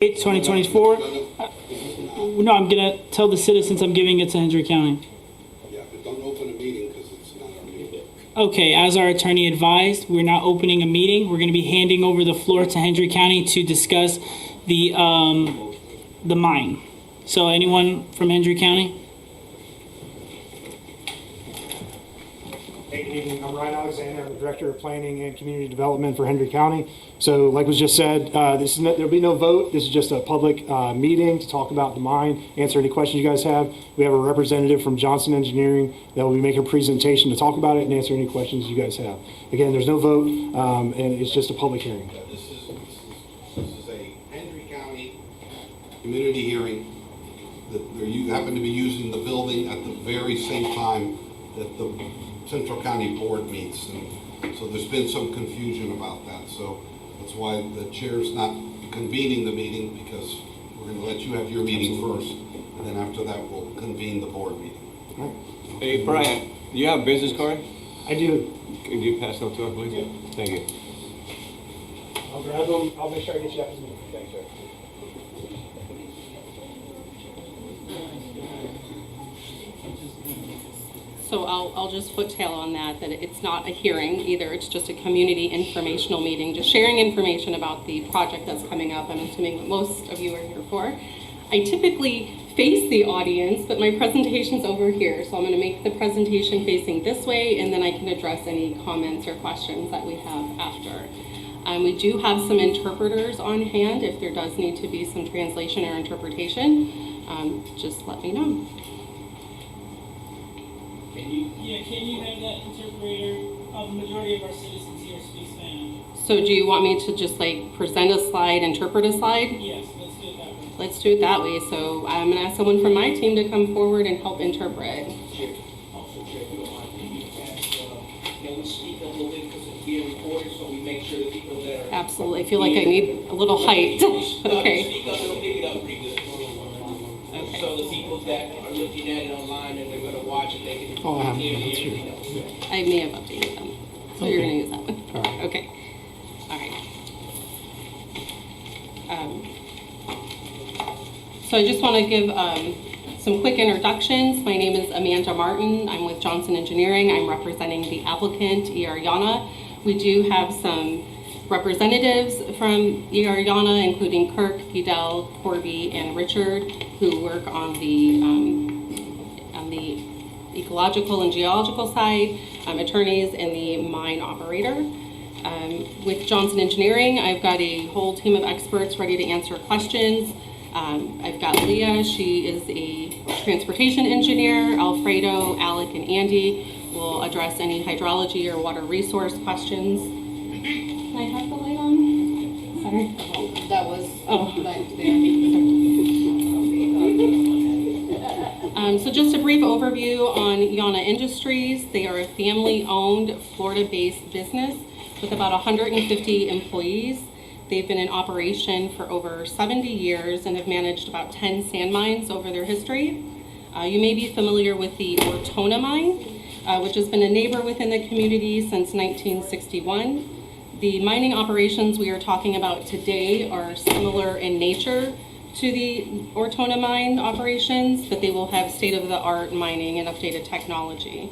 2024. No, I'm going to tell the citizens I'm giving it to Hendry County. Yeah, but don't open a meeting because it's not our meeting. Okay, as our attorney advised, we're not opening a meeting. We're going to be handing over the floor to Hendry County to discuss the mine. So anyone from Hendry County? Hey, good evening. I'm Ryan Alexander. I'm the Director of Planning and Community Development for Hendry County. So like was just said, there'll be no vote. This is just a public meeting to talk about the mine, answer any questions you guys have. We have a representative from Johnson Engineering that will be making a presentation to talk about it and answer any questions you guys have. Again, there's no vote, and it's just a public hearing. This is a Hendry County community hearing that you happen to be using the building at the very same time that the Central County Board meets, and so there's been some confusion about that. So that's why the chair's not convening the meeting, because we're going to let you have your meeting first, and then after that we'll convene the board meeting. All right. Hey, Brian, do you have a business card? I do. Could you pass them to us, please? Thank you. I'll grab them. I'll make sure I get you after the meeting. Thanks, sir. So I'll just foot-tail on that it's not a hearing either. It's just a community informational meeting, just sharing information about the project that's coming up. I'm assuming that most of you are here for. I typically face the audience, but my presentation's over here. So I'm going to make the presentation facing this way, and then I can address any comments or questions that we have after. We do have some interpreters on hand. If there does need to be some translation or interpretation, just let me know. Can you have that interpreter? The majority of our citizens here speak Spanish. So do you want me to just like present a slide, interpret a slide? Yes, let's do it that way. Let's do it that way. So I'm going to ask someone from my team to come forward and help interpret. Also, Chair, if you don't mind, can we speak a little bit because it's being recorded, so we make sure the people that are... Absolutely. I feel like I need a little height. Okay. Speak up, it'll pick it up pretty good. Okay. So the people that are looking at it online and they're going to watch it, they can hear it. I may have updated them. So you're going to use that one? All right. Okay. All right. So I just want to give some quick introductions. My name is Amanda Martin. I'm with Johnson Engineering. I'm representing the applicant, Yana. We do have some representatives from Yana, including Kirk, Fidel, Corby, and Richard, who work on the ecological and geological side, attorneys, and the mine operator. With Johnson Engineering, I've got a whole team of experts ready to answer questions. I've got Leah, she is a transportation engineer. Alfredo, Alec, and Andy will address any hydrology or water resource questions. Can I have the light on? Sorry. That was right So just a brief overview on Yana Industries. They are a family-owned, Florida-based business with about 150 employees. They've been in operation for over 70 years and have managed about 10 sand mines over their history. You may be familiar with the Ortona mine, which has been a neighbor within the community since 1961. The mining operations we are talking about today are similar in nature to the Ortona mine operations, but they will have state-of-the-art mining and updated technology.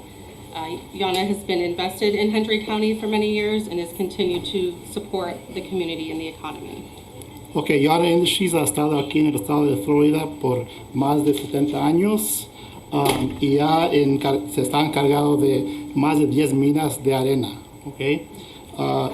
Yana has been invested in Hendry County for many years and has continued to support the community and the economy. Ok, Yana Industries ha estado aquí en el estado de Florida por más de 70 años y ya se está encargado de más de 10 minas de arena. Okay?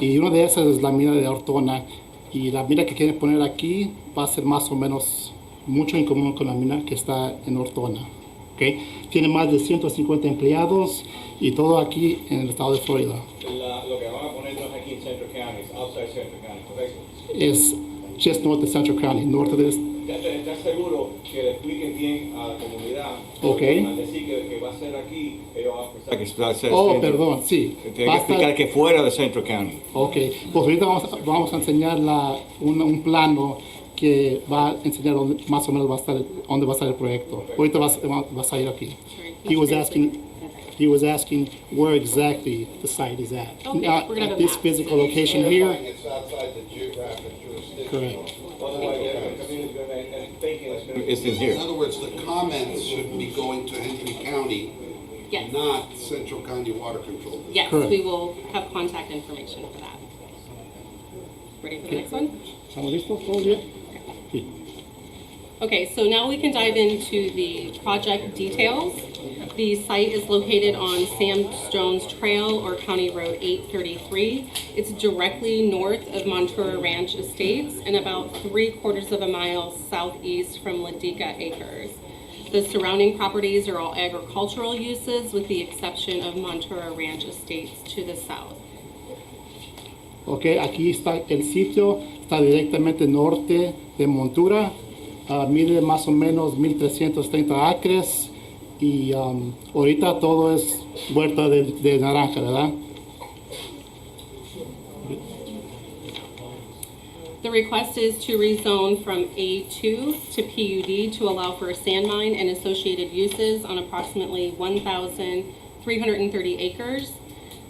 Y una de esas es la mina de Ortona, y la mina que quieren poner aquí va a ser más o menos mucho en común con la mina que está en Ortona. Okay? Tiene más de 150 empleados y todo aquí en el estado de Florida. Lo que van a poner no es aquí en Central County, es outside Central County, ¿correcto? Es just north of Central County, norte de... ¿Estás seguro que le expliquen bien a la comunidad? Okay. Al decir que va a ser aquí, ellos van a pensar... Oh, perdón, sí. Tienen que explicar que fuera de Central County. Ok, pues ahorita vamos a enseñar un plano que va a enseñar más o menos dónde va a estar el proyecto. Ahorita vas a ir aquí. He was asking where exactly the site is at. Okay, Not we're gonna at have a this map. physical location here. It's outside the geographic jurisdiction. Correct. Otherwise, the community's gonna, thinking it's gonna. It's in here. In other words, the comments should be going to Henry County, Yes. not Central County Water Control. Yes, Correct. we will have contact information for that. Ready for the next one? ¿Estamos listos? ¿Todo bien? Sí. Okay, so now we can dive into the project details. The site is located on Sam Jones Trail or County Road 833. It's directly north of Montura Ranch Estates and about 3/4 of a mile southeast from Ladika Acres. The surrounding properties are all agricultural uses with the exception of Montura Ranch Estates to the south. Ok, aquí está el sitio, está directamente norte de Montura, mide más o menos 1,330 acres y ahorita todo es huerta de naranja, ¿verdad? The request is to rezone from A2 to PUD to allow for a sand mine and associated uses on approximately 1,330 acres.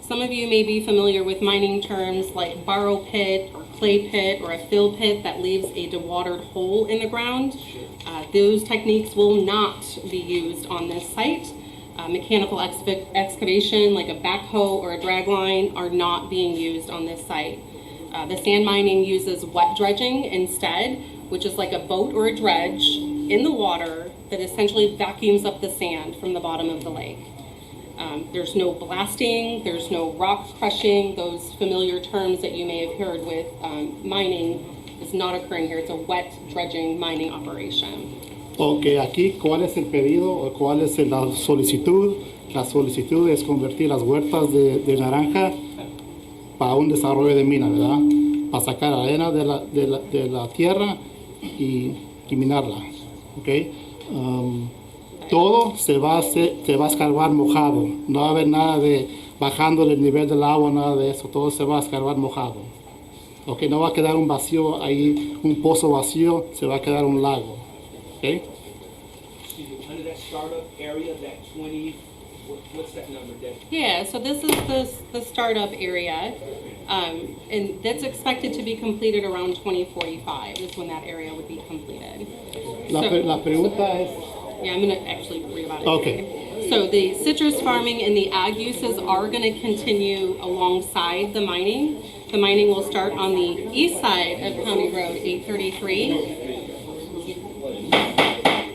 Some of you may be familiar with mining terms like borrow pit or clay pit or a fill pit that leaves a dewatered hole in the ground. Those techniques will not be used on this site. Mechanical excavation like a backhoe or a drag line are not being used on this site. The sand mining uses wet dredging instead, which is like a boat or a dredge in the water that essentially vacuums up the sand from the bottom of the lake. There's no blasting, there's no rock crushing, those familiar terms that you may have heard with mining is not occurring here. It's a wet dredging mining operation. Ok, aquí, ¿cuál es el pedido o cuál es la solicitud? La solicitud es convertir las huertas de naranja para un desarrollo de mina, ¿verdad? Para sacar arena de la tierra y minarla, ¿ok? Todo se va a escarbar mojado, no va a haber nada de bajándole el nivel del agua, nada de eso, todo se va a escarbar mojado. ¿Ok? No va a quedar un vacío ahí, un pozo vacío, se va a quedar un lago, ¿ok? Under that startup area, that 20, what's that number, Deb? Yeah, so this is the startup area, and that's expected to be completed around 2045 is when that area would be completed. La pregunta es... Yeah, I'm going to actually read about it. Okay. So the citrus farming and the ag uses are going to continue alongside the mining. The mining will start on the east side of County Road 833.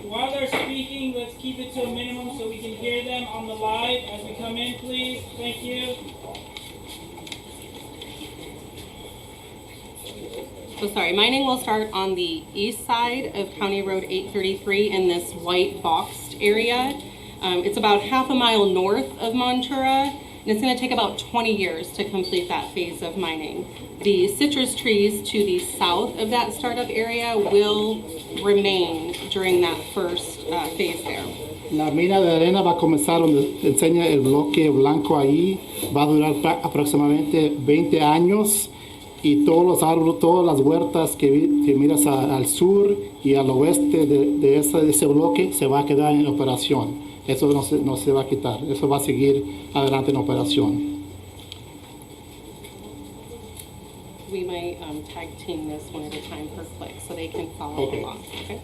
While they're speaking, let's keep it to a minimum so we can hear them on the live as we come in, please. Thank you. So sorry, mining will start on the east side of County Road 833 in this white boxed area. It's about half a mile north of Montura, and it's going to take about 20 years to complete that phase of mining. The citrus trees to the south of that startup area will remain during that first phase there. La mina de arena va a comenzar donde enseña el bloque blanco ahí, va a durar aproximadamente 20 años y todos los árboles, todas las huertas que miras al sur y al oeste de ese bloque se va a quedar en operación. Eso no se va a quitar, eso va a seguir adelante en operación. We might tag team this one at a time per click so they can follow Okay. along. Okay.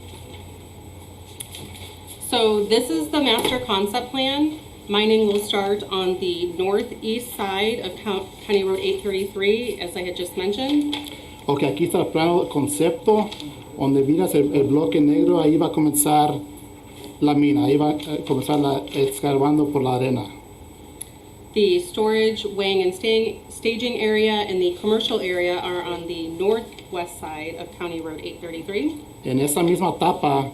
So this is the master concept plan. Mining will start on the northeast side of County Road 833, as I had just mentioned. Ok, aquí está el plano de concepto, donde miras el bloque negro, ahí va a comenzar la mina, ahí va a comenzar escarbando por la arena. The storage, weighing, and staging area and the commercial area are on the northwest side of County Road 833. En esa misma etapa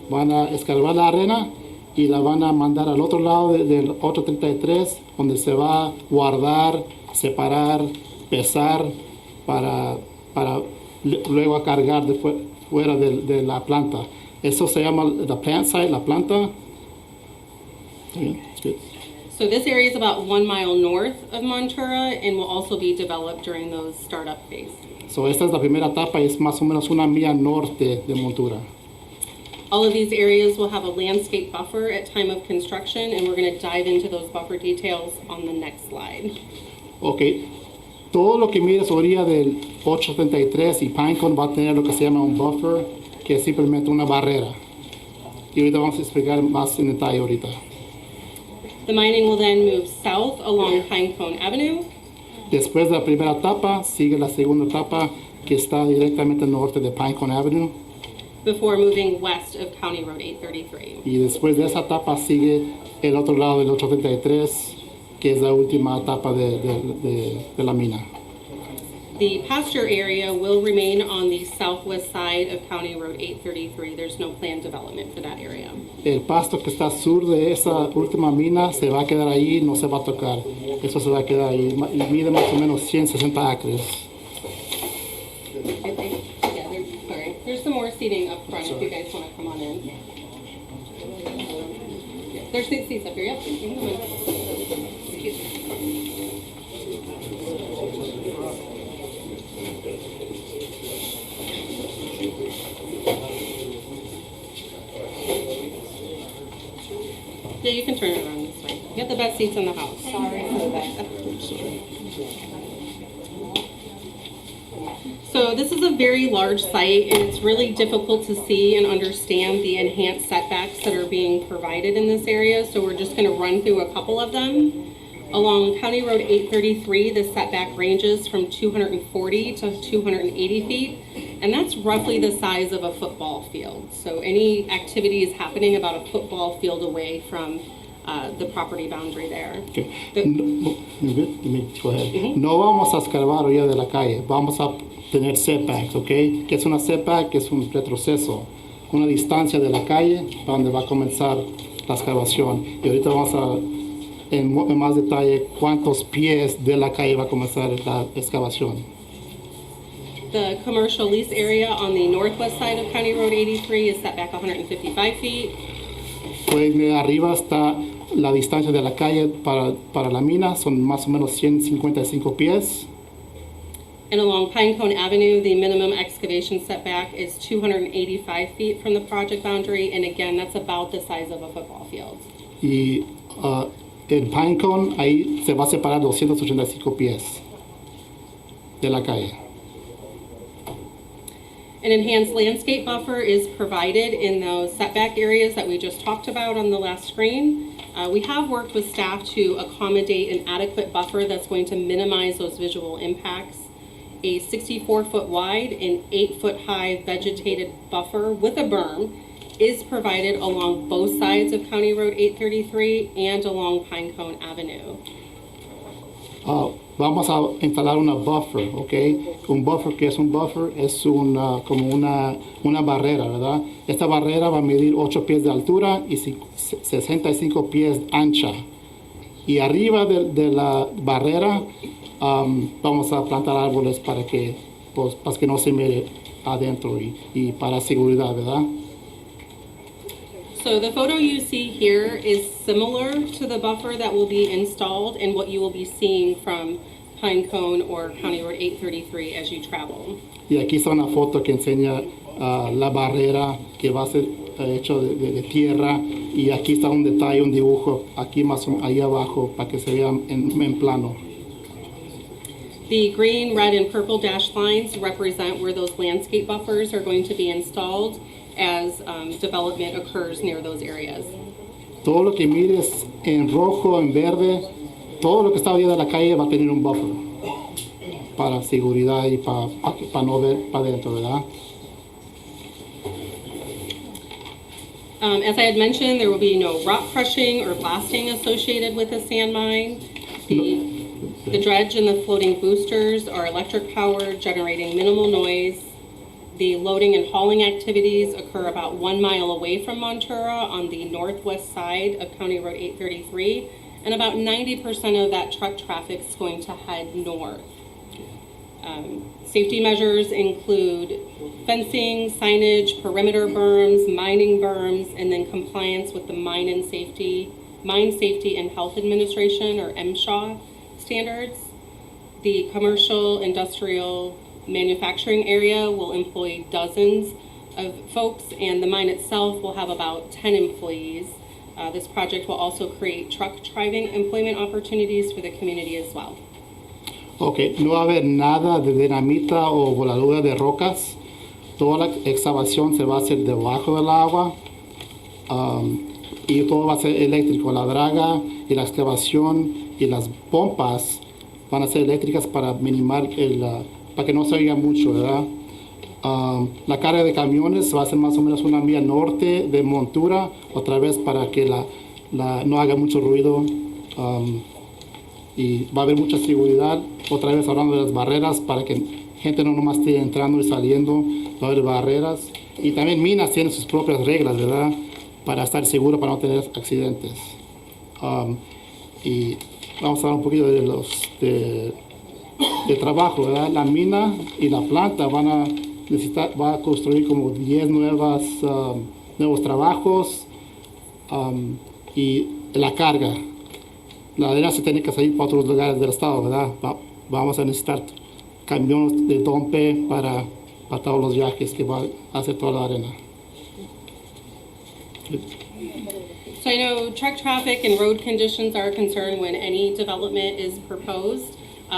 van a escarbar la arena y la van a mandar al otro lado del 833, donde se va a guardar, separar, pesar para luego a cargar fuera de la planta. Eso se llama the plant site, la planta. Yeah, it's good. So this area is about 1 mile north of Montura and will also be developed during those startup phase. So esta es la primera etapa y es más o menos una milla norte de Montura. All of these areas will have a landscape buffer at time of construction, and we're going to dive into those buffer details on the next slide. Ok, Todo lo que mire sobre orilla del 833 y Pinecone va a tener lo que se llama un buffer, que es simplemente una barrera. Y ahorita vamos a explicar más en detalle ahorita. The mining will then move south along Pinecone Avenue. Después de la primera etapa, sigue la segunda etapa que está directamente al norte de Pinecone Avenue. Before moving west of County Road 833. Y después de esa etapa sigue el otro lado del 833, que es la última etapa de la mina. The pasture area will remain on the southwest side of County Road 833. There's no planned development for that area. El pasto que está al sur de esa última mina se va a quedar ahí, no se va a tocar. Eso se va a quedar ahí y mide más o menos 160 acres. Sorry. There's some more seating up front if you guys want to come on in. There's seats up here. Yep. You can come in. Excuse me. Yeah, you can turn it around this way. You have the best seats in the house. Sorry for that. So this is a very large site, and it's really difficult to see and understand the enhanced setbacks that are being provided in this area. So we're just going to run through a couple of them. Along County Road 833, the setback ranges from 240 to 280 feet, and that's roughly the size of a football field. So any activity is happening about a football field away from the property boundary there. Okay. Go ahead. No vamos a escarbar orilla de la calle, vamos a tener setbacks, ¿ok? ¿Qué es una setback? Es un retroceso, una distancia de la calle donde va a comenzar la excavación. Y ahorita vamos a en más detalle cuántos pies de la calle va a comenzar la excavación. The commercial lease area on the northwest side of County Road 83 is set back 155 feet. Pues de arriba está la distancia de la calle para la mina, son más o menos 155 pies. And along Pinecone Avenue, the minimum excavation setback is 285 feet from the project boundary, and again, that's about the size of a football field. Y en Pinecone, ahí se va a separar 285 pies de la calle. An enhanced landscape buffer is provided in those setback areas that we just talked about on the last screen. We have worked with staff to accommodate an adequate buffer that's going to minimize those visual impacts. A 64-foot wide and 8-foot high vegetated buffer with a berm is provided along both sides of County Road 833 and along Pinecone Avenue. Vamos a instalar una buffer, ¿ok? Un buffer, ¿qué es un buffer? Es como una barrera, ¿verdad? Esta barrera va a medir 8 pies de altura y 65 pies ancha. Y arriba de la barrera vamos a plantar árboles para que no se mire adentro y para seguridad, ¿verdad? So the photo you see here is similar to the buffer that will be installed and what you will be seeing from Pinecone or County Road 833 as you travel. Y aquí está una foto que enseña la barrera que va a ser hecho de tierra, y aquí está un detalle, un dibujo aquí ahí abajo para que se vea en plano. The green, red, and purple dashed lines represent where those landscape buffers are going to be installed as development occurs near those areas. Todo lo que mires en rojo, en verde, todo lo que está arriba de la calle va a tener un buffer para seguridad y para no ver para adentro, ¿verdad? As I had mentioned, there will be no rock crushing or blasting associated with the sand mine. The dredge and the floating boosters are electric powered, generating minimal noise. The loading and hauling activities occur about 1 mile away from Montura on the northwest side of County Road 833, and about 90% of that truck traffic is going to head north. Safety measures include fencing, signage, perimeter berms, mining berms, and then compliance with the Mine Safety and Health Administration, or MSHA, standards. The commercial, industrial, manufacturing area will employ dozens of folks, and the mine itself will have about 10 employees. This project will also create truck driving employment opportunities for the community as well. Ok, no va a haber nada de dinamita o voladura de rocas. Toda la excavación se va a hacer debajo del agua. Y todo va a ser eléctrico. La draga y la excavación y las pompas van a ser eléctricas para minimar para que no se oiga mucho, ¿verdad? La carga de camiones va a ser más o menos una milla norte de montura, otra vez para que no haga mucho ruido. Y va a haber mucha seguridad, otra vez hablando de las barreras, para que gente no nomás esté entrando y saliendo, va a haber barreras. Y también minas tienen sus propias reglas, ¿verdad? Para estar seguro, para no tener accidentes. Y vamos a hablar un poquito de trabajo, ¿verdad? La mina y la planta va a construir como 10 nuevos trabajos, y la carga. La arena se tiene que salir para otros lugares del estado, ¿verdad? Vamos a necesitar camiones de dompe para todos los viajes que va a hacer toda la arena. So I know truck traffic and road conditions are a concern when any development is proposed.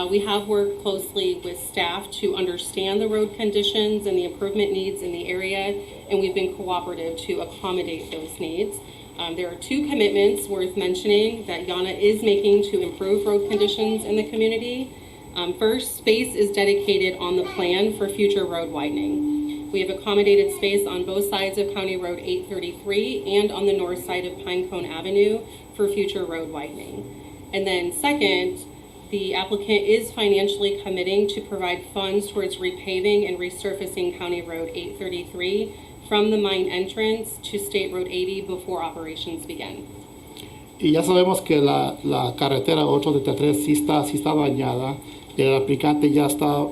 We have worked closely with staff to understand the road conditions and the improvement needs in the area, and we've been cooperative to accommodate those needs. There are two commitments worth mentioning that Yana is making to improve road conditions in the community. First, space is dedicated on the plan for future road widening. We have accommodated space on both sides of County Road 833 and on the north side of Pinecone Avenue for future road widening. And then second, the applicant is financially committing to provide funds towards repaving and resurfacing County Road 833 from the mine entrance to State Road 80 before operations begin. Y ya sabemos que la carretera 833 sí está dañada. El aplicante ya está,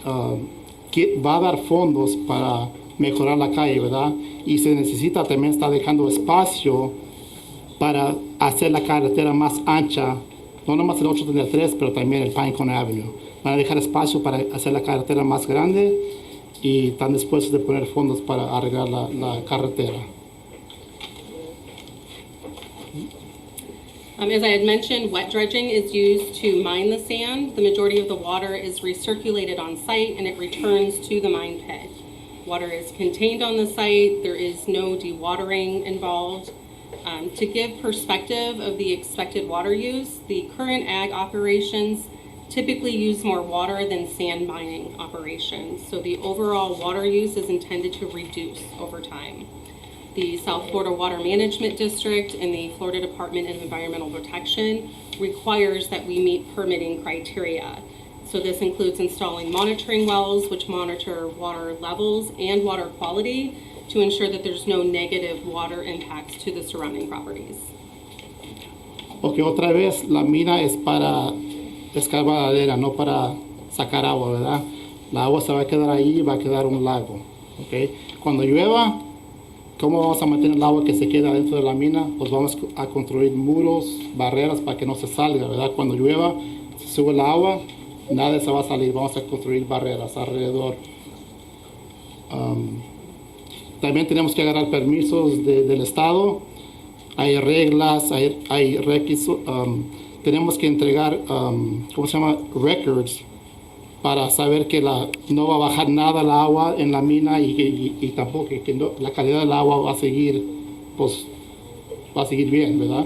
va a dar fondos para mejorar la calle, ¿verdad? Y se necesita, también está dejando espacio para hacer la carretera más ancha, no nomás el 833, pero también el Pinecone Avenue. Van a dejar espacio para hacer la carretera más grande y están dispuestos de poner fondos para arreglar la carretera. As I had mentioned, wet dredging is used to mine the sand. The majority of the water is recirculated on site and it returns to the mine pit. Water is contained on the site. There is no dewatering involved. To give perspective of the expected water use, the current ag operations typically use more water than sand mining operations. So the overall water use is intended to reduce over time. The South Florida Water Management District and the Florida Department of Environmental Protection requires that we meet permitting criteria. So this includes installing monitoring wells, which monitor water levels and water quality to ensure that there's no negative water impacts to the surrounding properties. Porque otra vez la mina es para excavar arena, no para sacar agua, ¿verdad? La agua se va a quedar ahí y va a quedar un lago, ¿ok? Cuando llueva, ¿cómo vamos a mantener el agua que se queda dentro de la mina? Pues vamos a construir muros, barreras para que no se salga, ¿verdad? Cuando llueva, se sube el agua, nada se va a salir, vamos a construir barreras alrededor. También tenemos que agarrar permisos del Estado, hay reglas, hay requisitos, tenemos que entregar, ¿cómo se llama? Records, para saber que no va a bajar nada el agua en la mina y tampoco que la calidad del agua va a seguir, pues, va a seguir bien, ¿verdad?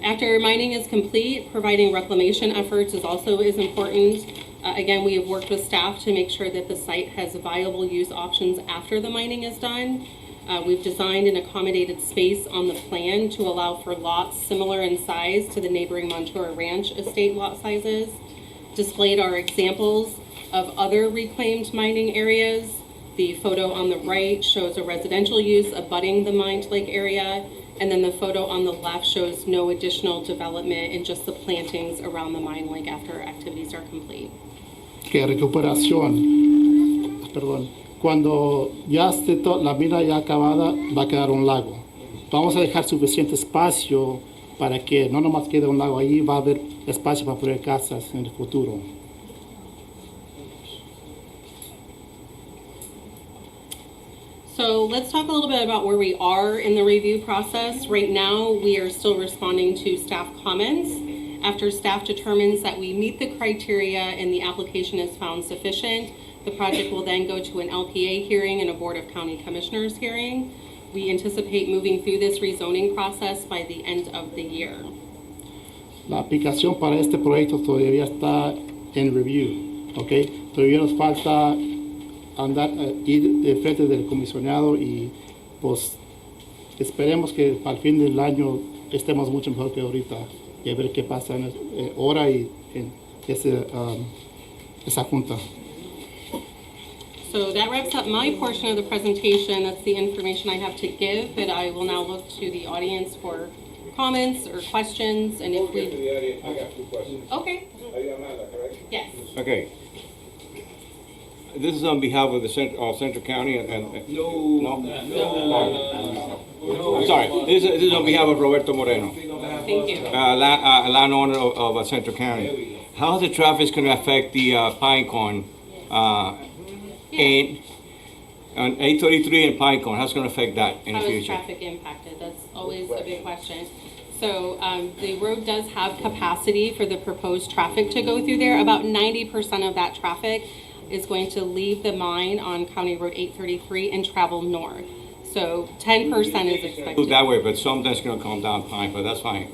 After mining is complete, providing reclamation efforts is also important. Again, we have worked with staff to make sure that the site has viable use options after the mining is done. We've designed an accommodated space on the plan to allow for lots similar in size to the neighboring Montour Ranch estate lot sizes. Displayed are examples of other reclaimed mining areas. The photo on the right shows a residential use abutting the mined lake area, and then the photo on the left shows no additional development and just the plantings around the mine lake after activities are complete. Que recuperación, perdón, cuando ya esté la mina ya acabada, va a quedar un lago. Vamos a dejar suficiente espacio para que no nomás quede un lago ahí, va a haber espacio para poner casas en el futuro. So let's talk a little bit about where we are in the review process. Right now, we are still responding to staff comments. After staff determines that we meet the criteria and the application is found sufficient, the project will then go to an LPA hearing and a Board of County Commissioners hearing. We anticipate moving through this rezoning process by the end of the year. La aplicación para este proyecto todavía está en review, ¿ok? Todavía nos falta ir de frente del comisionado y pues esperemos que para el fin del año estemos mucho mejor que ahorita y a ver qué pasa ahora y en esa junta. So that wraps up my portion of the presentation. That's the information I have to give, but I will now look to the audience for comments or questions, and if Before we get to we... the audience, I got two questions. Okay, Are you Amanda, correct? yes. Okay. This is on behalf of the Central County and No. I'm sorry. This is on behalf of Roberto Moreno, Thank you. landowner of Central County. How is the traffic going to affect the Pinecone and on 833 and Pinecone? How's it going to affect that in the How is future? traffic impacted? That's always a big question. So the road does have capacity for the proposed traffic to go through there. About 90% of that traffic is going to leave the mine on County Road 833 and travel north. So 10% is Move expected. that way, but something's going to come down Pine, but that's fine.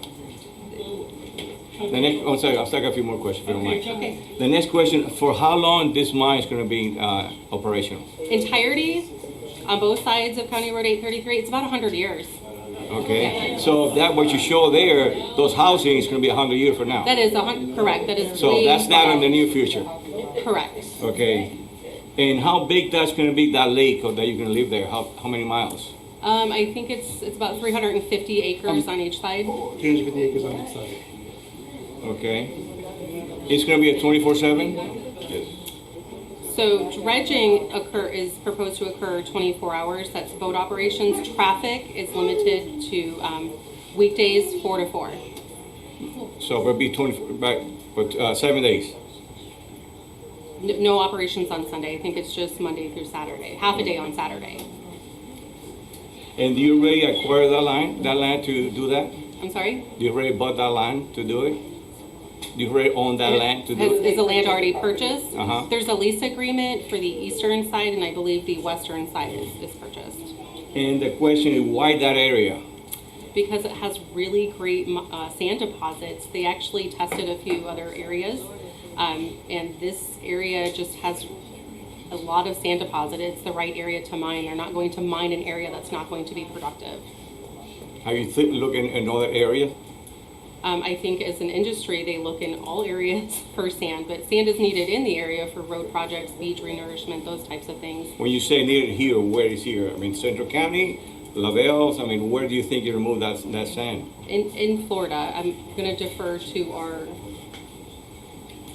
The next, one second, I'll take a few more questions if you don't mind. Okay. The next question, for how long this mine is going to be operational? Entirety on both sides of County Road 833, it's about 100 years. Okay, so that what you show there, those housing is going to be 100 years from now. That is correct. That is So way that's not far in the out. near future. Correct. Okay, and how big that's going to be, that lake, or that you're going to live there? How many miles? I think it's about 350 acres on each side. 350 acres on each side. Okay, it's going to be a 24/7. Yes. So dredging is proposed to occur 24 hours. That's boat operations. Traffic is limited to weekdays 4 to 4. So it'll be 7 days. No operations on Sunday. I think it's just Monday through Saturday. Half a day on Saturday. And do you already acquire that land to do that? I'm sorry? You already bought that land to do it? You already own that land to do it? Is the land already purchased? Uh-huh. There's a lease agreement for the eastern side, and I believe the western side is purchased. And the question is, why that area? Because it has really great sand deposits. They actually tested a few other areas, and this area just has a lot of sand deposit. It's the right area to mine. They're not going to mine an area that's not going to be productive. Have you looked in other areas? I think as an industry, they look in all areas for sand, but sand is needed in the area for road projects, beach renourishment, those types of things. When you say near here, where is here? I mean, Central County, Lavelles, I mean, where do you think you remove that sand? In Florida, I'm going to defer to our,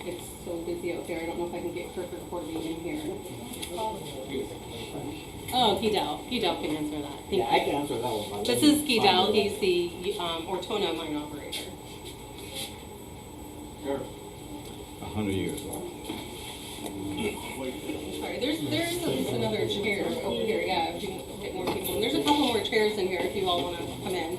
it's so busy out there, I don't know if I can get Kirk or Corby in here. Oh, Guidel can answer that. Thank you. I can answer that one. This is Guidel, he's the Ortona mine operator. 100 years. Sorry, there's another chair over here, yeah, if you can get more people. And there's a couple more chairs in here if you all want to come in.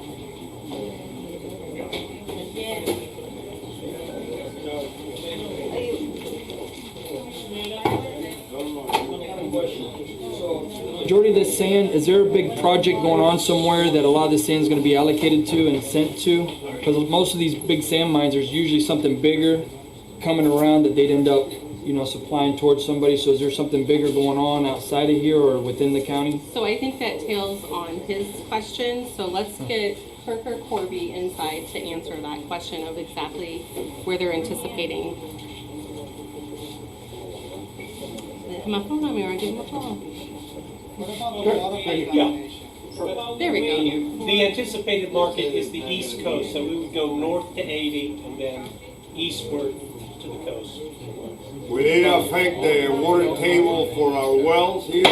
Majority of this sand, is there a big project going on somewhere that a lot of this sand is going to be allocated to and sent to? Because most of these big sand mines, there's usually something bigger coming around that they'd end up, supplying towards somebody. So is there something bigger going on outside of here or within the county? So I think that tails on his question, so let's get Kirk or Corby inside to answer that question of exactly where they're anticipating. My phone on me, or I give him a call. There we go. The anticipated market is the East Coast, so we would go north to 80 and then eastward to the coast. Will it affect the water table for our wells here?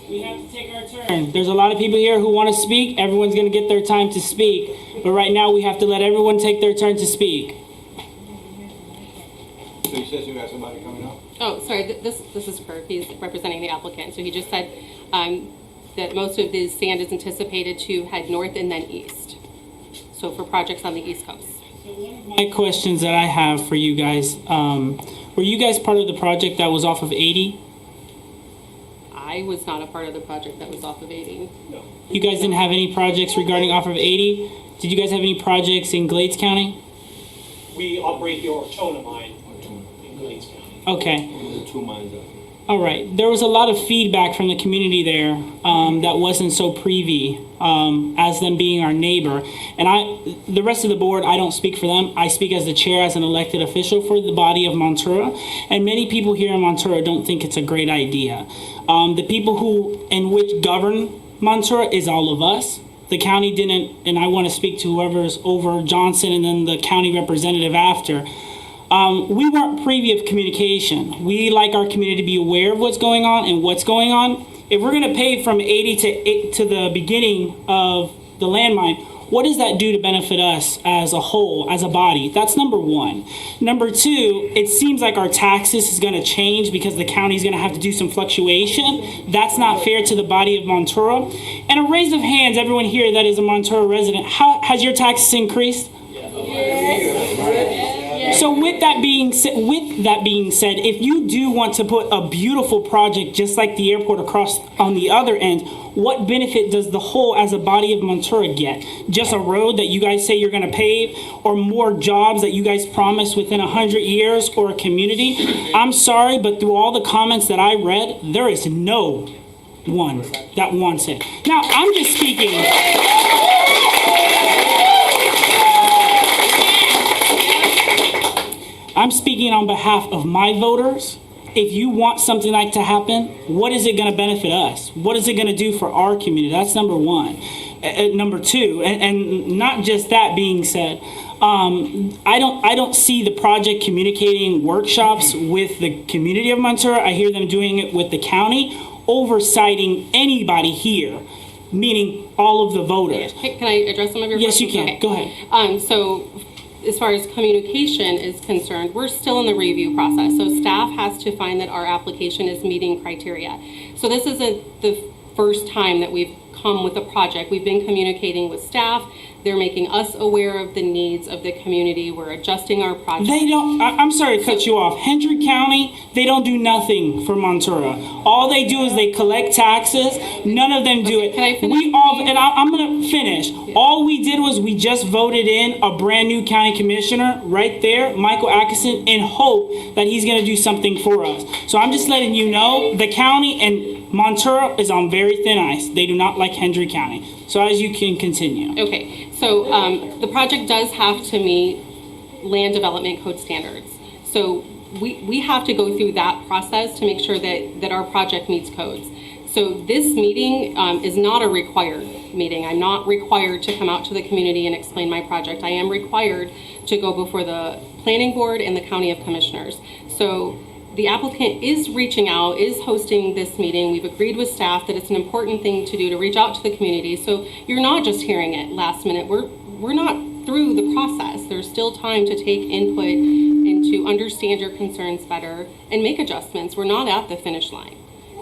We have to take our turn. There's a lot of people here who want to speak. Everyone's going to get their time to speak. But right now we have to let everyone take their turn to speak. So you said you got somebody coming up? Oh, sorry, this is Kirk, he's representing the applicant. So he just said that most of the sand is anticipated to head north and then east. So for projects on the East Coast. My questions that I have for you guys, were you guys part of the project that was off of 80? I was not a part of the project that was off of 80. You guys didn't have any projects regarding off of 80? Did you guys have any projects in Glades County? We operate the Ortona mine in Glades County. Okay. The 2 mines. All right. There was a lot of feedback from the community there that wasn't so privy as them being our neighbor. And the rest of the board, I don't speak for them. I speak as the chair, as an elected official for the body of Montura. And many people here in Montura don't think it's a great idea. The people in which govern Montura is all of us. The county didn't, and I want to speak to whoever's over Johnson and then the county representative after. We weren't privy of communication. We like our community to be aware of what's going on and what's going on. If we're going to pay from 80 to the beginning of the landmine, what does that do to benefit us as a whole, as a body? That's number one. Number two, it seems like our taxes is going to change because the county is going to have to do some fluctuation. That's not fair to the body of Montura. And a raise of hands, everyone here that is a Montura resident, how has your taxes increased? So with that being said, if you do want to put a beautiful project just like the airport across on the other end, what benefit does the whole as a body of Montura get? Just a road that you guys say you're going to pave, or more jobs that you guys promised within 100 years, or a community? I'm sorry, but through all the comments that I read, there is no one that wants it. Now, I'm just speaking. I'm speaking on behalf of my voters. If you want something like to happen, what is it going to benefit us? What is it going to do for our community? That's number one. Number two, and not just that being said, I don't see the project communicating workshops with the community of Montura. I hear them doing it with the county, oversighting anybody here, meaning all of the voters. Hey, can I address some of your Yes, questions? you can. Okay. Go ahead. So as far as communication is concerned, we're still in the review process. So staff has to find that our application is meeting criteria. So this isn't the first time that we've come with a project. We've been communicating with staff. They're making us aware of the needs of the community. We're adjusting our project. They don't, I'm sorry to cut you off. Hendrick County, they don't do nothing for Montura. All they do is they collect taxes. None of them do it. Can I finish, We all, please? and I'm going to finish. All we did was we just voted in a brand new county commissioner right there, Michael Atkinson, in hope that he's going to do something for us. So I'm just letting you know the county and Montura is on very thin ice. They do not like Hendrick County. So as you can continue. Okay, so the project does have to meet land development code standards. So we have to go through that process to make sure that our project meets codes. So this meeting is not a required meeting. I'm not required to come out to the community and explain my project. I am required to go before the planning board and the county of commissioners. So the applicant is reaching out, is hosting this meeting. We've agreed with staff that it's an important thing to do to reach out to the community. So you're not just hearing it last minute. We're not through the process. There's still time to take input and to understand your concerns better and make adjustments. We're not at the finish line.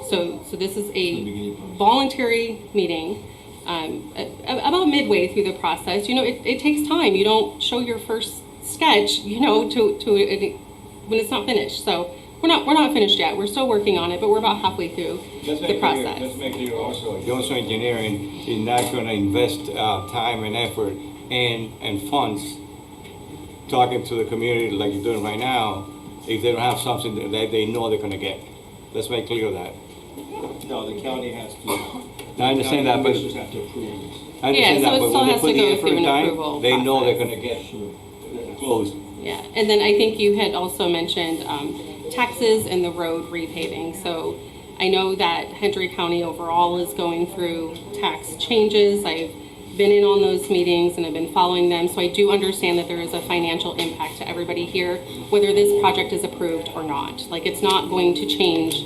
So this is a voluntary meeting. About midway through the process, it takes time. You don't show your first sketch, to when it's not finished. So we're not finished yet. We're still working on it, but we're about halfway through the process. Let's make clear also, Johnson Engineering is not going to invest time and effort and funds talking to the community like you're doing right now if they don't have something that they know they're going to get. Let's make clear that. No, the county has to. I understand that, but Commissioners have to approve this. I understand Yeah, so that, it but still when they has put to the go effort through and an time, approval they know they're process. going to get closed. Yeah, and then I think you had also mentioned taxes and the road repaving. So I know that Hendrick County overall is going through tax changes. I've been in on those meetings and I've been following them. So I do understand that there is a financial impact to everybody here, whether this project is approved or not. Like, it's not going to change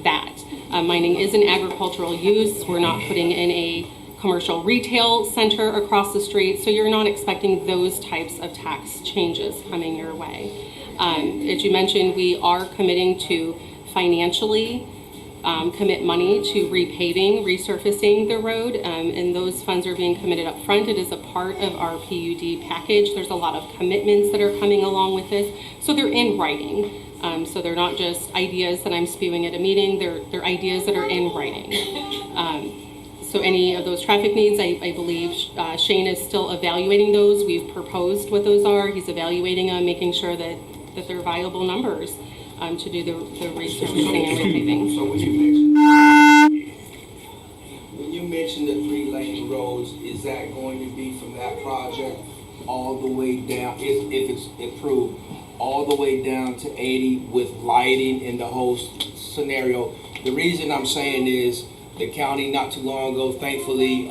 that. Mining is an agricultural use. We're not putting in a commercial retail center across the street, so you're not expecting those types of tax changes coming your way. As you mentioned, we are committing to financially commit money to repaving, resurfacing the road, and those funds are being committed up front. It is a part of our PUD package. There's a lot of commitments that are coming along with this, so they're in writing. So they're not just ideas that I'm spewing at a meeting, they're ideas that are in writing. So any of those traffic needs, I believe Shane is still evaluating those. We've proposed what those are. He's evaluating them, making sure that they're viable numbers to do the resurfacing and repaving. So when you mention the 3-lane roads, is that going to be from that project all the way down, if it's approved, all the way down to 80 with lighting in the whole scenario? The reason I'm saying is the county not too long ago, thankfully,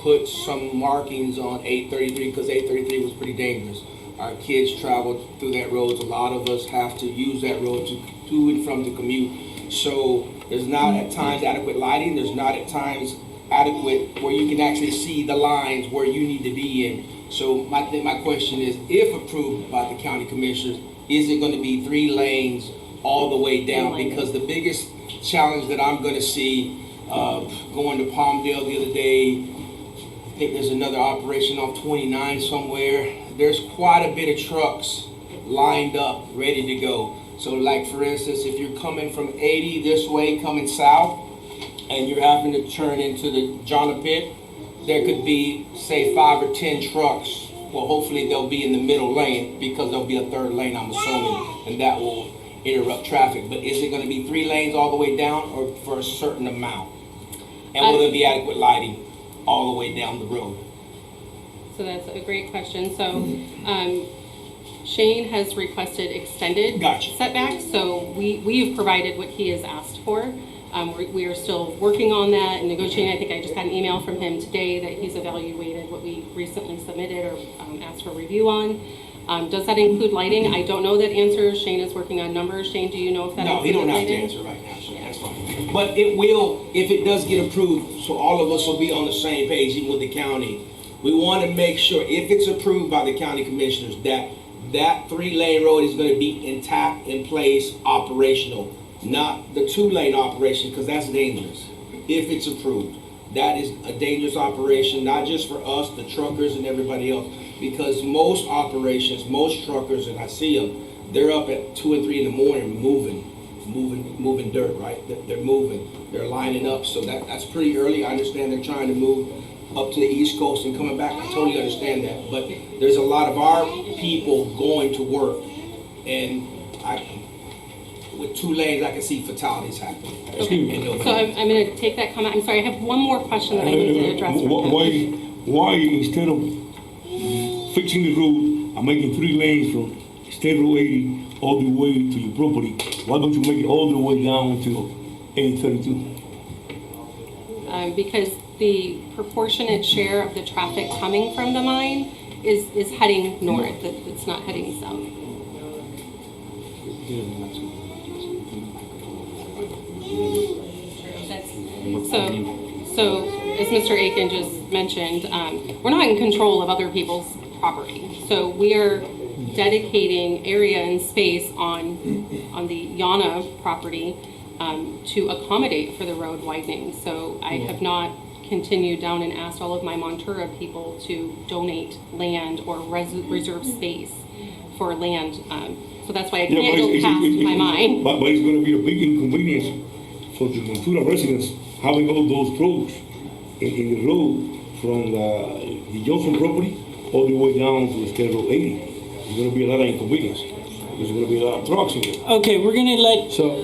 put some markings on 833 because 833 was pretty dangerous. Our kids traveled through that road. A lot of us have to use that road to and from the commute. So there's not at times adequate lighting. There's not at times adequate where you can actually see the lines where you need to be in. So my question is, if approved by the county commissioners, is it going to be 3 lanes all the way down? Because the biggest challenge that I'm going to see going to Palmdale the other day, I think there's another operation off 29 somewhere. There's quite a bit of trucks lined up, ready to go. So like for instance, if you're coming from 80 this way, coming south, and you're having to turn into the Jonna Pit, there could be, say, 5 or 10 trucks. Well, hopefully they'll be in the middle lane because there'll be a 3rd lane, I'm assuming, and that will interrupt traffic. But is it going to be 3 lanes all the way down or for a certain amount? And will there be adequate lighting all the way down the road? So that's a great question. So Shane has requested extended setbacks. So we've provided what he has asked for. We are still working on that and negotiating. I think I just got an email from him today that he's evaluated what we recently submitted or asked for review on. Does that include lighting? I don't know that answer. Shane is working on numbers. Shane, do you know if that includes lighting? No, he don't have to answer right now, so that's fine. But it will, if it does get approved, so all of us will be on the same page, even with the county. We want to make sure, if it's approved by the county commissioners, that 3-lane road is going to be intact, in place, operational. Not the 2-lane operation, because that's dangerous. If it's approved, that is a dangerous operation, not just for us, the truckers and everybody else, because most operations, most truckers, and I see them, they're up at 2 and 3 in the morning moving dirt, right? They're moving, they're lining up, so that's pretty early. I understand they're trying to move up to the East Coast and coming back. I totally understand that, but there's a lot of our people going to work, and with 2 lanes, I can see fatalities happening. Okay. So I'm going to take that comment. I'm sorry, I have one more question that I need to address. Why instead of fixing the road and making 3 lanes from State Road 80 all the way to your property, why don't you make it all the way down to 832? Because the proportionate share of the traffic coming from the mine is heading north. It's not heading south. So as Mr. Aiken just mentioned, we're not in control of other people's property. So we are dedicating area and space on the Yana property to accommodate for the road widening. So I have not continued down and asked all of my Montura people to donate land or reserve space for land. So that's why I can't go past my mind. But it's going to be a big inconvenience for the Montura residents having all those roads in the road from the Johnson property all the way down to the State Road 80. There's going to be a lot of inconvenience. There's going to be a lot of trucks in there. Okay, we're going to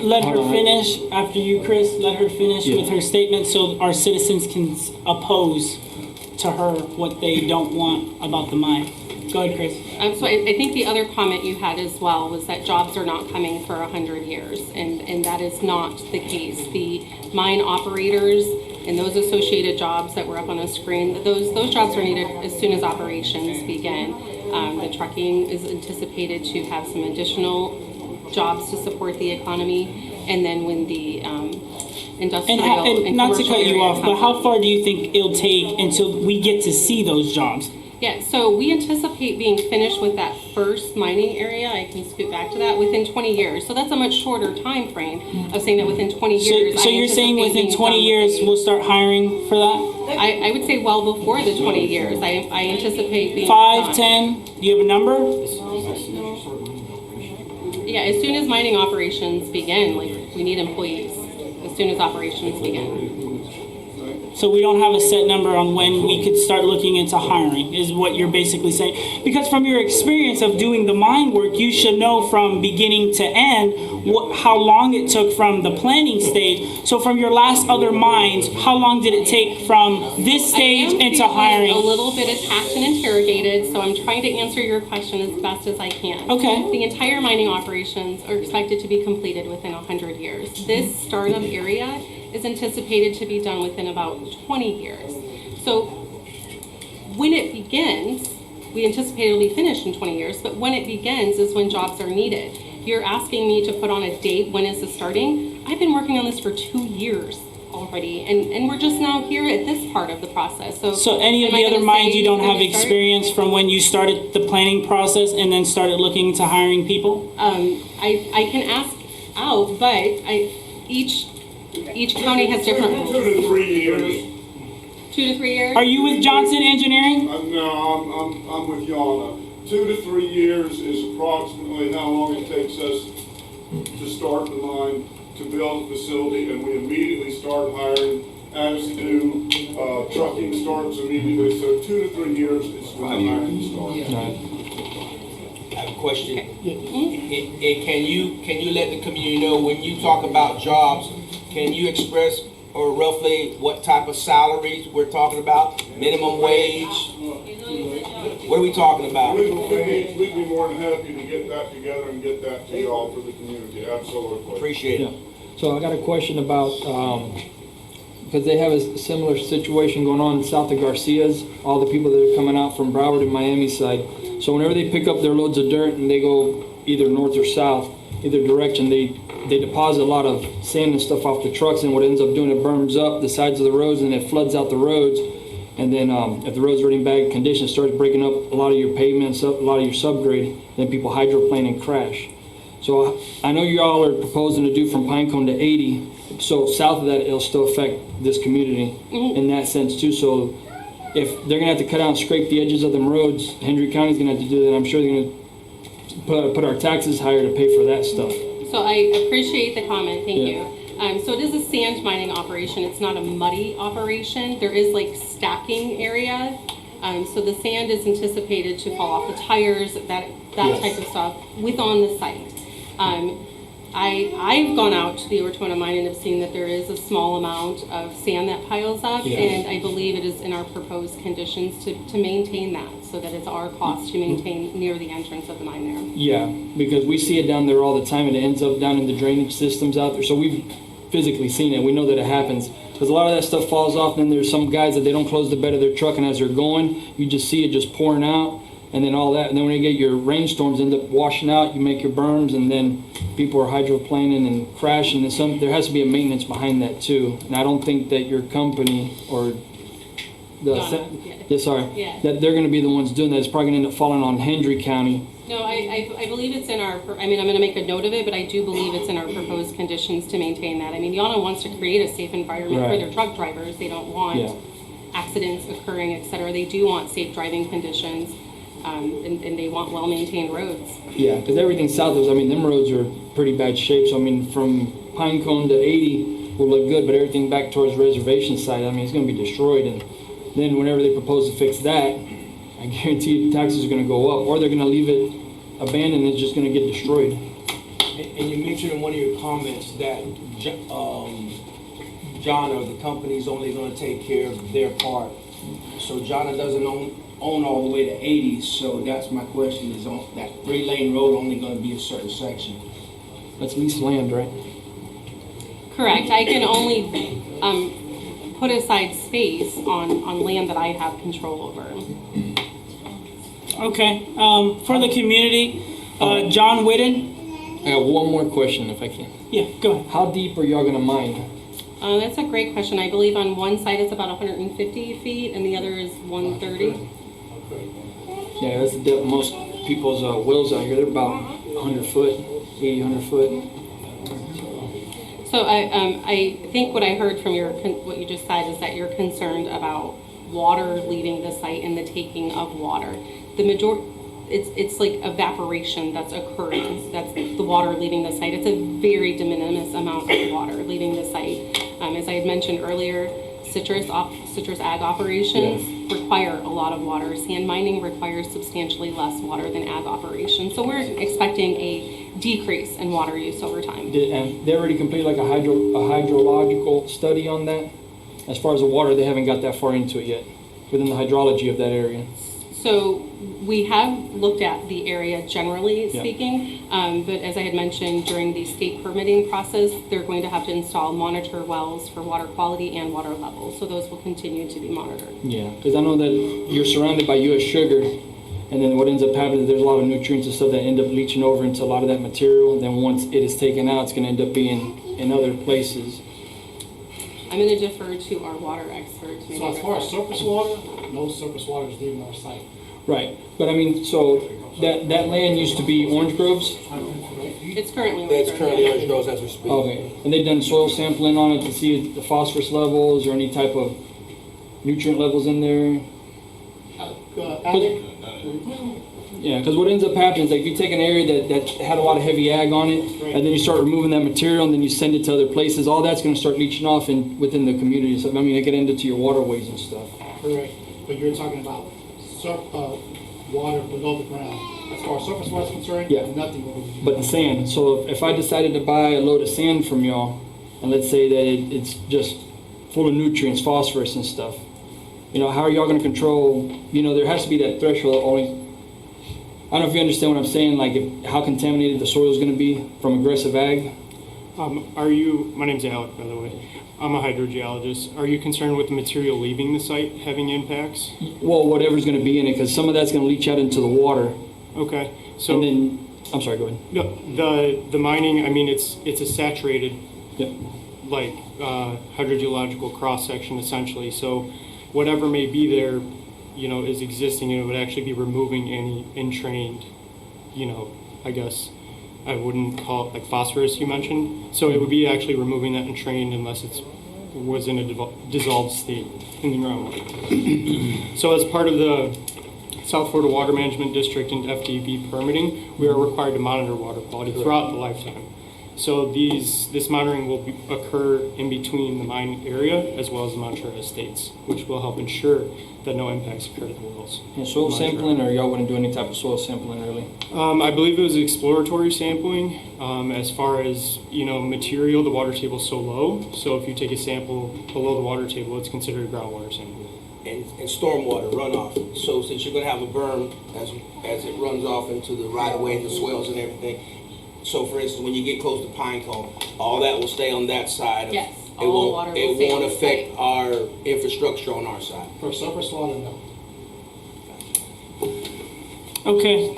let her finish after you, Chris. Let her finish with her statement so our citizens can oppose to her what they don't want about the mine. Go ahead, Chris. So I think the other comment you had as well was that jobs are not coming for 100 years, and that is not the case. The mine operators and those associated jobs that were up on the screen, those jobs are needed as soon as operations begin. The trucking is anticipated to have some additional jobs to support the economy, and then when the industrial and not to cut you off, but how far do you think it'll take until we get to see those jobs? Yeah, so we anticipate being finished with that first mining area, I can scoot back to that, within 20 years. So that's a much shorter time frame of saying that within 20 So, years. so I you're saying anticipate within being 20 done years with the- we'll start hiring for that? I would say well before the 20 years. I anticipate being 5, done. 10? Do you have a number? Yeah, as soon as mining operations begin, like, we need employees, as soon as operations begin. So we don't have a set number on when we could start looking into hiring, is what you're basically saying. Because from your experience of doing the mine work, you should know from beginning to end how long it took from the planning stage. So from your last other mines, how long did it take from this stage I am into feeling hiring? a little bit attacked and interrogated, so I'm trying to answer your question as best as I can. Okay. The entire mining operations are expected to be completed within 100 years. This startup area is anticipated to be done within about 20 years. So when it begins, we anticipate it'll be finished in 20 years, but when it begins is when jobs are needed. You're asking me to put on a date, when is it starting? I've been working on this for 2 years already, and we're just now here at this part of the process. So any of am I the other gonna mines say you don't it's have gonna start? experience from when you started the planning process and then started looking into hiring people? I can ask out, but each county has different 2 rules. to 3 years. 2 to 3 years? Are you with Johnson Engineering? No, I'm with Yana. 2 to 3 years is approximately how long it takes us to start the mine, to build a facility, and we immediately start hiring, as do trucking starts immediately. So 2 to 3 years is when the hiring starts. I have a question. Can you let the community know, when you talk about jobs, can you express or roughly what type of salaries we're talking about? Minimum wage? What are we talking about? We'd be more than happy to get that together and get that to y'all for the community, absolutely. Appreciate it. So I got a question about, because they have a similar situation going on south of Garcia's, all the people that are coming out from Broward and Miami side. So whenever they pick up their loads of dirt and they go either north or south, either direction, they deposit a lot of sand and stuff off the trucks, and what it ends up doing, it burns up the sides of the roads and it floods out the roads. And then if the roads are in bad condition, it starts breaking up a lot of your pavements, a lot of your subgrade, then people hydroplane and crash. So I know you all are proposing to do from Pinecone to 80, so south of that, it'll still affect this community in that sense too. So if they're gonna have to cut out and scrape the edges of them roads, Hendry County's gonna have to do that. I'm sure they're gonna put our taxes higher to pay for that stuff. So I appreciate the comment, thank Yeah. you. So it is a sand mining operation, it's not a muddy operation. There is like stacking area. So the sand is anticipated to fall off the tires, that Yes. type of stuff, on the site. I've gone out to the Ortona mine and have seen that there is a small amount of sand that piles up, Yeah. and I believe it is in our proposed conditions to maintain that, so that it's our cost to maintain near the entrance of the mine there. Yeah, because we see it down there all the time, and it ends up down in the drainage systems out there. So we've physically seen it. We know that it happens. Because a lot of that stuff falls off, and then there's some guys that they don't close the bed of their truck, and as they're going, you just see it just pouring out, and then all that. And then when you get your rainstorms, end up washing out, you make your berms, and then people are hydroplaning and crashing. And there has to be a maintenance behind that too. And I don't think that your company or Yeah. that they're going to be the ones doing that. It's probably going to end up falling on Hendry County. No, I believe it's in our, I'm going to make a note of it, but I do believe it's in our proposed conditions to maintain that. I mean, Yana wants to create a safe environment for Right. their truck drivers. They don't want Yeah. accidents occurring, et cetera. They do want safe driving conditions, and they want well-maintained roads. Yeah, because everything south of us, I mean, them roads are pretty bad shape. So, I mean, from Pinecone to 80 will look good, but everything back towards reservation side, I mean, it's going to be destroyed. And then whenever they propose to fix that, I guarantee you taxes are going to go up, or they're going to leave it abandoned and it's just going to get destroyed. And you mentioned in one of your comments that John or the company's only going to take care of their part. So John doesn't own all the way to 80, so that's my question, is on that 3-lane road only going to be a certain section? That's leased land, right? Correct. I can only put aside space on land that I have control over. Okay, for the community, John Whitten. I got one more question, if I can. Yeah, go ahead. How deep are y'all gonna mine? That's a great question. I believe on one side it's about 150 feet and the other is 130. Yeah, that's the depth. Most people's wells out here, they're about 100 foot, 80, 100 foot. So I think what I heard from what you just said is that you're concerned about water leaving the site and the taking of water. It's like evaporation that's occurring. That's the water leaving the site. It's a very de minimis amount of water leaving the site. As I had mentioned earlier, citrus ag operations require a lot of water. Sand mining requires substantially less water than ag operations. So we're expecting a decrease in water use over time. And they already completed like a hydrological study on that. As far as the water, they haven't got that far into it yet, within the hydrology of that area. So we have looked at the area generally speaking, but as I had mentioned during the state permitting process, they're going to have to install monitor wells for water quality and water levels. So those will continue to be monitored. Yeah, because I know that you're surrounded by U.S. sugar, and then what ends up happening is there's a lot of nutrients and stuff that end up leaching over into a lot of that material. And then once it is taken out, it's going to end up being in other places. I'm going to defer to our water expert. So as far as surface water, no surface water is leaving our site. Right, but I mean, so that land used to be orange groves? It's currently That's currently orange groves as we speak. Okay, and they've done soil sampling on it to see the phosphorus levels or any type of nutrient levels in there? Yeah, because what ends up happening is like if you take an area that had a lot of heavy ag on it, and then you start removing that material, and then you send it to other places, all that's going to start leaching off within the community. So I mean, it could end up to your waterways and stuff. Correct, but you're talking about water below the ground. As far as surface water is concerned, nothing will be. But the sand. So if I decided to buy a load of sand from y'all, and let's say that it's just full of nutrients, phosphorus and stuff, how are y'all going to control? There has to be that threshold. Only I don't know if you understand what I'm saying. Like how contaminated the soil is going to be from aggressive ag. My name's Alec, by the way. I'm a hydrogeologist. Are you concerned with the material leaving the site having impacts? Well, whatever's going to be in it, because some of that's going to leach out into the water. Okay. So and then, I'm sorry, go ahead. No, the mining, I mean, it's a saturated, Yep. hydrogeological cross-section essentially. So whatever may be there, is existing, and it would actually be removing any entrained, I guess, I wouldn't call it like phosphorus you mentioned. So it would be actually removing that entrained unless it was in a dissolved state in the ground. So as part of the South Florida Water Management District and FDB permitting, we are required to monitor water quality throughout the lifetime. So this monitoring will occur in between the mine area as well as the Montreal estates, which will help ensure that no impacts occur to the wells. And soil sampling, or y'all wouldn't do any type of soil sampling really? I believe it was exploratory sampling. As far as, material, the water table is so low. So if you take a sample below the water table, it's considered a groundwater sample. And stormwater runoff. So since you're going to have a berm as it runs off into the right of way and the swells and everything. So for instance, when you get close to Pinecone, all that will stay on that side. Yes, It all won't, water will it stay won't on the affect site. our infrastructure on our side. For surface water, no. Okay,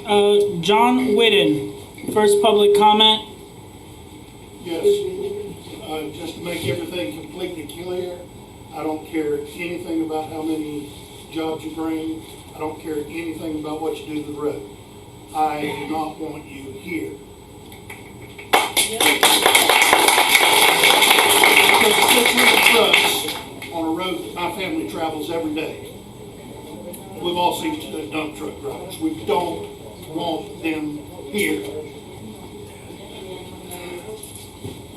John Whitten, first public comment. Yes, just to make everything completely clear, I don't care anything about how many jobs you bring. I don't care anything about what you do to the road. I do not want you here. Because 600 trucks on a road that my family travels every day. We've all seen the dump truck drivers. We don't want them here.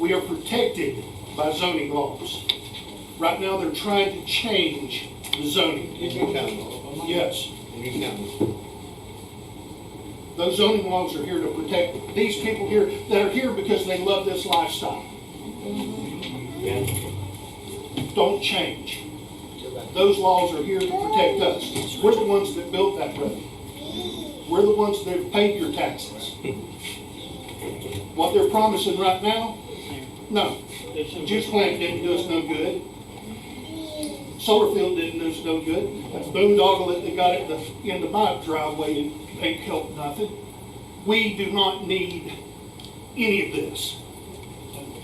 We are protected by zoning laws. Right now, they're trying to change the zoning. Yes. Those zoning laws are here to protect these people here that are here because they love this lifestyle. Don't change. Those laws are here to protect us. We're the ones that built that road. We're the ones that paid your taxes. What they're promising right now, no. Juice plant didn't do us no good. Solar field didn't do us no good. That boondoggle that they got at the end of my driveway ain't helped nothing. We do not need any of this.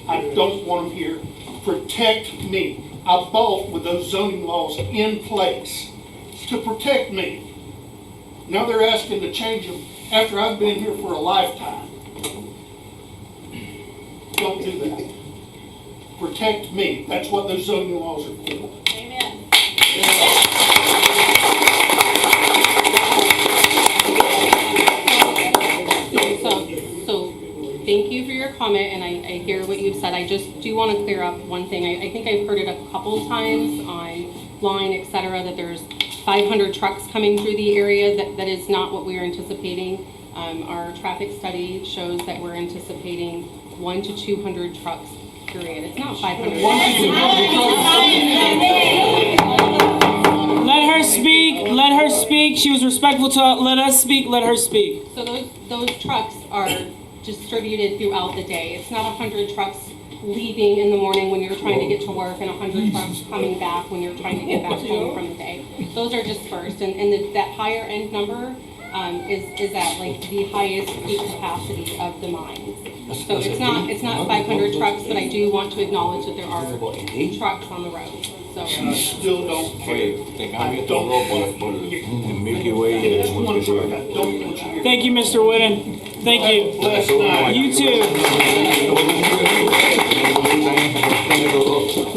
I don't want them here. Protect me. I bought with those zoning laws in place to protect me. Now they're asking to change them after I've been here for a lifetime. Don't do that. Protect me. That's what those zoning laws are for. Amen. So thank you for your comment, and I hear what you've said. I just do want to clear up one thing. I think I've heard it a couple times online, et cetera, that there's 500 trucks coming through the area. That is not what we are anticipating. Our traffic study shows that we're anticipating 100 to 200 trucks, period. It's not 500. Let her speak. Let her speak. She was respectful to let us speak. Let her speak. So those trucks are distributed throughout the day. It's not 100 trucks leaving in the morning when you're trying to get to work and 100 trucks coming back when you're trying to get back home from the day. Those are dispersed, and that higher end number is at like the highest peak capacity of the mines. So it's not 500 trucks, but I do want to acknowledge that there are trucks on the road. So And I still don't care. I don't por el Milky Way. That's one of them. I don't want you here. Thank you, Mr. Wooden. Thank you. Last night. You too.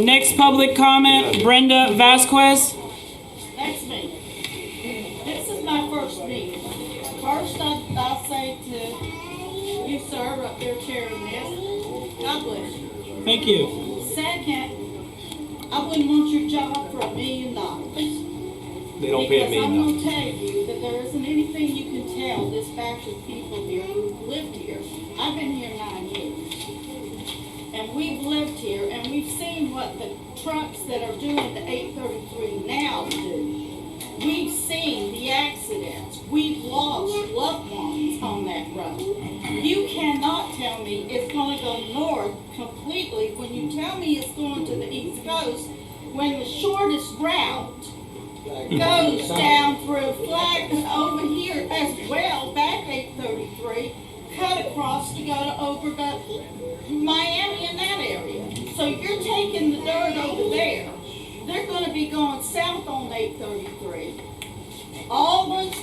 Next public comment, Brenda Vasquez. That's me. This is my first meeting. First, I'll say to you, sir, up there chairing this, God bless you. Thank you. Second, I wouldn't want your job for $1 million. They don't pay $1 Because I'm million. gonna tell you that there isn't anything you can tell this batch of people here who've lived here. I've been here 9 years. And we've lived here and we've seen what the trucks that are doing the 833 now do. We've seen the accidents. We've lost loved ones on that road. You cannot tell me it's gonna go north completely when you tell me it's going to the East Coast when the shortest route goes down through Flag over here as well, back 833, cut across to go to over Miami in that area. So you're taking the dirt over there. They're going to be going south on 833. All this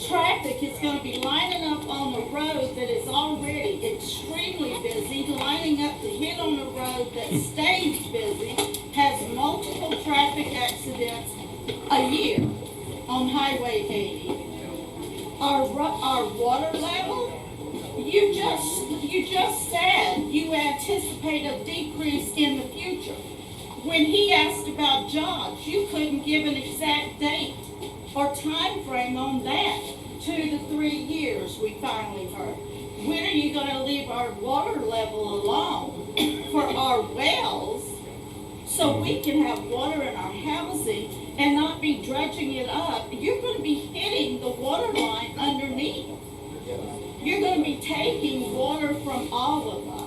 traffic is going to be lining up on the road that is already extremely busy, lining up to hit on the road that stays busy, has multiple traffic accidents a year on Highway 80. Our water level, you just said you anticipate a decrease in the future. When he asked about jobs, you couldn't give an exact date or time frame on that. 2 to 3 years, we finally heard. When are you going to leave our water level alone for our wells so we can have water in our housing and not be dredging it up? You're going to be hitting the water line underneath. You're going to be taking water from all of us.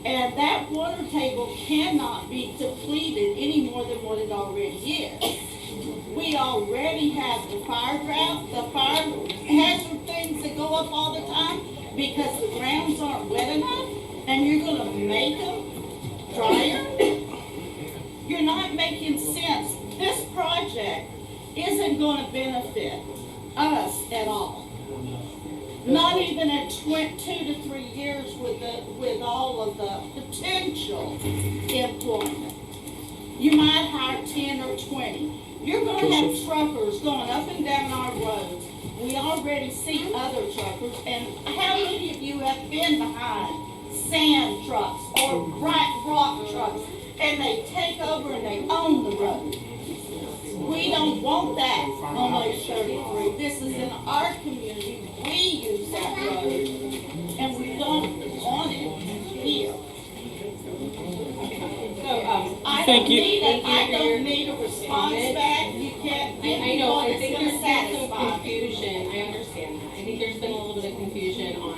And that water table cannot be depleted any more than what it already is. We already have the fire drought, the fire hazard things that go up all the time because the grounds aren't wet enough, and you're going to make them drier. You're not making sense. This project isn't going to benefit us at all. Not even in 2 to 3 years with all of the potential employment. You might hire 10 or 20. You're going to have truckers going up and down our roads. We already see other truckers. And how many of you have been behind sand trucks or rock trucks and they take over and they own the road? We don't want that on 833. This is in our community. We use that road, and we don't want it here. So I Thank don't you. need a response back. You can't give I me know, one I that's think going there's to been some satisfy me. confusion, I understand that. I think there's been a little bit of confusion on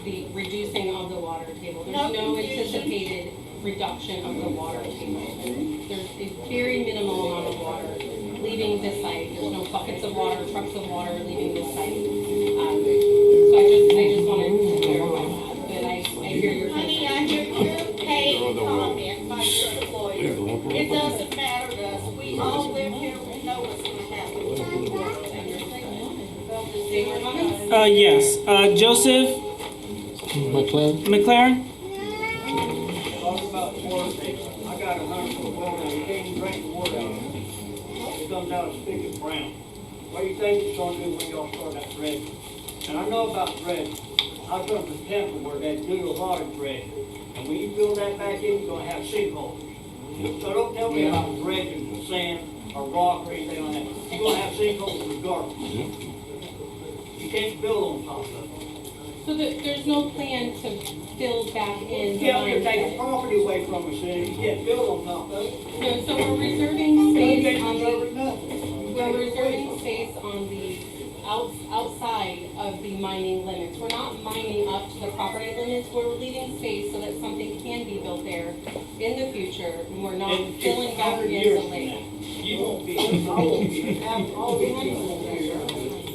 the reducing of the water table. There's No no confusion. anticipated reduction of the water table. There's a very minimal amount of water leaving this site. There's no buckets of water, trucks of water leaving this site. So I just wanted to clarify that, but I hear your Honey, concern. I hear your paid comment by your employer. It doesn't matter to us. We all live here. We know what's going to happen. Any more comments? Yes. Joseph McLaren? Talk about the water station. I got a hundred foot water and you can't even drink the water out of it. It comes out as thick as brown. What do you think it's gonna do when y'all start that dredging? And I know about dredging. I come from Tampa where they do a lot of dredging. And when you fill that back in, you're gonna have sinkholes. So don't tell me about dredging for sand or rock or anything like that. You're gonna have sinkholes regardless. You can't build on top of it. So there's no plan to build back in the Yeah, you're mine. taking property away from us, and you can't build on top of it. No, so we're reserving You space can't on cover the, nothing. we're reserving space on the outside of the mining limits. We're not mining up to the property limits, we're leaving space so that something can be built there in the future. And we're not And filling it's back 100 in years the from lake. now, you won't be, I won't be, all these people won't be here.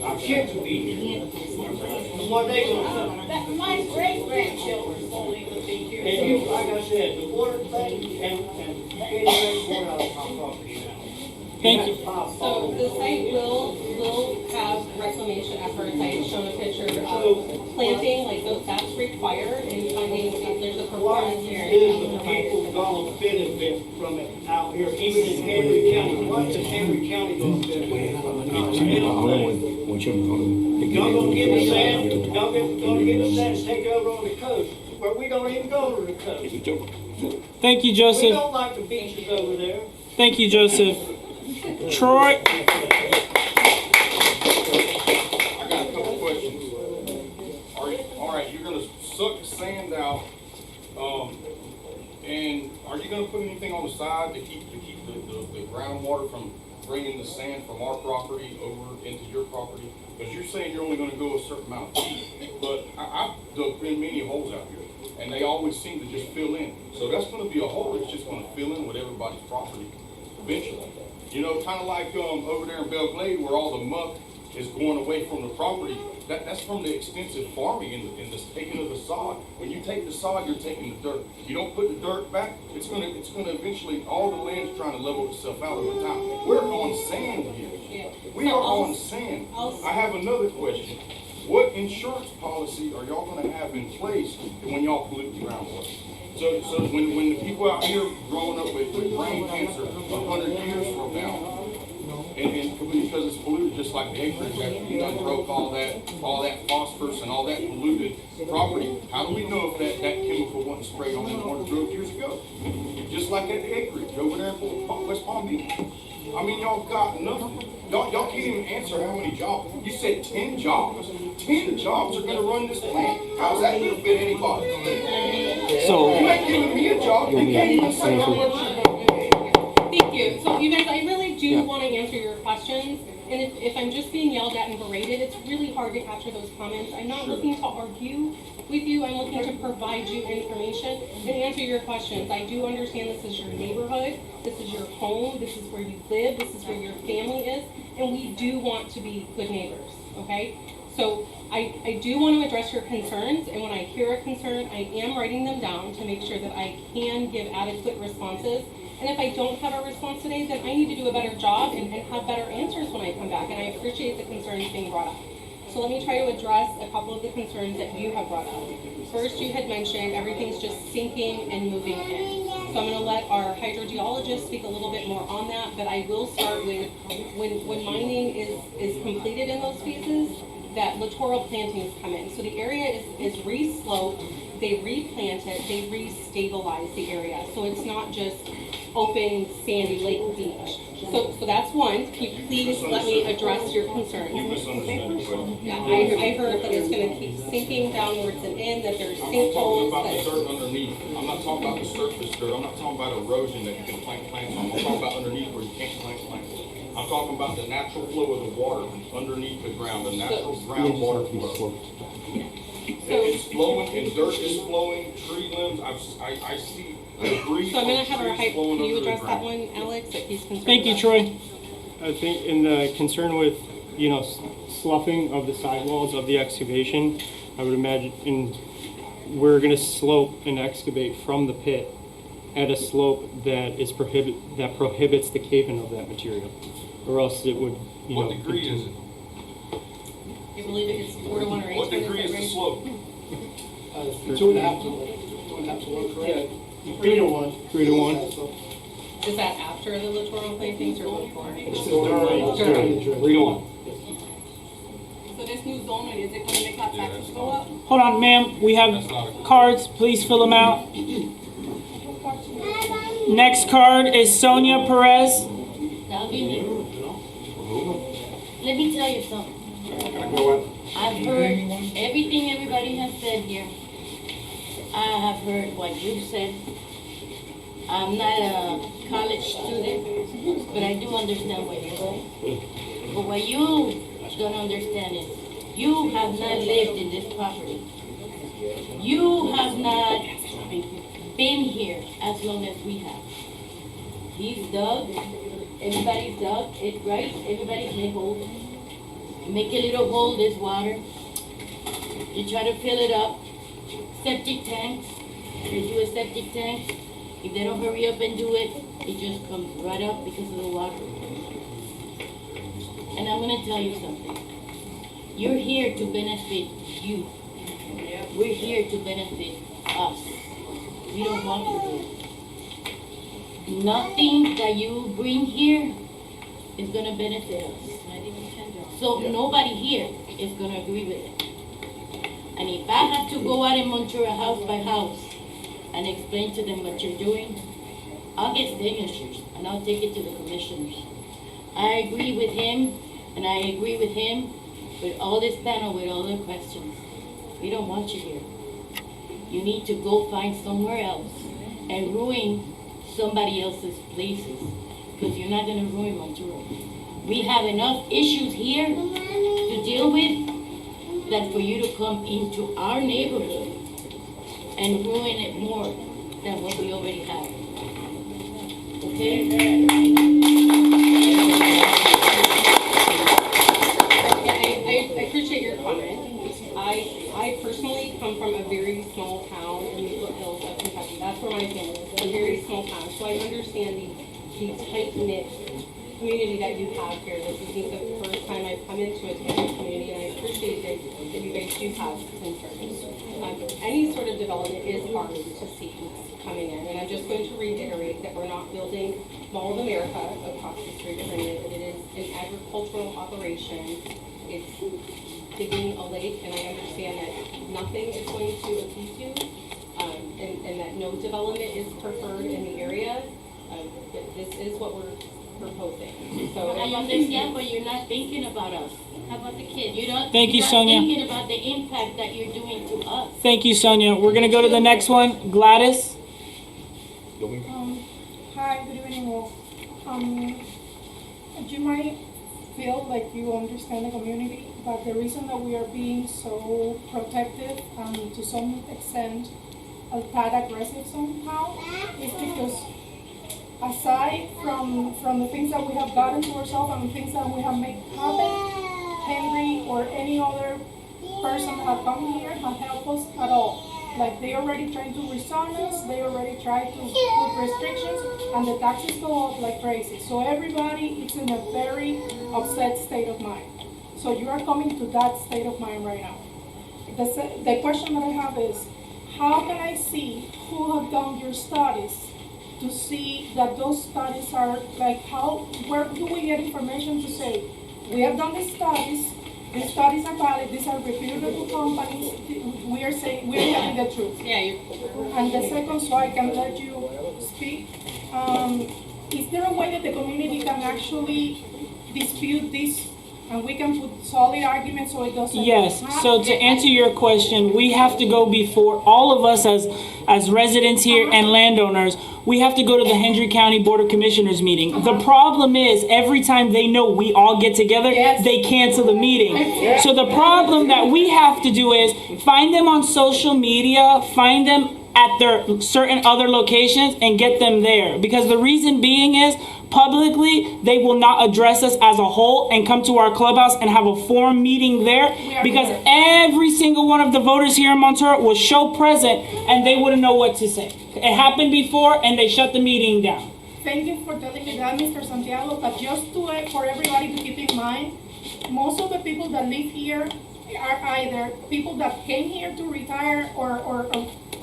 Our kids will be here. And what they gonna do? That my great-grandchildren won't even be here. And you, like I said, the water thing, and you can't drink water out of my property now. Thank you. So the site will have reclamation efforts. I had shown a picture of planting, like that's required, and finding if there's a What performance is area. the people gonna benefit from it out here, even in Henry County? What is Henry County gonna benefit from it? Y'all gonna get the sand, y'all gonna get the sand, take over on the coast, where we don't even go to the coast. Thank you, We Joseph. don't like the beaches over there. Thank you, Joseph. Troy? I got a couple questions. All right, you're gonna suck the sand out, and are you gonna put anything on the side to keep the groundwater from bringing the sand from our property over into your property? Because you're saying you're only gonna go a certain amount of feet, but I've dug in many holes out here, and they always seem to just fill in. So that's gonna be a hole that's just gonna fill in with everybody's property eventually. You know, kind of like over there in Belle Glade where all the muck is going away from the property. That's from the extensive farming and the taking of the sod. When you take the sod, you're taking the dirt. You don't put the dirt back, it's gonna eventually, all the land's trying to level itself out over time. We're on sand here. We are on sand. I have another question. What insurance policy are y'all gonna have in place when y'all pollute the groundwater? So when the people out here growing up with brain cancer 100 years from now, and because it's polluted just like the acreage after you done broke all that phosphorus and all that polluted property, how do we know if that chemical wasn't sprayed on them 100 years ago? Just like at the acreage over there in West Palm Beach. I mean, y'all got nothing. Y'all can't even answer how many jobs. You said 10 jobs. 10 jobs are gonna run this plant. How's that gonna fit anybody? So, You ain't giving me a job. You can't even say how much you're gonna pay. Thank you. So you guys, I really do want to answer your questions. And if I'm just being yelled at and berated, it's really hard to capture those comments. I'm not looking to argue with you. I'm looking to provide you information and answer your questions. I do understand this is your neighborhood. This is your home. This is where you live. This is where your family is. And we do want to be good neighbors, okay? So I do want to address your concerns. And when I hear a concern, I am writing them down to make sure that I can give adequate responses. And if I don't have a response today, then I need to do a better job and have better answers when I come back. And I appreciate the concerns being brought up. So let me try to address a couple of the concerns that you have brought up. First, you had mentioned everything's just sinking and moving in. So I'm going to let our hydrogeologist speak a little bit more on that, but I will start with when mining is completed in those phases, that littoral plantings come in. So the area is re-sloped, they replant it, they re-stabilize the area. So it's not just open, sandy lake beach. So that's one. Can you please let me address your concerns? You misunderstood the question. Yeah, I heard that it's going to keep sinking downwards and in, that there's I'm talking sinkholes. about the That, dirt underneath. I'm not talking about the surface dirt. I'm not talking about erosion that you can plant plants on. I'm talking about underneath where you can't plant plants. I'm talking about the natural flow of the water underneath the ground, the natural groundwater flow. It's flowing, and dirt is flowing, tree limbs, I see debris. so I'm going to have our, trees can flowing you under the address that ground. one, Alex, that he's concerned thank you, about? Troy. I think in the concern with, sloughing of the sidewalls of the excavation, I would imagine we're gonna slope and excavate from the pit at a slope that prohibits the caving of that material, or else it would, What degree is it? I believe it is 4-1 or 8-1. What degree is the right? slope? 2.5 to 1, correct? 3 to 1. 3 to 1. Is that after the littoral plantings or before? During. 3 to 1. So this new zoning, is it going to make our taxes go up? Hold on, ma'am. We have cards. Please fill them out. Next card is Sonia Perez. That'll be me. Let me tell you something. I've heard everything everybody has said here. I have heard what you've said. I'm not a college student, but I do understand what you're saying. But what you don't understand is you have not lived in this property. You have not been here as long as we have. He's dug, everybody's dug it right, everybody's made holes. You make a little hole, there's water. You try to fill it up. Septic tanks, they do a septic tank. If they don't hurry up and do it, it just comes right up because of the water. And I'm gonna tell you something. You're here to benefit you. We're here to benefit us. We don't want to do it. Nothing that you bring here is gonna benefit us. So nobody here is gonna agree with it. And if I have to go out in Montura house by house and explain to them what you're doing, I'll get signatures and I'll take it to the commissioners. I agree with him, and I agree with him with all this panel with all the questions. We don't want you here. You need to go find somewhere else and ruin somebody else's places, because you're not gonna ruin Montura. We have enough issues here to deal with that for you to come into our neighborhood and ruin it more than what we already have. Okay? I appreciate your comment. I personally come from a very small town in the foothills of Kentucky. That's where my family is, a very small town. So I understand the tight-knit community that you have here. This is the first time I've come into a different community, and I appreciate that you guys do have concerns. Any sort of development is hard to see coming in, and I'm just going to reiterate that we're not building Mall of America across the street from it. It is an agricultural operation. It's digging a lake, and I understand that nothing is going to appease you, and that no development is preferred in the area. But this is what we're proposing. So I understand, but you're not thinking about us. How about the kids? You're not Sonia. thinking about the impact that you're doing to us. Thank you, Sonia. We're going to go to the next one. Gladys. Hi, good evening all. You might feel like you understand the community, but the reason that we are being so protective and to some extent a tad aggressive somehow is because aside from the things that we have gotten to ourselves and the things that we have made happen, Henry or any other person that have come here have helped us at all. Like they already tried to resign us, they already tried to put restrictions, and the taxes go up like crazy. So everybody is in a very upset state of mind. So you are coming to that state of mind right now. The question that I have is, how can I see who have done your studies to see that those studies are like where do we get information to say, we have done these studies are valid, these are reputable companies, we are saying, we are telling the truth. Yeah. And the second, so I can let you speak, is there a way that the community can actually dispute this and we can put solid arguments so it doesn't Yes. happen? So to answer your question, we have to go before all of us as residents here and landowners. We have to go to the Hendry County Board of Commissioners meeting. The problem is every time they know we all get together, they cancel the meeting. So the problem that we have to do is find them on social media, find them at their certain other locations and get them there. Because the reason being is publicly, they will not address us as a whole and come to our clubhouse and have a forum meeting there, because every single one of the voters here in Montura will show present and they wouldn't know what to say. It happened before and they shut the meeting down. Thank you for telling me that, Mr. Santiago, but just for everybody to keep in mind, most of the people that live here are either people that came here to retire or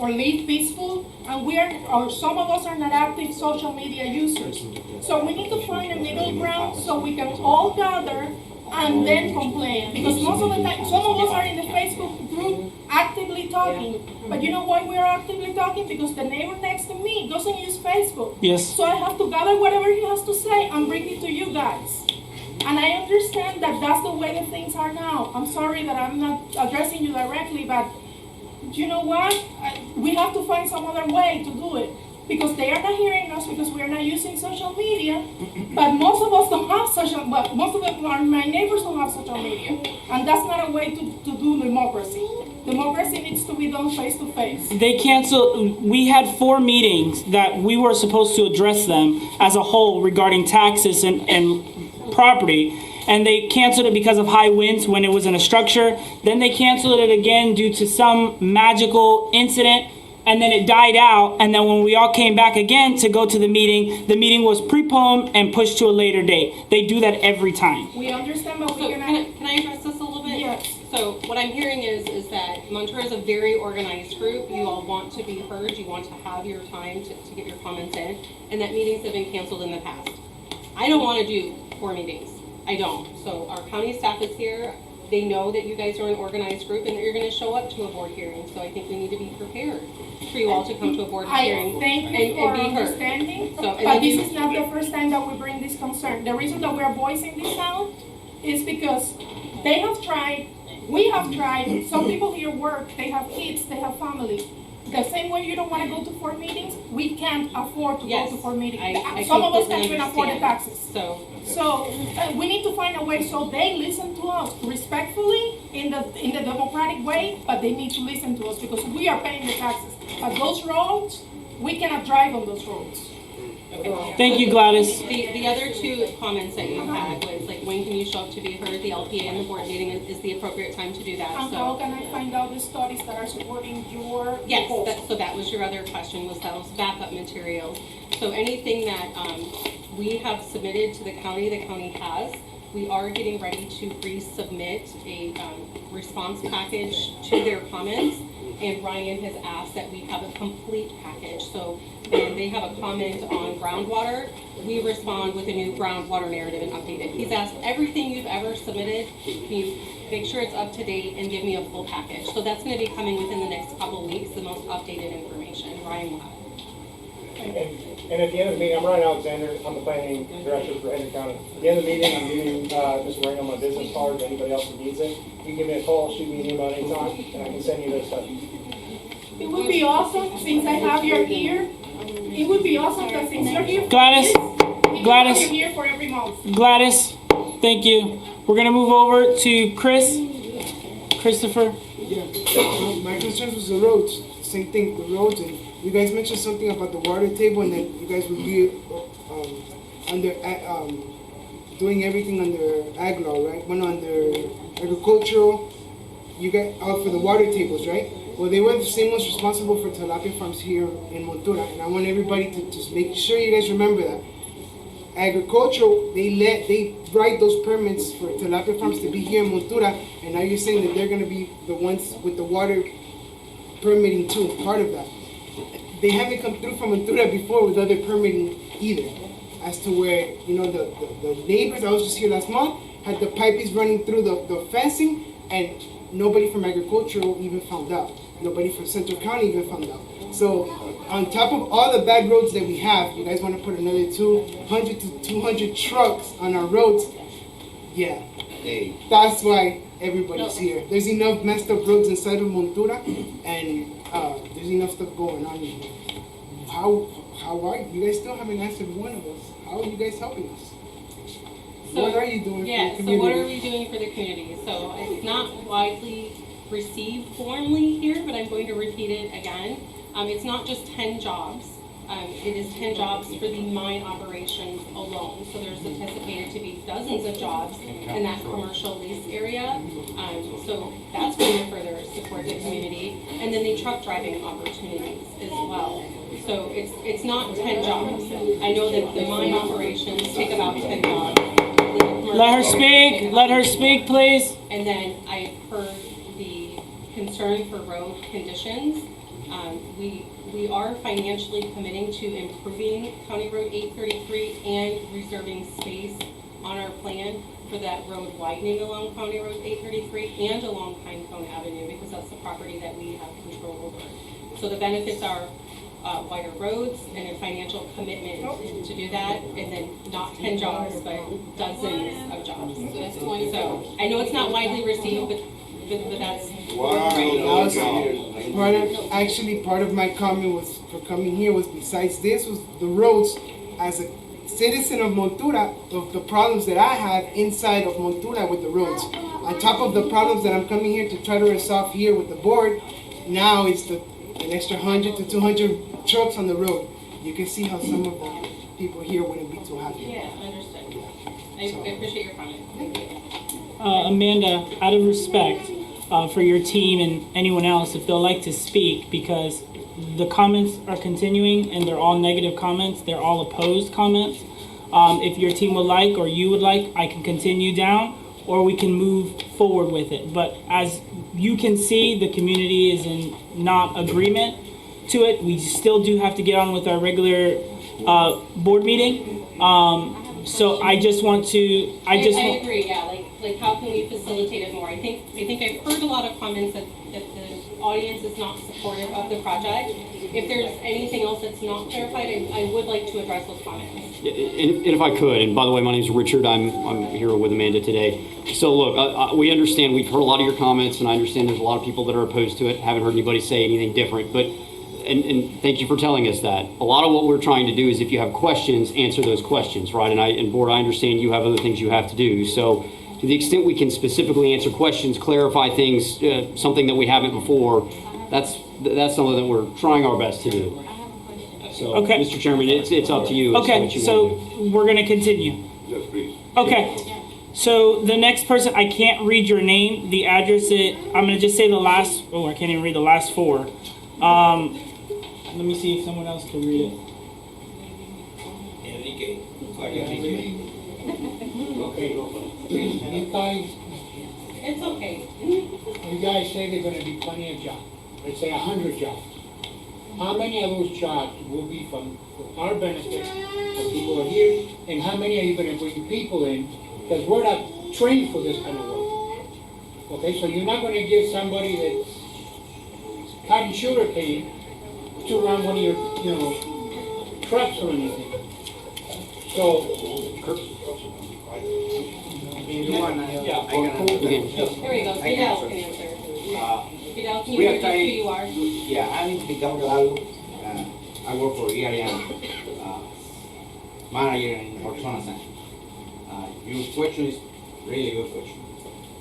live peaceful, and or some of us are not active social media users. So we need to find a middle ground so we can all gather and then complain. Because most of the time, some of us are in the Facebook group actively talking. But you know why we are actively talking? Because the neighbor next to me doesn't use Facebook. Yes. So I have to gather whatever he has to say and bring it to you guys. And I understand that that's the way the things are now. I'm sorry that I'm not addressing you directly, but you know what? We have to find some other way to do it. Because they are not hearing us, because we are not using social media. But most of us don't have social, well, most of them, my neighbors don't have social media. And that's not a way to do democracy. Democracy needs to be done face to face. They canceled, we had 4 meetings that we were supposed to address them as a whole regarding taxes and property. And they canceled it because of high winds when it was in a structure. Then they canceled it again due to some magical incident. And then it died out. And then when we all came back again to go to the meeting was preponed and pushed to a later date. They do that every time. We understand, but So can I address this a little bit? Yes. So what I'm hearing is that Montura is a very organized group. You all want to be heard. You want to have your time to get your comments in. And that meetings have been canceled in the past. I don't want to do 4 meetings. I don't. So our county staff is here. They know that you guys are an organized group and that you're going to show up to a board hearing. So I think we need to be prepared for you all to come to a board hearing I thank you for and be heard. understanding, So, but this is not the first time that we bring this concern. The reason that we are voicing this out is because they have tried, we have tried, some people here work, they have kids, they have family. The same way you don't want to go to 4 meetings, we can't afford to Yes, go to 4 meetings. I Some of us completely can't even afford the understand. taxes. So We need to find a way so they listen to us respectfully in the democratic way, but they need to listen to us because we are paying the taxes. But those roads, we cannot drive on those roads. Thank you, Gladys. the other 2 comments that you had was like, when can you show up to be heard? The LPA and the board meeting is the appropriate time to do that. And how can I find out the studies that are supporting your Yes, proposal? so that was your other question, was those backup materials. So anything that we have submitted to the county has, we are getting ready to resubmit a response package to their comments. And Ryan has asked that we have a complete package. So when they have a comment on groundwater, we respond with a new groundwater narrative and update it. He's asked everything you've ever submitted, can you make sure it's up to date and give me a full package. So that's going to be coming within the next couple of weeks, the most updated information. Ryan will have it. And at the end of the meeting, I'm Ryan Alexander, I'm the planning director for Henry County. At the end of the meeting, I'm giving Mr. Marino my business card, if anybody else who needs it. You can give me a call, shoot me an email anytime, and I can send you those stuff. It would be awesome, since I have your ear, it would be awesome that since you're here. Gladys, Gladys. You're here for every month. Gladys, thank you. We're going to move over to Christopher. Yeah, my concerns was the roads. Same thing, the roads, and you guys mentioned something about the water table, and that you guys would be under doing everything under ag law, right? One under agricultural. You guys for the water tables, right? Well, they were the same ones responsible for tilapia farms here in Montura, and I want everybody to just make sure you guys remember that. Agricultural, they write those permits for tilapia farms to be here in Montura, and now you're saying that they're going to be the ones with the water permitting too, part of that. They haven't come through from Montura before with other permitting either, as to where, you know, the neighbors, I was just here last month, had the pipes running through the fencing, and nobody from agricultural even found out. Nobody from Central County even found out. So on top of all the bad roads that we have, you guys want to put another 200 to 200 trucks on our roads? Yeah, that's why everybody's here. There's enough messed up roads inside of Montura, and there's enough stuff going on here. How are you? You guys still haven't answered one of us. How are you guys helping us? So, what are you doing for the community? So what are we doing for the community? So it's not widely received formally here, but I'm going to repeat it again. It's not just 10 jobs. It is 10 jobs for the mine operations alone. So there's anticipated to be dozens of jobs in that commercial lease area. So that's going to further support the community. And then the truck driving opportunities as well. So it's not 10 jobs. I know that the mine operations take about 10 jobs. The Let her speak. Let her speak, please. And then I heard the concern for road conditions. We are financially committing to improving County Road 833 and reserving space on our plan for that road widening along County Road 833 and along Pinecone Avenue, because that's the property that we have control over. So the benefits are wider roads and a financial commitment to do that, and then not 10 jobs, but dozens of jobs. So I know it's not widely received, but that's Part of my comment was for coming here was, besides this, was the roads. As a citizen of Montura, of the problems that I have inside of Montura with the roads, on top of the problems that I'm coming here to try to resolve here with the board, now it's an extra 100 to 200 trucks on the road. You can see how some of the people here wouldn't be too happy. yeah, understood. I appreciate your comment. Thank you. Amanda, out of respect for your team and anyone else, if they'll like to speak, because the comments are continuing and they're all negative comments, they're all opposed comments. If your team would like, or you would like, I can continue down, or we can move forward with it. But as you can see, the community is in not agreement to it. We still do have to get on with our regular board meeting. So I just want to, I agree, yeah, like how can we facilitate it more? I think I've heard a lot of comments that the audience is not supportive of the project. If there's anything else that's not clarified, I would like to address those comments. And if I could, and by the way, my name is Richard. I'm here with Amanda today. So look, we understand, we've heard a lot of your comments, and I understand there's a lot of people that are opposed to it. Haven't heard anybody say anything different, but and thank you for telling us that. A lot of what we're trying to do is, if you have questions, answer those questions, right? And board, I understand you have other things you have to do. So to the extent we can specifically answer questions, clarify things, something that we haven't before, that's something that we're trying our best to do. So, Okay. Mr. Chairman, it's up to you. as to Okay, what you so want to do. we're gonna continue. Yes, please. Okay, so the next person, I can't read your name, the address, I'm gonna just say the last, I can't even read the last four. Let me see if someone else can read it. Enrique. Okay. You guys, It's okay. you guys say there's gonna be plenty of jobs. Let's say 100 jobs. How many of those jobs will be for our benefit, the people who are here, and how many are you gonna bring people in? Because we're not trained for this kind of work. Okay, so you're not gonna give somebody that's cutting sugar cane to run one of your, trucks or anything. So, Here we go, Fidel can answer. Fidel, can you we are introduce who trying- you are? Yeah, I'm Fidel Gallo. I work for area manager in Orsona San. Your question is really good question.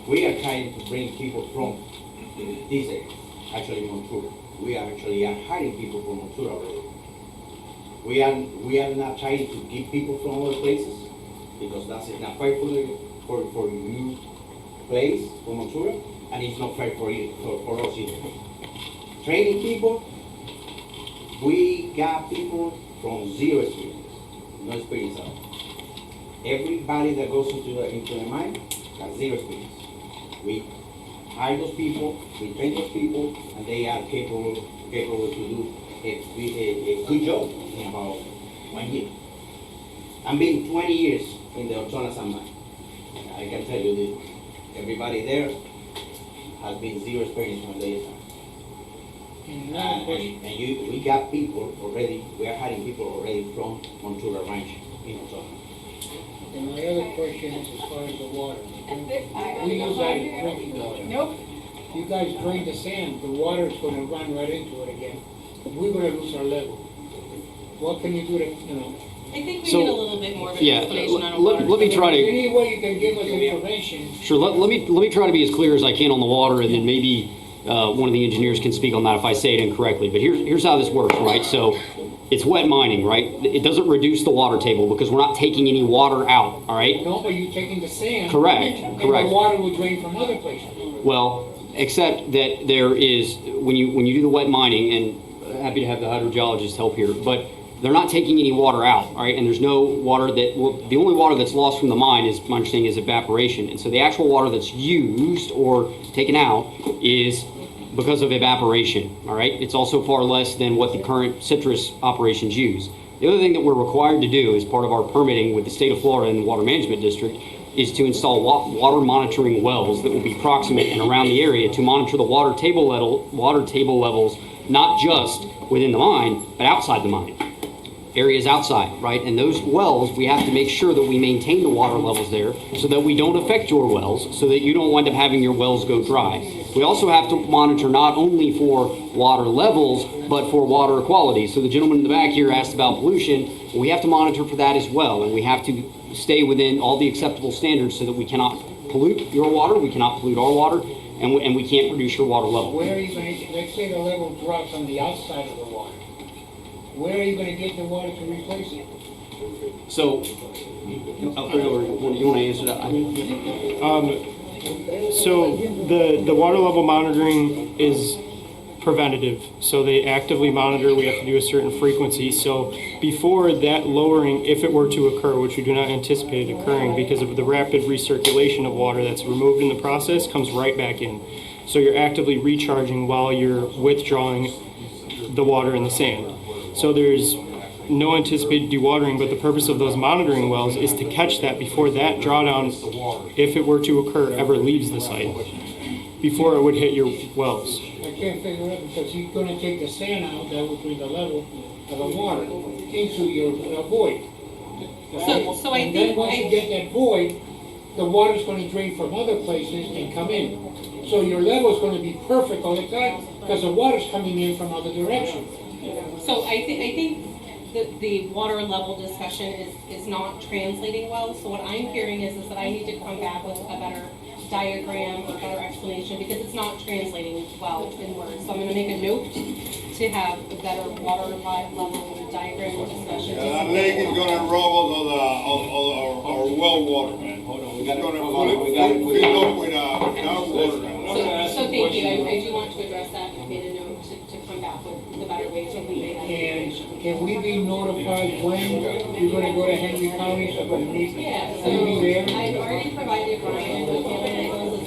We are trying to bring people from this area, actually Montura. We are hiring people from Montura already. We are not trying to get people from other places, because that's not fair for new place for Montura, and it's not fair for us either. Training people, we got people from zero experience, no experience at all. Everybody that goes into the mine has zero experience. We hire those people, we train those people, and they are capable to do a good job in about 1 year. I've been 20 years in the Orsona San mine. I can tell you that everybody there has been zero experience when they start. We got people already, we are hiring people already from Montura Ranch in Orsona. and my other question is as far as the water. We use that drinking water. Nope. You guys drain the sand, the water's gonna run right into it again. We're gonna lose our level. What can you do to, I think we So, need a little bit more of an yeah, explanation on a let water. me try to. Any way you can give us information? Sure, let me try to be as clear as I can on the water, and then maybe one of the engineers can speak on that if I say it incorrectly. But here's how this works, right? So it's wet mining, right? It doesn't reduce the water table because we're not taking any water out, all right? No, but you're taking the sand. Correct. And the water will drain from other places. Well, except that there is, when you do the wet mining, and happy to have the hydrogeologist help here, but they're not taking any water out, all right? And there's no water the only water that's lost from the mine is, my understanding, is evaporation. And so the actual water that's used or taken out is because of evaporation, all right? It's also far less than what the current citrus operations use. The other thing that we're required to do as part of our permitting with the state of Florida and the Water Management District is to install water monitoring wells that will be proximate and around the area to monitor the water table levels, not just within the mine, but outside the mine. Areas outside, right? And those wells, we have to make sure that we maintain the water levels there so that we don't affect your wells, so that you don't wind up having your wells go dry. We also have to monitor not only for water levels, but for water quality. So the gentleman in the back here asked about pollution. We have to monitor for that as well, and we have to stay within all the acceptable standards so that we cannot pollute your water, we cannot pollute our water, and we can't reduce your water level. Where are you going to, let's say the level drops on the outside of the water. Where are you going to get the water to replace it? So, you want to answer that? So the water level monitoring is preventative. So they actively monitor. We have to do a certain frequency. So before that lowering, if it were to occur, which we do not anticipate it occurring because of the rapid recirculation of water that's removed in the process, comes right back in. So you're actively recharging while you're withdrawing the water in the sand. So there's no anticipated dewatering, but the purpose of those monitoring wells is to catch that before that drawdown, if it were to occur, ever leaves the site, before it would hit your wells. I can't figure it because you're going to take the sand out that would bring the level of the water into your void. So I and think then once you get that void, the water's going to drain from other places and come in. So your level is going to be perfect all the time because the water's coming in from other directions. So I think that the water level discussion is not translating well. So what I'm hearing is that I need to come back with a better diagram or better explanation because it's not translating well in words. So I'm going to make a note to have a better water level diagram discussion. That lake is gonna rob us of our well water, man. Hold on, we It's got gonna to fill up with our water. So thank you. I do want to address that and made a note to come back with the better ways to convey that information. And can we be notified when you're going to go to Henry County so we meet? Yeah, so Will you be there? I've already provided Brian with the proposals of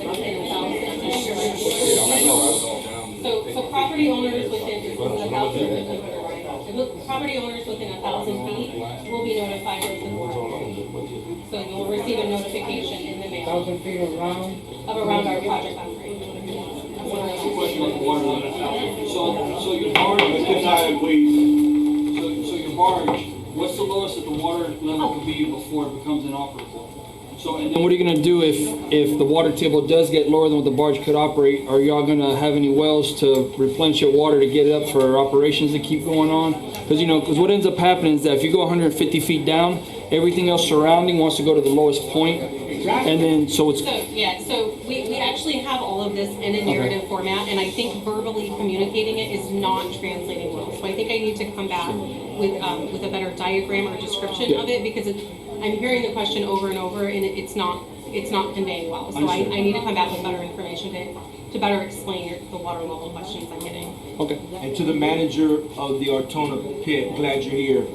So property owners within property owners within 1,000 feet will be notified of the board. So you'll receive a notification in the mail 1,000 feet around? of around our project boundary. So your barge, so your barge, what's the lowest that the water level could be before it becomes inoperable? So, and then what are you gonna do if the water table does get lower than what the barge could operate? Are y'all gonna have any wells to replenish your water to get it up for operations to keep going on? Because what ends up happening is that if you go 150 feet down, everything else surrounding wants to go to the lowest point, and then so it's. So we actually have all of this in a narrative format, and I think verbally communicating it is not translating well. So I think I need to come back with a better diagram or description of it because I'm hearing the question over and over, and it's not conveying well. So I need to come back with better information to better explain the water level questions I'm getting. Okay. And to the manager of the Ortona pit, glad you're here.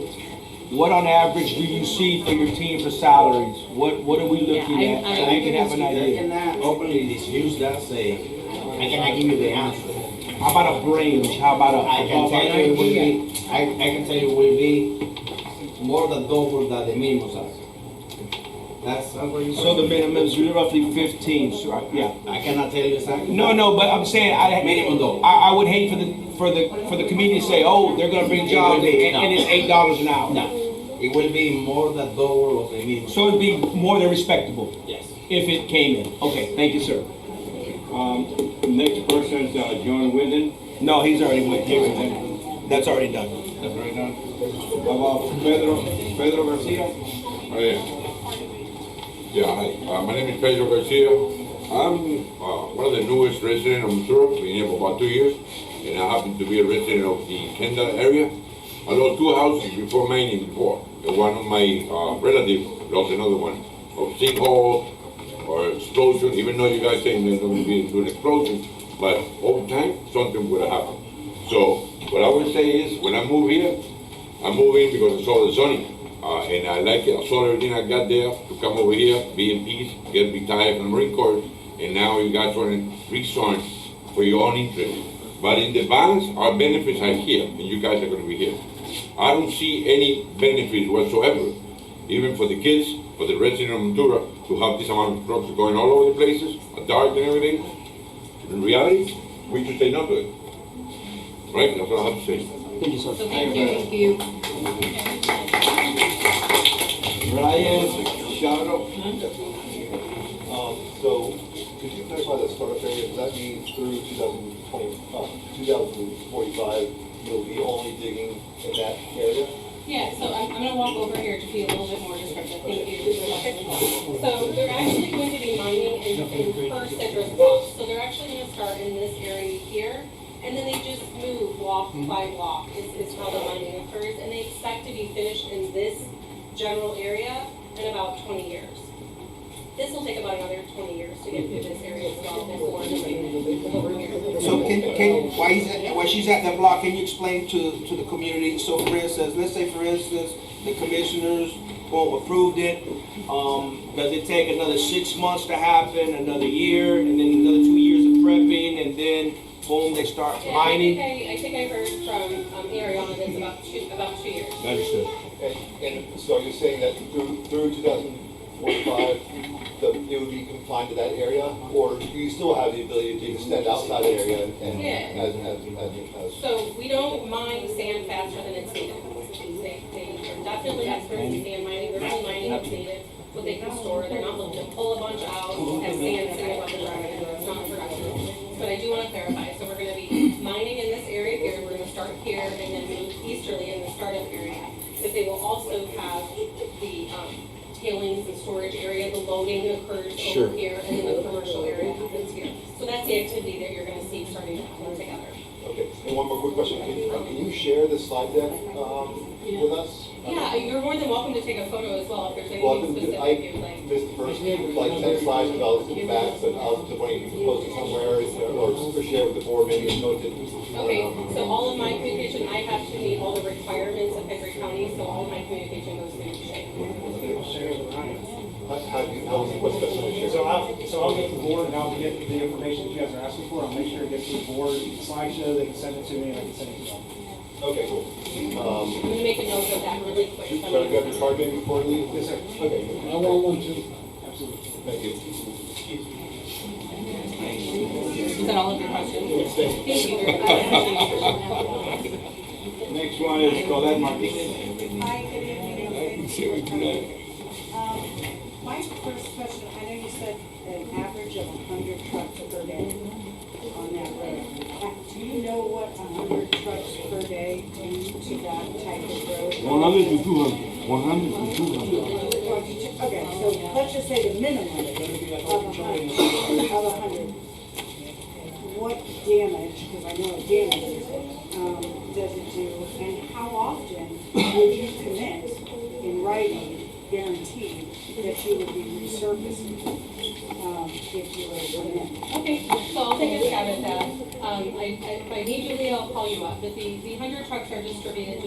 What on average do you see for your team for salaries? What are we looking at so we can have an idea? I cannot openly discuss that, say, I cannot give you the answer. How about a range? How about I can tell you it will be, I can tell you it will be more than double than the minimum salary. That's what you So the minimum is roughly 15, so yeah. I cannot tell you exactly. No, but I'm saying Minimum though. I would hate for the community to say, oh, they're gonna bring jobs and it's $8 an hour. No, it will be more than double of the minimum. So it'd be more than respectable. Yes. If it came in. Okay, thank you, sir. Next person is John Whitten. No, he's already went. That's already done. That's right now. How about Pedro Garcia? Oh, yeah. Yeah, hi. My name is Pedro Garcia. I'm one of the newest residents of Missouri. Been here for about 2 years. And I happen to be a resident of the Kendall area. I lost 2 houses before mine before. And one of my relatives lost another one of sinkhole or explosion, even though you guys saying there's going to be an explosion, but over time, something would have happened. So what I would say is, when I moved here, I'm moving because I saw the zoning, and I like it. I saw everything I got there to come over here, be in peace, get retired from the Marine Corps, and now you guys want to rezone for your own interest. But in the balance, our benefits are here, and you guys are going to be here. I don't see any benefits whatsoever, even for the kids, for the residents of Ventura, to have this amount of trucks going all over the places, dark and everything. In reality, we should say no to it. Right? That's what I have to say. Thank you, sir. So thank you. Ryan, Shadow. So, could you clarify the startup area? Does that mean through 2045, you'll be only digging in that area? Yeah, so I'm going to walk over here to be a little bit more descriptive. Thank you. So they're actually going to be mining in per citrus blocks. So they're actually going to start in this area here, and then they just move block by block is how the mining occurs, and they expect to be finished in this general area in about 20 years. This will take about another 20 years to get through this area as well before the over here. So while she's at that block, can you explain to the community, so for instance, let's say for instance, the commissioners, boom, approved it, does it take another 6 months to happen, another year, and then another 2 years of prepping, and then boom, they start mining? I think I heard from Ariana that's about 2 years. Understood. And so you're saying that through 2045, it would be confined to that area, or do you still have the ability to extend outside the area and as So we don't mine sand faster than it's needed. They are definitely experts in sand mining. They're only mining what's needed, what they can store. They're not looking to pull a bunch out, have sand sitting above the ground. It's not production. But I do want to clarify. So we're going to be mining in this area here. We're going to start here and then move easterly in the startup area. But they will also have the tailings and storage area. The loading occurs over here, and then the commercial area happens here. So that's the activity that you're going to see starting to happen together. Okay, and one more quick question. Can you share the slide deck with us? Yeah, you're more than welcome to take a photo as well if there's anything specific you'd like. I missed the first 10 slides, but I'll look back, but I'll just want you to post it somewhere or share with the board, maybe it's noted. Okay, so all of my communication, I have to meet all the requirements of Henry County, so all of my communication goes through Shay. What's the best way to share? So I'll get to the board and I'll get the information you guys are asking for. I'll make sure it gets to the board, slideshow, they can send it to me and I can send it to them. Okay, cool. I'm going to make a note of that really quick. You want to grab your card maybe before we leave? Yes, sir. Okay. I want one too. Absolutely. Thank you. Is that all of your questions? Thank you very much. Next one is Colette Martinez. Hi, good evening. My first question, I know you said an average of 100 trucks per day on that road. Do you know what 100 trucks per day do to that type of road? 100 to 200. 100 to 200. Okay, so let's just say the minimum of 100. What damage, because I know it damages it, does it do? And how often would you commit in writing, guarantee, that you would be resurfacing if you were to come in? Okay, so I'll take a stab at that. If I need you, Leah, I'll call you up. But the 100 trucks are distributed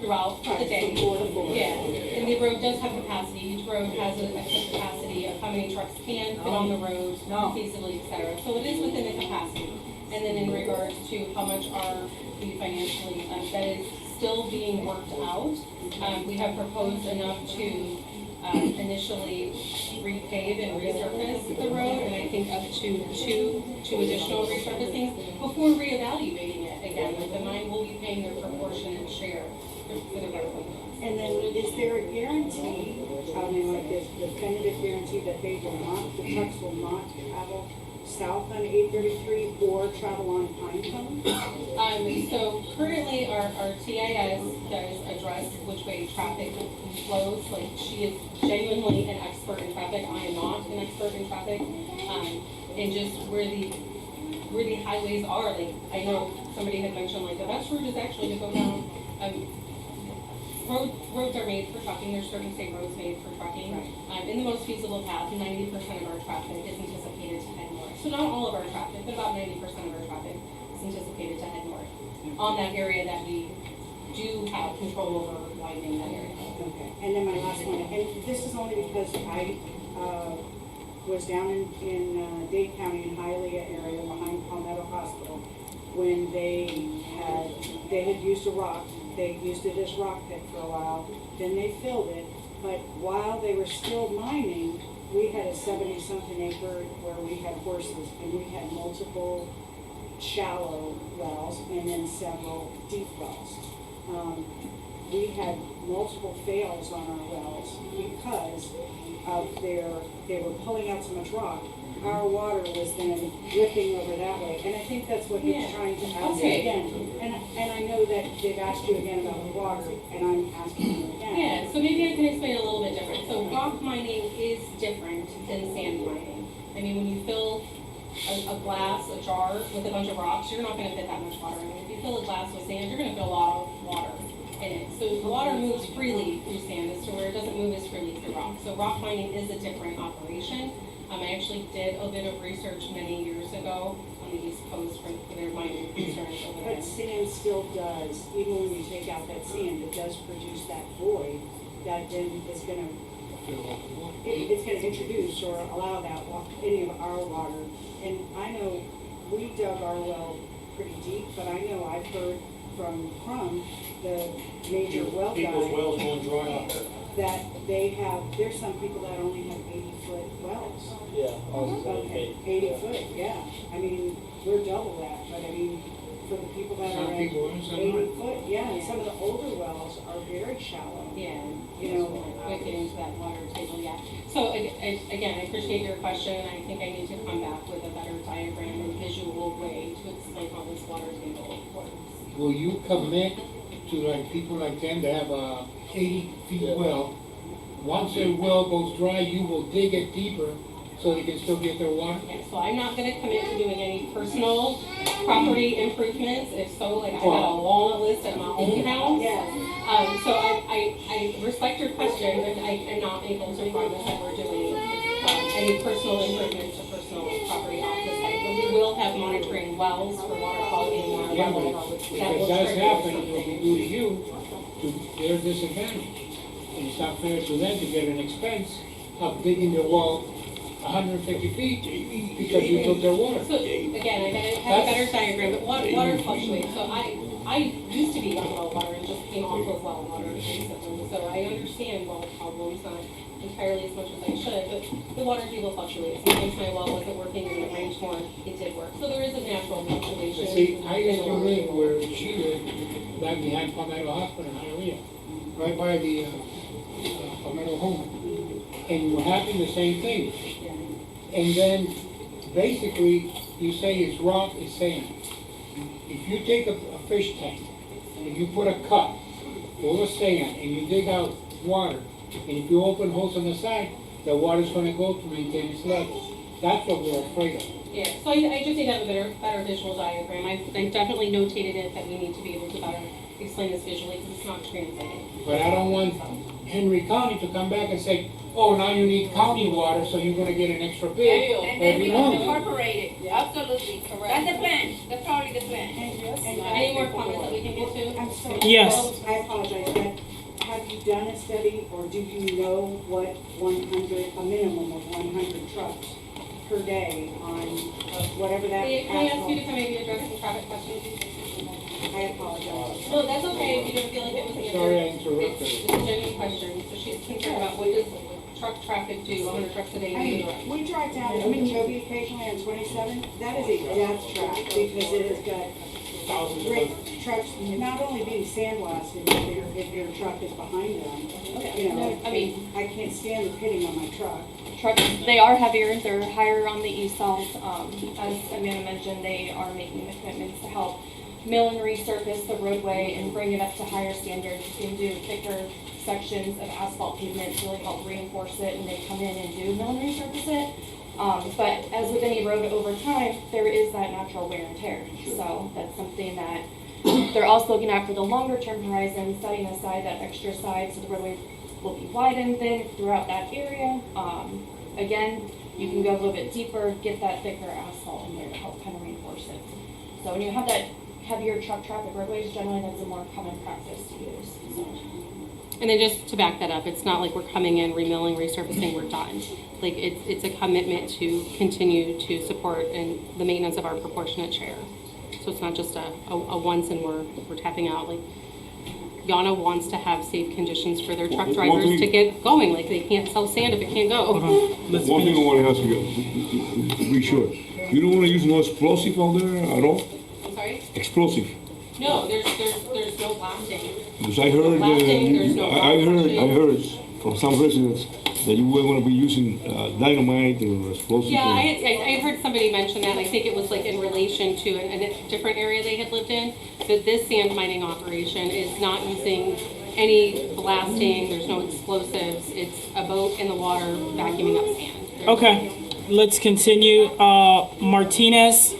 throughout the day. Yeah, and the road does have capacity. Each road has a capacity of how many trucks can fit on the road, feasibly, et cetera. So it is within the capacity. And then in regards to how much are we financially, that is still being worked out. We have proposed enough to initially repave and resurface the road, and I think up to two additional resurfacings before reevaluating it again. Like the mine will be paying their proportionate share for the road. And then is there a guarantee, I mean, like this definitive guarantee that the trucks will not travel south on 833 or travel on Pinecone? So currently our TIS does address which way traffic flows. Like, she is genuinely an expert in traffic. I am not an expert in traffic. And just where the highways are, like, I know somebody had mentioned like the best route is actually to go down. Roads are made for trucking. There's certain state roads made for trucking. In the most feasible path, 90% of our traffic is anticipated to head north. So not all of our traffic, but about 90% of our traffic is anticipated to head north on that area that we do have control over widening that area. Okay, and then my last one, and this is only because I was down in Dade County in Hialeah area behind Palmetto Hospital when they had used a rock. They used it as rock pit for a while, then they filled it, but while they were still mining, we had a 70-something acre where we had horses, and we had multiple shallow wells and then several deep wells. We had multiple fails on our wells because of they were pulling out so much rock. Our water was then dripping over that way, and I think that's what he's trying to ask again. And I know that they've asked you again about the water, and I'm asking you again. Yeah, so maybe I can explain it a little bit different. So rock mining is different than sand mining. I mean, when you fill a glass, a jar with a bunch of rocks, you're not going to fit that much water in it. If you fill a glass with sand, you're going to fit a lot of water in it. So the water moves freely through sand as to where it doesn't move as freely through rock. So rock mining is a different operation. I actually did a bit of research many years ago on the East Coast for their mining concerns over there. But sand still does, even when you take out that sand, it does produce that void that then is going to, it's going to introduce or allow that any of our water. And I know we dug our well pretty deep, but I know I've heard from the major well guy. People's wells going dry out there. That there's some people that only have 80-foot wells. Yeah. Okay, 80 foot, yeah. I mean, we're double that, but I mean, for the people that Some are at people are, some 80 aren't. foot, yeah, and some of the older wells are very shallow. Yeah, You know, we get into that water table, yeah. So again, I appreciate your question. I think I need to come back with a better diagram and visual way to explain how this water table works. Will you commit to like people like them that have a 80 feet well? Once their well goes dry, you will dig it deeper so they can still get their water? Yeah, so I'm not gonna commit to doing any personal property improvements. If so, like I got a long list at my own house. So I respect your question, but I am not able to promise that we're doing any personal improvements to personal property off the site. But we will have monitoring wells for water quality and water Yeah, level. but if it does happen, it will be due to you, to their disadvantage. And it's not fair to them to get an expense of digging their well 150 feet because you took their water. So again, I gotta have a better diagram, but water fluctuates. So I used to be on well water and just came off of well water recently. So I understand well problems, not entirely as much as I should, but the water table fluctuates. Sometimes my well wasn't working and it rained more, it did work. So there is a natural fluctuation. See, I used to live where she lived, back behind Palmetto Hospital in Hialeah, right by the Palmetto home. And what happened, the same thing. And then, basically, you say it's rock, it's sand. If you take a fish tank, and you put a cup full of sand, and you dig out water, and if you open holes on the side, the water's gonna go to maintain its level. That's what we're afraid of. Yeah, so I just need to have a better visual diagram. I definitely notated it that we need to be able to better explain this visually because it's not translated. But I don't want Henry County to come back and say, oh, now you need county water, so you're gonna get an extra bill And then every we month. incorporate it, absolutely, correct. That's the plan, that's probably the plan. Any more comments that we can get to? I'm sorry. Yes. I apologize, but have you done a study, or do you know what a minimum of 100 trucks per day on whatever that Can I ask you to asphalt? come maybe address the traffic question? I apologize. No, that's okay if you don't feel like it was answered. Sorry, I interrupted. It's a genuine question. So she's concerned about what does truck traffic do, 100 trucks a day I do? mean, we drive down Okeechobee occasionally on 27, that is a death trap, because it has got great trucks, not only being sandblasted, if your truck is behind them, you know, I mean, I can't stand the pitting on my truck. Trucks, they are heavier, they're higher on the e-cells. As Amanda mentioned, they are making the commitments to help mill and resurface the roadway and bring it up to higher standards. You can do thicker sections of asphalt pavement to really help reinforce it, and they come in and do mill and resurface it. But as with any road over time, there is that natural wear and tear. So that's something that they're also looking at for the longer term horizon, setting aside that extra side so the roadway will be widened then throughout that area. Again, you can go a little bit deeper, get that thicker asphalt in there to help kind of reinforce it. So when you have that heavier truck traffic roadways, generally that's a more common practice to use. So. And then just to back that up, it's not like we're coming in, remilling, resurfacing, we're done. Like, it's a commitment to continue to support and the maintenance of our proportionate share. So it's not just a once and we're tapping out. Like, Yana wants to have safe conditions for their truck drivers to get going. Like, they can't sell sand if it can't go. One thing I want to ask you, to be sure, you don't want to use no explosive out there at all? I'm sorry? Explosive? No, there's no blasting. Because I heard, I heard from some residents that you were going to be using dynamite or explosive. Yeah, I heard somebody mention that. I think it was like in relation to a different area they had lived in. But this sand mining operation is not using any blasting. There's no explosives. It's a boat in the water vacuuming up sand. Okay, let's continue. Martinez.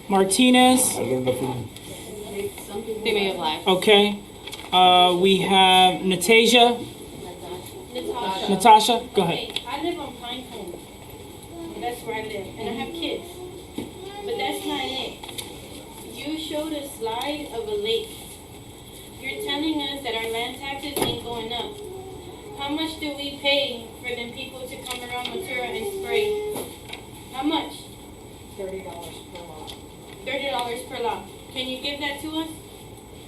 Martinez. They may have left. Okay. We have Natasha. Natasha, go ahead. Okay, I live on Pinecone. That's where I live, and I have kids. But that's not it. You showed a slide of a lake. You're telling us that our land taxes ain't going up. How much do we pay for them people to come around Matura and spray? How much? $30 per lot. $30 per lot. Can you give that to us?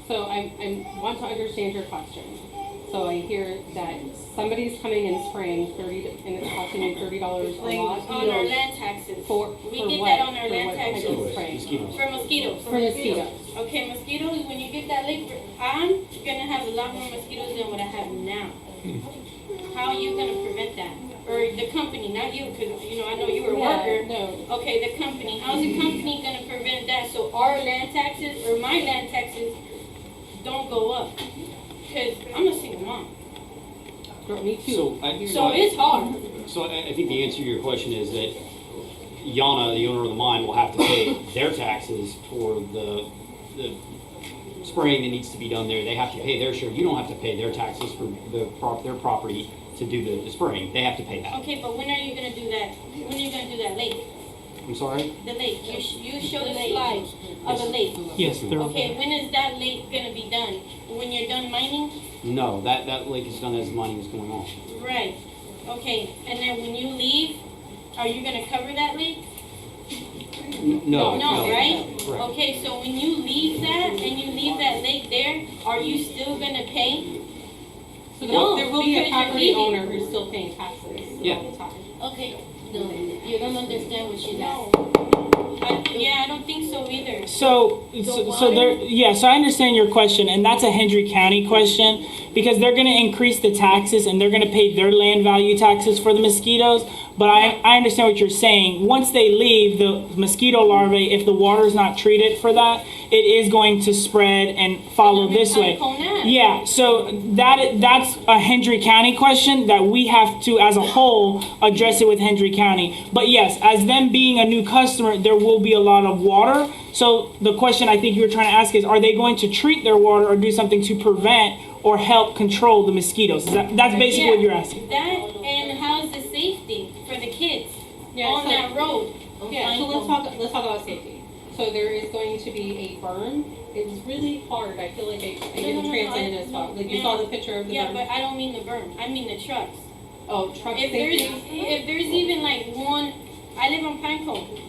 So I want to understand your question. So I hear that somebody's coming and spraying and it's costing you $30 a lot. On our land taxes. We get that on our land taxes. For mosquitoes. For mosquitoes. Okay, mosquitoes, when you get that lake, I'm gonna have a lot more mosquitoes than what I have now. How are you gonna prevent that? Or the company, not you, because I know you were a worker. No. Okay, the company. How's the company gonna prevent that so our land taxes or my land taxes don't go up? Because I'm a single mom. Me too. So it's hard. So I think the answer to your question is that Yana, the owner of the mine, will have to pay their taxes for the spraying that needs to be done there. They have to pay their share. You don't have to pay their taxes for their property to do the spraying. They have to pay that. Okay, but when are you gonna do that? When are you gonna do that lake? I'm sorry? The lake. You showed a slide of a lake. Yes, there. Okay, when is that lake gonna be done? When you're done mining? No, that lake is done as mining is going on. Right. Okay, and then when you leave, are you gonna cover that lake? No, right? Correct. Okay, so when you leave that and you leave that lake there, are you still gonna pay? So No, there will be a because you're property leaving. owner who's still paying taxes. Yeah. all the time. Okay, no, you don't understand what she's asking. Yeah, I don't think so either. So there, yeah, so I understand your question, and that's a Hendry County question, because they're gonna increase the taxes and they're gonna pay their land value taxes for the mosquitoes. But I understand what you're saying. Once they leave, the mosquito larvae, if the water's not treated for that, it is going to spread and follow this way. Yeah, so that's a Hendry County question that we have to, as a whole, address it with Hendry County. But yes, as them being a new customer, there will be a lot of water. So the question I think you were trying to ask is, are they going to treat their water or do something to prevent or help control the mosquitoes? That's basically what you're asking. That, and how's the safety for the kids on so- that road? Yeah, so let's talk about safety. So there is going to be a berm. It's really hard. I feel like I didn't translate it as well. Like you saw the picture of the Yeah, berm. but I don't mean the berm. I mean the trucks. Oh, truck If there's even like one, I live on Pinecone.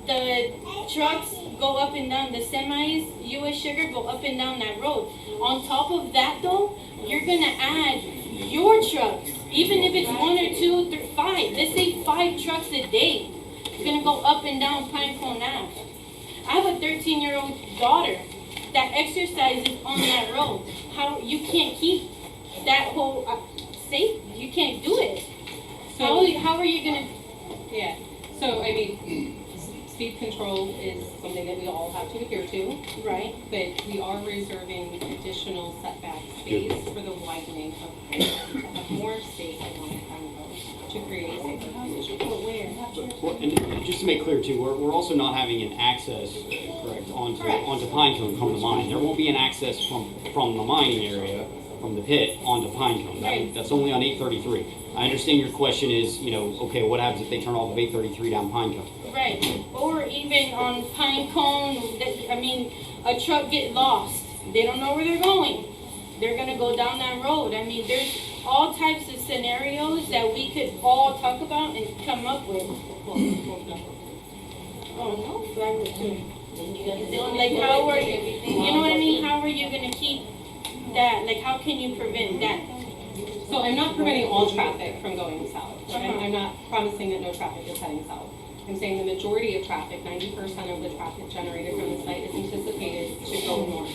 The trucks go up and down. The semis, U.S. Sugar, go up and down that road. On top of that, though, you're gonna add your trucks, even if it's 1 or 2, 3, 5. Let's say 5 trucks a day. It's gonna go up and down Pinecone Ave. I have a 13-year-old daughter that exercises on that road. How you can't keep that whole safe? You can't do it. How are you gonna? Yeah. So I mean, speed control is something that we all have to adhere to, right? But we are reserving additional setback space for the widening of to have more space along Pinecone to create a safer position. And just to make clear too, we're also not having an access, correct, onto Pinecone from the mine. There won't be an access from the mining area from the pit onto Pinecone. Right. That's only on 833. I understand your question is, okay, what happens if they turn off of 833 down Pinecone? Right, or even on Pinecone, a truck get lost. They don't know where they're going. They're gonna go down that road. I mean, there's all types of scenarios that we could all talk about and come up with. Oh, no, like how are you, you know what I mean? How are you gonna keep that, like how can you prevent that? So I'm not preventing all traffic from going south. I'm not promising that no traffic is heading south. I'm saying the majority of traffic, 90% of the traffic generated from the site is anticipated to go north.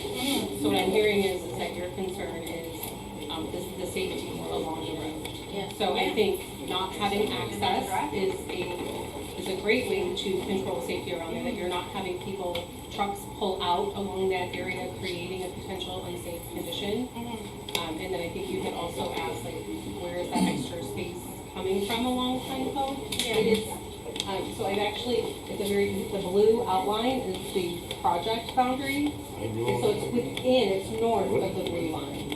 So what I'm hearing is that your concern is the safety along the road. So I think not having access is a great way to control safety around there, that you're not having trucks pull out along that area, creating a potential unsafe condition. And then I think you had also asked, like, where is that extra space coming from along Pinecone? So I've actually, the blue outline is the project boundary. And so it's it's north of the blue line.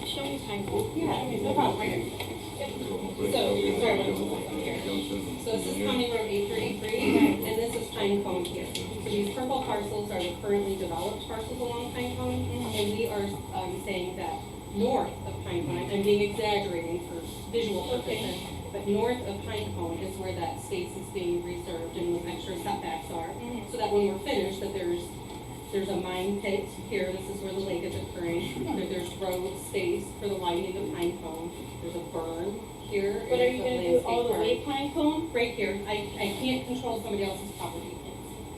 Show me Pinecone. Yeah, no problem, right here. So this is County Road 833, and this is Pinecone here. So these purple parcels are the currently developed parcels along Pinecone, and we are saying that north of Pinecone, I'm being exaggerating for visual purposes, but north of Pinecone is where that space is being reserved and those extra setbacks are, so that when we're finished, that there's a mine pit here, this is where the lake is occurring, there's road space for the lighting of Pinecone, there's a burn here. But are you gonna do all the way Pinecone? Right here, I can't control somebody else's property.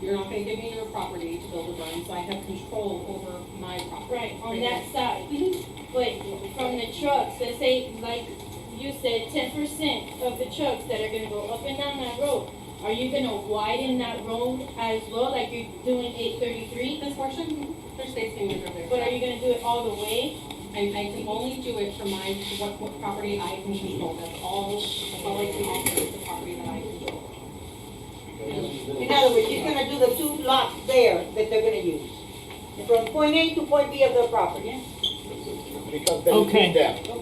You're not gonna give me your property to build a burn, so I have control over my property. Right, on that side. But from the trucks, let's say, like you said, 10% of the trucks that are gonna go up and down that road, are you gonna widen that road as well, like you're doing 833? This portion, there's space being reserved there. But are you gonna do it all the way? I can only do it for what property I can control. That's all I can offer is the property that I control. In other words, you're gonna do the 2 lots there that they're gonna use. From point A to point B of their property. Okay,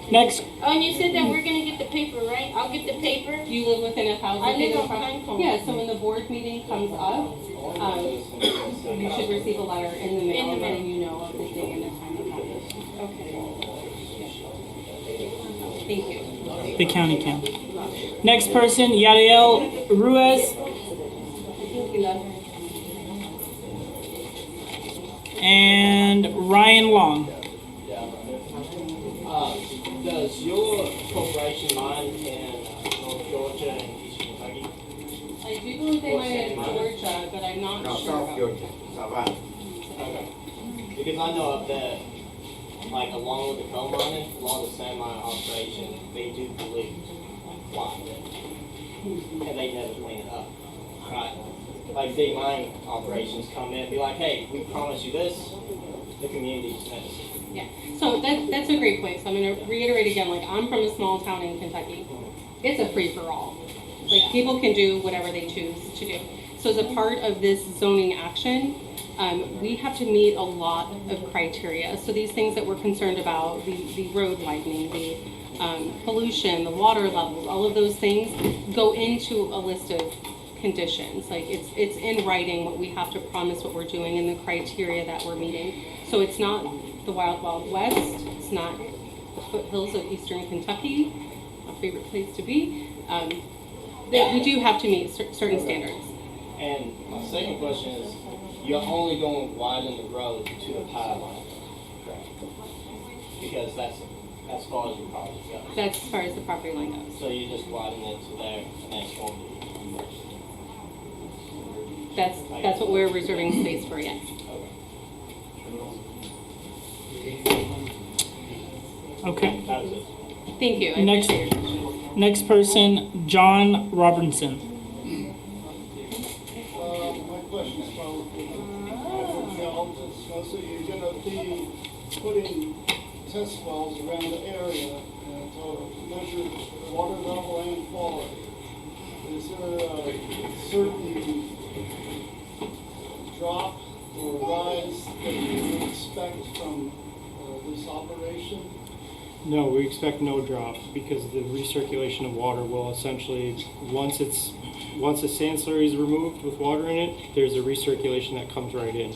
next, Oh, and you said that we're gonna get the paper, right? I'll get the paper. You live within 1,000 I feet live of on the Pinecone. Yeah, so when the board meeting comes up, you should receive a letter in the mail letting you know of the day and the time of that. Okay. Thank you. the county can. Next person, Yadiel Ruiz. And Ryan Long. Does your corporation mine in North Georgia and Eastern Kentucky? I do believe they might have Georgia, but I'm not sure. South Georgia, Savannah. Okay. Because I know up there, like along with the coal mining, along the sand mine operation, they do pollute quite a bit. And they never clean it up. Right? Like big mine operations come in and be like, hey, we promise you this, the community's next. Yeah, so that's a great point. So I'm going to reiterate again, like I'm from a small town in Kentucky. It's a free-for-all. Like people can do whatever they choose to do. So as a part of this zoning action, we have to meet a lot of criteria. So these things that we're concerned about, the road widening, the pollution, the water levels, all of those things go into a list of conditions. Like it's in writing what we have to promise what we're doing and the criteria that we're meeting. So it's not the Wild Wild West. It's not the foothills of Eastern Kentucky, my favorite place to be. That we do have to meet certain standards. And my second question is, you're only going to widen the road to the power line, correct? Because that's as far as your property goes. That's as far as the property line goes. So you just widen it to there, and that's going to be. That's what we're reserving space for, yes. Okay. Thank you. Next person, John Robinson. My question is probably so you're gonna be putting test wells around the area to measure water level and quality. Is there a certain drop or rise that you expect from this this operation? No, we expect no drop because the recirculation of water will essentially, once the sand slurry is removed with water in it, there's a recirculation that comes right in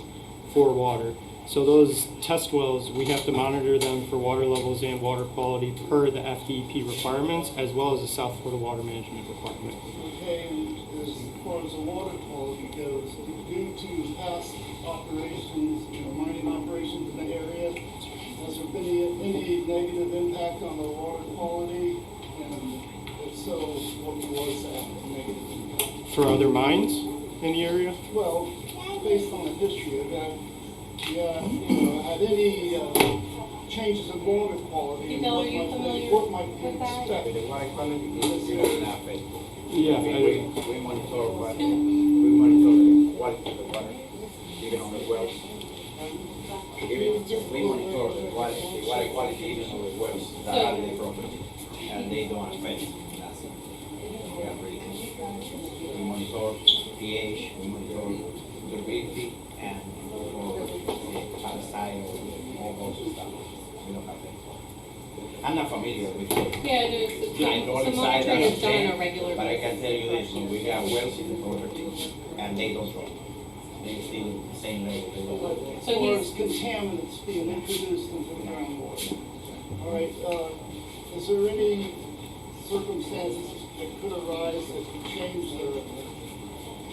for water. So those test wells, we have to monitor them for water levels and water quality per the FDEP requirements, as well as the South Florida Water Management requirement. Okay, and as far as the water quality goes, due to past operations, mining operations in the area, has there been any negative impact on the water quality? And if so, what was that negative impact? For other mines in the area? Well, based on the history of that, had any changes in water quality? Bill, are you familiar What might be with that? expected? The water quality is nothing. Yeah. We monitor what, we monitor the quality of the water, even on the wells. We monitor the water quality even on the wells that are in the property, and they don't affect nothing. Yeah, really. We monitor pH, we monitor turbidity, and parasite or all those stuff. We don't have that. I'm not familiar with it. Yeah, there's Hydraulic some side, monitoring is done on a understand, regular but I basis. can tell you this, when we have wells in the property, and they don't drop. They still the same level. They don't drop. As far as contaminants being introduced into the groundwater. All right, is there any circumstances that could arise that could change the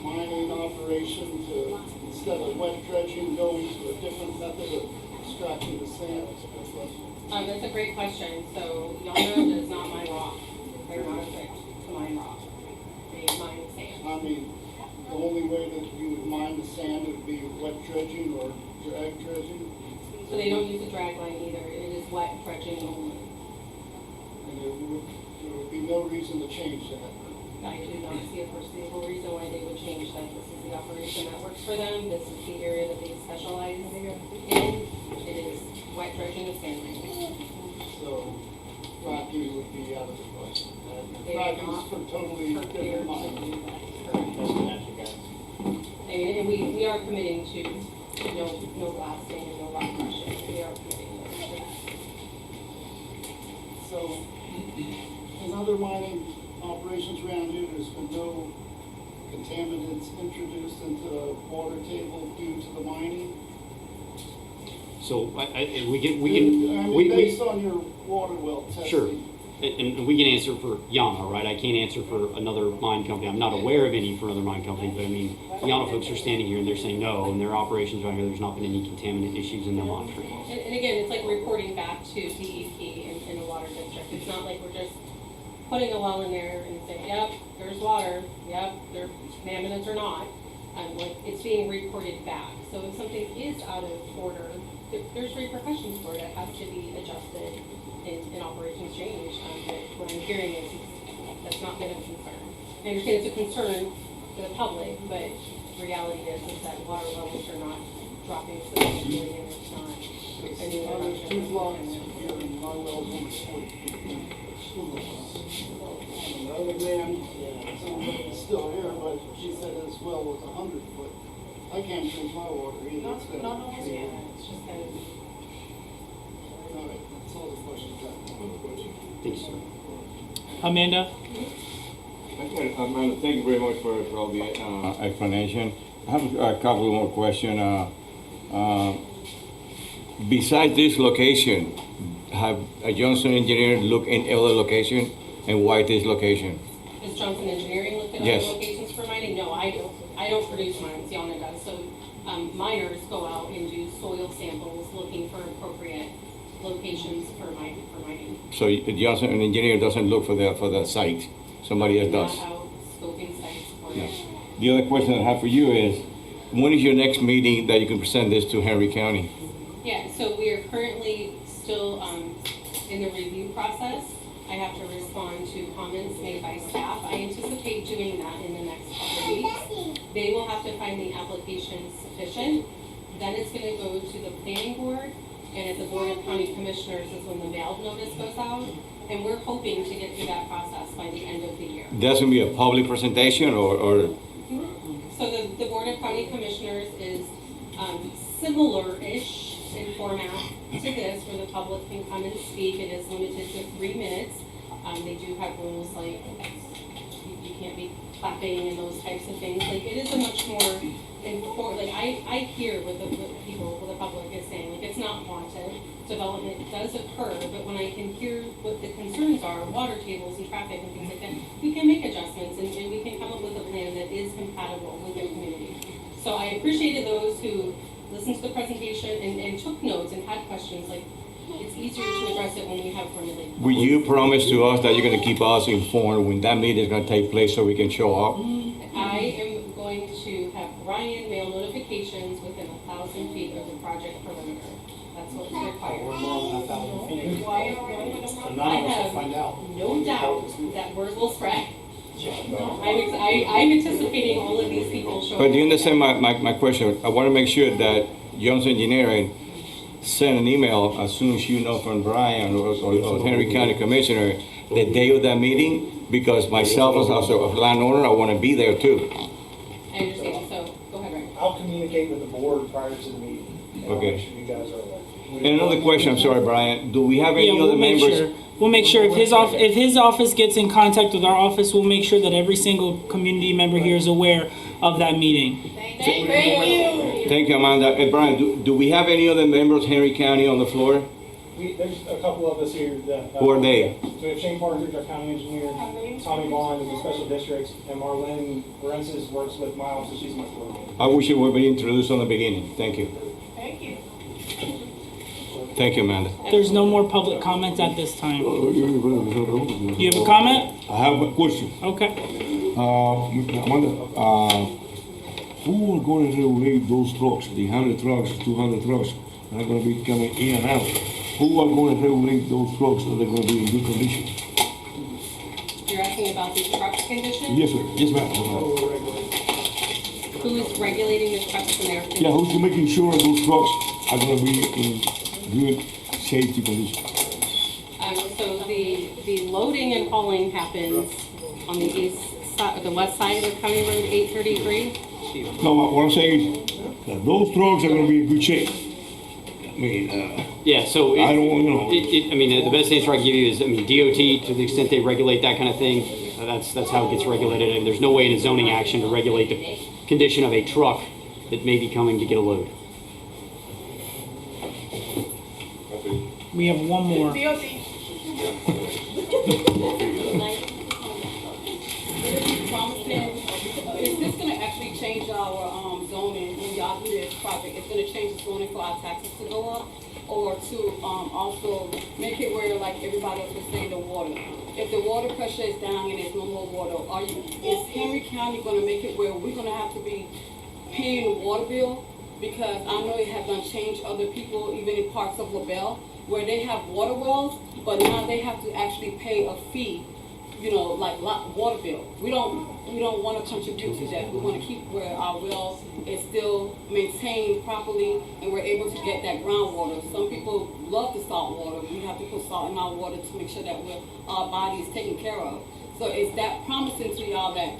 mining operation to, instead of wet dredging, going to a different method of extracting the sand? That's a great question. So Yonder does not mine rock. They're not equipped to mine rock. They mine sand. I mean, the only way that you would mine the sand would be wet dredging or drag dredging? So they don't use a drag line either. It is wet dredging only. And there would be no reason to change that. I do not see a foreseeable reason why they would change that. This is the operation that works for them. This is the area that they specialize in. It is wet dredging and sand mining. So fracking would be out of the question. They are Fracking not is for totally different mine. And we are committing to no blasting and no rock crushing. We are committing to that. So in other mining operations around here, there's been no contaminants introduced into the water table due to the mining? So we I mean, can, based on your water well testing. sure. And we can answer for Yana, right? I can't answer for another mine company. I'm not aware of any for another mine company, but I mean, Yana folks are standing here and they're saying no, and their operations around here, there's not been any contaminant issues in their monitoring. And again, it's like reporting back to DEP in the water district. It's not like we're just putting a well in there and saying, yep, there's water, yep, there's contaminants or not. Like it's being reported back. So if something is out of order, there's repercussions for it. It has to be adjusted in operations change. But what I'm hearing is that's not been a concern. I understand it's a concern for the public, but reality is that water levels are not dropping substantially and it's not a new There's 2 blocks here and my well's only 40 feet. The other man, somebody's still here, but she said his well was 100 foot. I can't drink my water either. It's been it's just kind of. All right, that's all the questions I have. Thanks, sir. Amanda? Amanda, thank you very much for all the explanation. I have a couple more questions. Besides this location, have a Johnson Engineer looked in other location, and why this location? Is Johnson Engineering looked at Yes. other locations for mining? No, I don't produce mines, Yana does. So miners go out and do soil samples looking for appropriate locations for mining. So Johnson Engineer doesn't look for the site, somebody else does? Not out scoping sites for No. it. The other question I have for you is, when is your next meeting that you can present this to Henry County? Yeah, so we are currently still in the review process. I have to respond to comments made by staff. I anticipate doing that in the next couple of weeks. They will have to find the application sufficient. Then it's going to go to the planning board, and at the Board of County Commissioners is when the mailed notice goes out. And we're hoping to get through that process by the end of the year. That's gonna be a public presentation or So the Board of County Commissioners is similar-ish in format to this, where the public can come and speak. It is limited to 3 minutes. They do have rules like you can't be clapping and those types of things. Like, it is a much more important, like, I hear what the people, what the public is saying. Like, it's not wanted. Development does occur, but when I can hear what the concerns are, water tables and traffic and things like that, we can make adjustments and we can come up with a plan that is compatible with the community. So I appreciated those who listened to the presentation and took notes and had questions. Like, it's easier to address it when we have formulated. Will you promise to us that you're gonna keep us informed when that meeting is gonna take place so we can show up? I am going to have Ryan mail notifications within 1,000 feet of the project perimeter. That's what's required. We're more than 1,000 feet. I None of us will have find out. no doubt that word will spread. I'm anticipating all of these people showing But do you up. understand my question? I wanna make sure that Jones Engineering send an email as soon as you know from Brian or Henry County Commissioner the day of that meeting, because myself as a landowner, I wanna be there too. I understand, so go ahead, Ryan. I'll communicate with the board prior to the meeting. And I'll Okay. make sure you guys are aware. And another question, I'm sorry, Brian, do we have any Yeah, other we'll make members? sure. We'll make sure if his office gets in contact with our office, we'll make sure that every single community member here is aware of that meeting. Thank you. Thank you, Amanda. Hey, Brian, do we have any other members, Henry County, on the floor? There's a couple of us here that. Who are they? So we have Shane Parker, our county engineer, Tommy Bond, the special districts, and Marlene Lorenz works with my office, she's my coordinator. I wish you would be introduced on the beginning. Thank you. Thank you. Thank you, Amanda. There's no more public comment at this time. You You have a comment? I have a question. Okay. Amanda, who are going to regulate those trucks, the 100 trucks, 200 trucks, that are going to be coming in and out? Who are going to regulate those trucks that are going to be in good condition? You're asking about the truck's condition? Yes, sir. Yes, ma'am. Who is regulating the trucks and their condition? Yeah, who's making sure those trucks are going to be in good safety condition? So the loading and hauling happens on the east side, the west side of County Road 833. No, what I'm saying is that those trucks are going to be in good shape. I mean, Yeah, so I don't, you know. I mean, the best answer I can give you is, I mean, DOT, to the extent they regulate that kind of thing, that's how it gets regulated. And there's no way in a zoning action to regulate the condition of a truck that may be coming to get a load. We have one more. Is this gonna actually change our zoning when y'all do this project? It's gonna change the zoning for our taxes to go up, or to also make it where like everybody else was saying the water? If the water pressure is down and there's no more water, is Henry County gonna make it where we're gonna have to be paying the water bill? Because I know it has done changed other people, even in parts of LaBelle, where they have water wells, but now they have to actually pay a fee, you know, like water bill. We don't want to contribute to that. We want to keep where our wells is still maintained properly and we're able to get that groundwater. Some people love the salt water. We have to put salt in our water to make sure that our body is taken care of. So is that promising to y'all that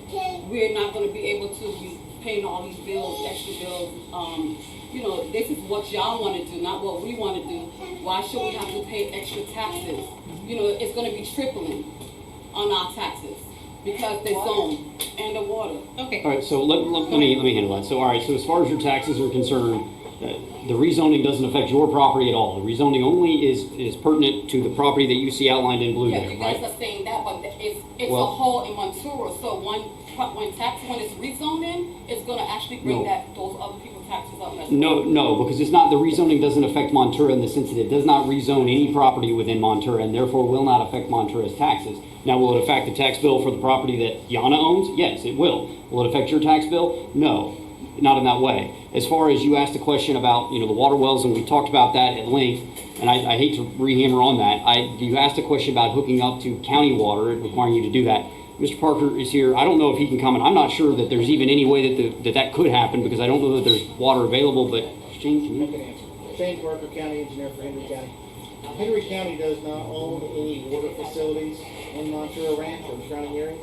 we're not going to be able to be paying all these bills, extra bills? You know, this is what y'all want to do, not what we want to do. Why should we have to pay extra taxes? You know, it's going to be tripling on our taxes because they zone and the water. Okay. All right, so let me handle that. So, all right, so as far as your taxes are concerned, the rezoning doesn't affect your property at all. The rezoning only is pertinent to the property that you see outlined in blue Yeah, there, you guys right? are saying that, but it's Well- a whole in Montura. So when it's rezoning, it's gonna actually bring No. those other people's taxes up as well. No, because it's not, the rezoning doesn't affect Montura in the sense that it does not rezone any property within Montura and therefore will not affect Montura's taxes. Now, will it affect the tax bill for the property that Yana owns? Yes, it will. Will it affect your tax bill? No, not in that way. As far as you asked a question about, the water wells, and we talked about that at length, and I hate to rehammer on that. You asked a question about hooking up to county water, requiring you to do that. Mr. Parker is here. I don't know if he can comment. I'm not sure that there's even any way that could happen because I don't know that there's water available, but Shane, can I you? can answer. Shane Parker, County Engineer for Henry County. Henry County does not own any water facilities in Montura Ranch or surrounding area.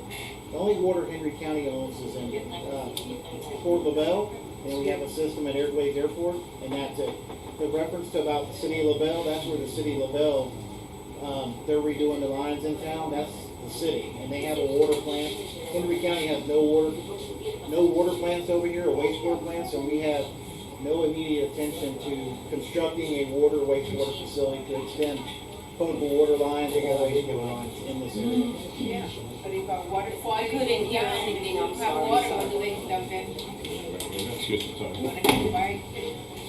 The only water Henry County owns is in Port LaBelle and we have a system at Airways Airport, and that's it. The reference to about the city of LaBelle, that's where the city of LaBelle, they're redoing the lines in town, that's the city, and they have a water plant. Henry County has no water plants over here, or wastewater plants, so we have no immediate attention to constructing a wastewater facility to extend potable water lines or wastewater lines in this area. Yeah, but if a water quality. I couldn't hear anything, I'm sorry. Water, what do they dump in?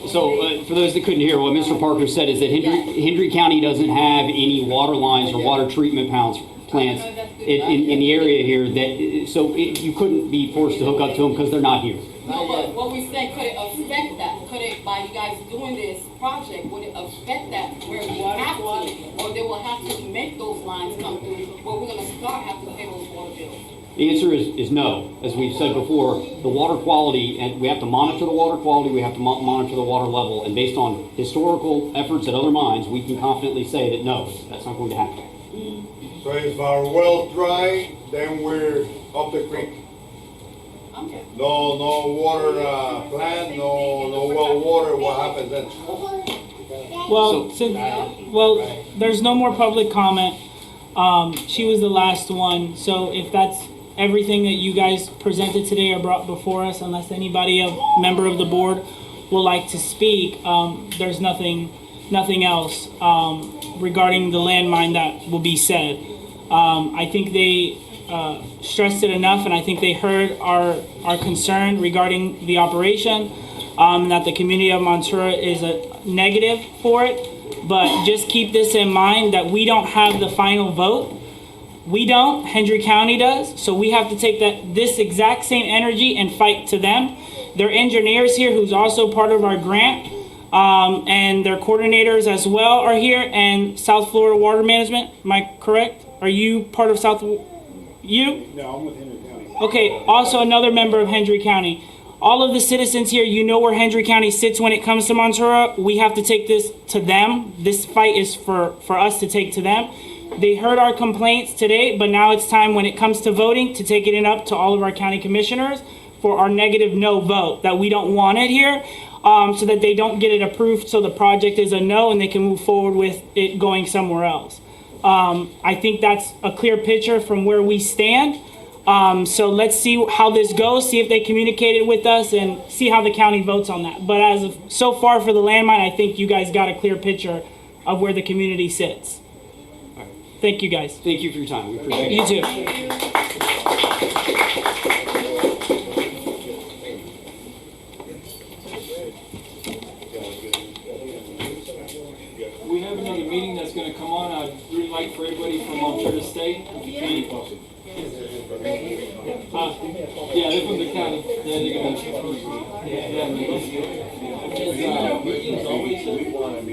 So, for those that couldn't hear, what Mr. Parker said is that Hendry County doesn't have any water lines or water treatment plants in the area here that, so you couldn't be forced to hook up to them because they're not here. No, but what we said, could it affect that? Could it, by you guys doing this project, would it affect that where we have to, or they will have to make those lines come through, where we're gonna start having to pay those water bills? The answer is no. As we've said before, the water quality, and we have to monitor the water quality, we have to monitor the water level, and based on historical efforts at other mines, we can confidently say that no, that's not going to happen. So if our well dry, then we're up the creek. No water plant, no well water, what happens then? Well, there's no more public comment. She was the last one, so if that's everything that you guys presented today or brought before us, unless anybody, a member of the board, would like to speak, there's nothing else regarding the landmine that will be said. I think they stressed it enough, and I think they heard our concern regarding the operation, that the community of Montura is a negative for it. But just keep this in mind that we don't have the final vote. We don't, Hendry County does, so we have to take this exact same energy and fight to them. Their engineers here, who's also part of our grant, and their coordinators as well are here, and South Florida Water Management, am I correct? Are you part of South? You? No, I'm with Henry County. Okay, also another member of Hendry County. All of the citizens here, you know where Hendry County sits when it comes to Montura. We have to take this to them. This fight is for us to take to them. They heard our complaints today, but now it's time when it comes to voting to take it up to all of our county commissioners for our negative no vote, that we don't want it here, so that they don't get it approved, so the project is a no and they can move forward with it going somewhere else. I think that's a clear picture from where we stand. So let's see how this goes, see if they communicated with us, and see how the county votes on that. But as of so far for the landmine, I think you guys got a clear picture of where the community sits. Thank you, guys. Thank you for your time. We appreciate it. You too. We have another meeting that's going to come on. I'd really like for everybody from Montura to stay. If you can. Yeah, they're from the county. Yeah, they're going to.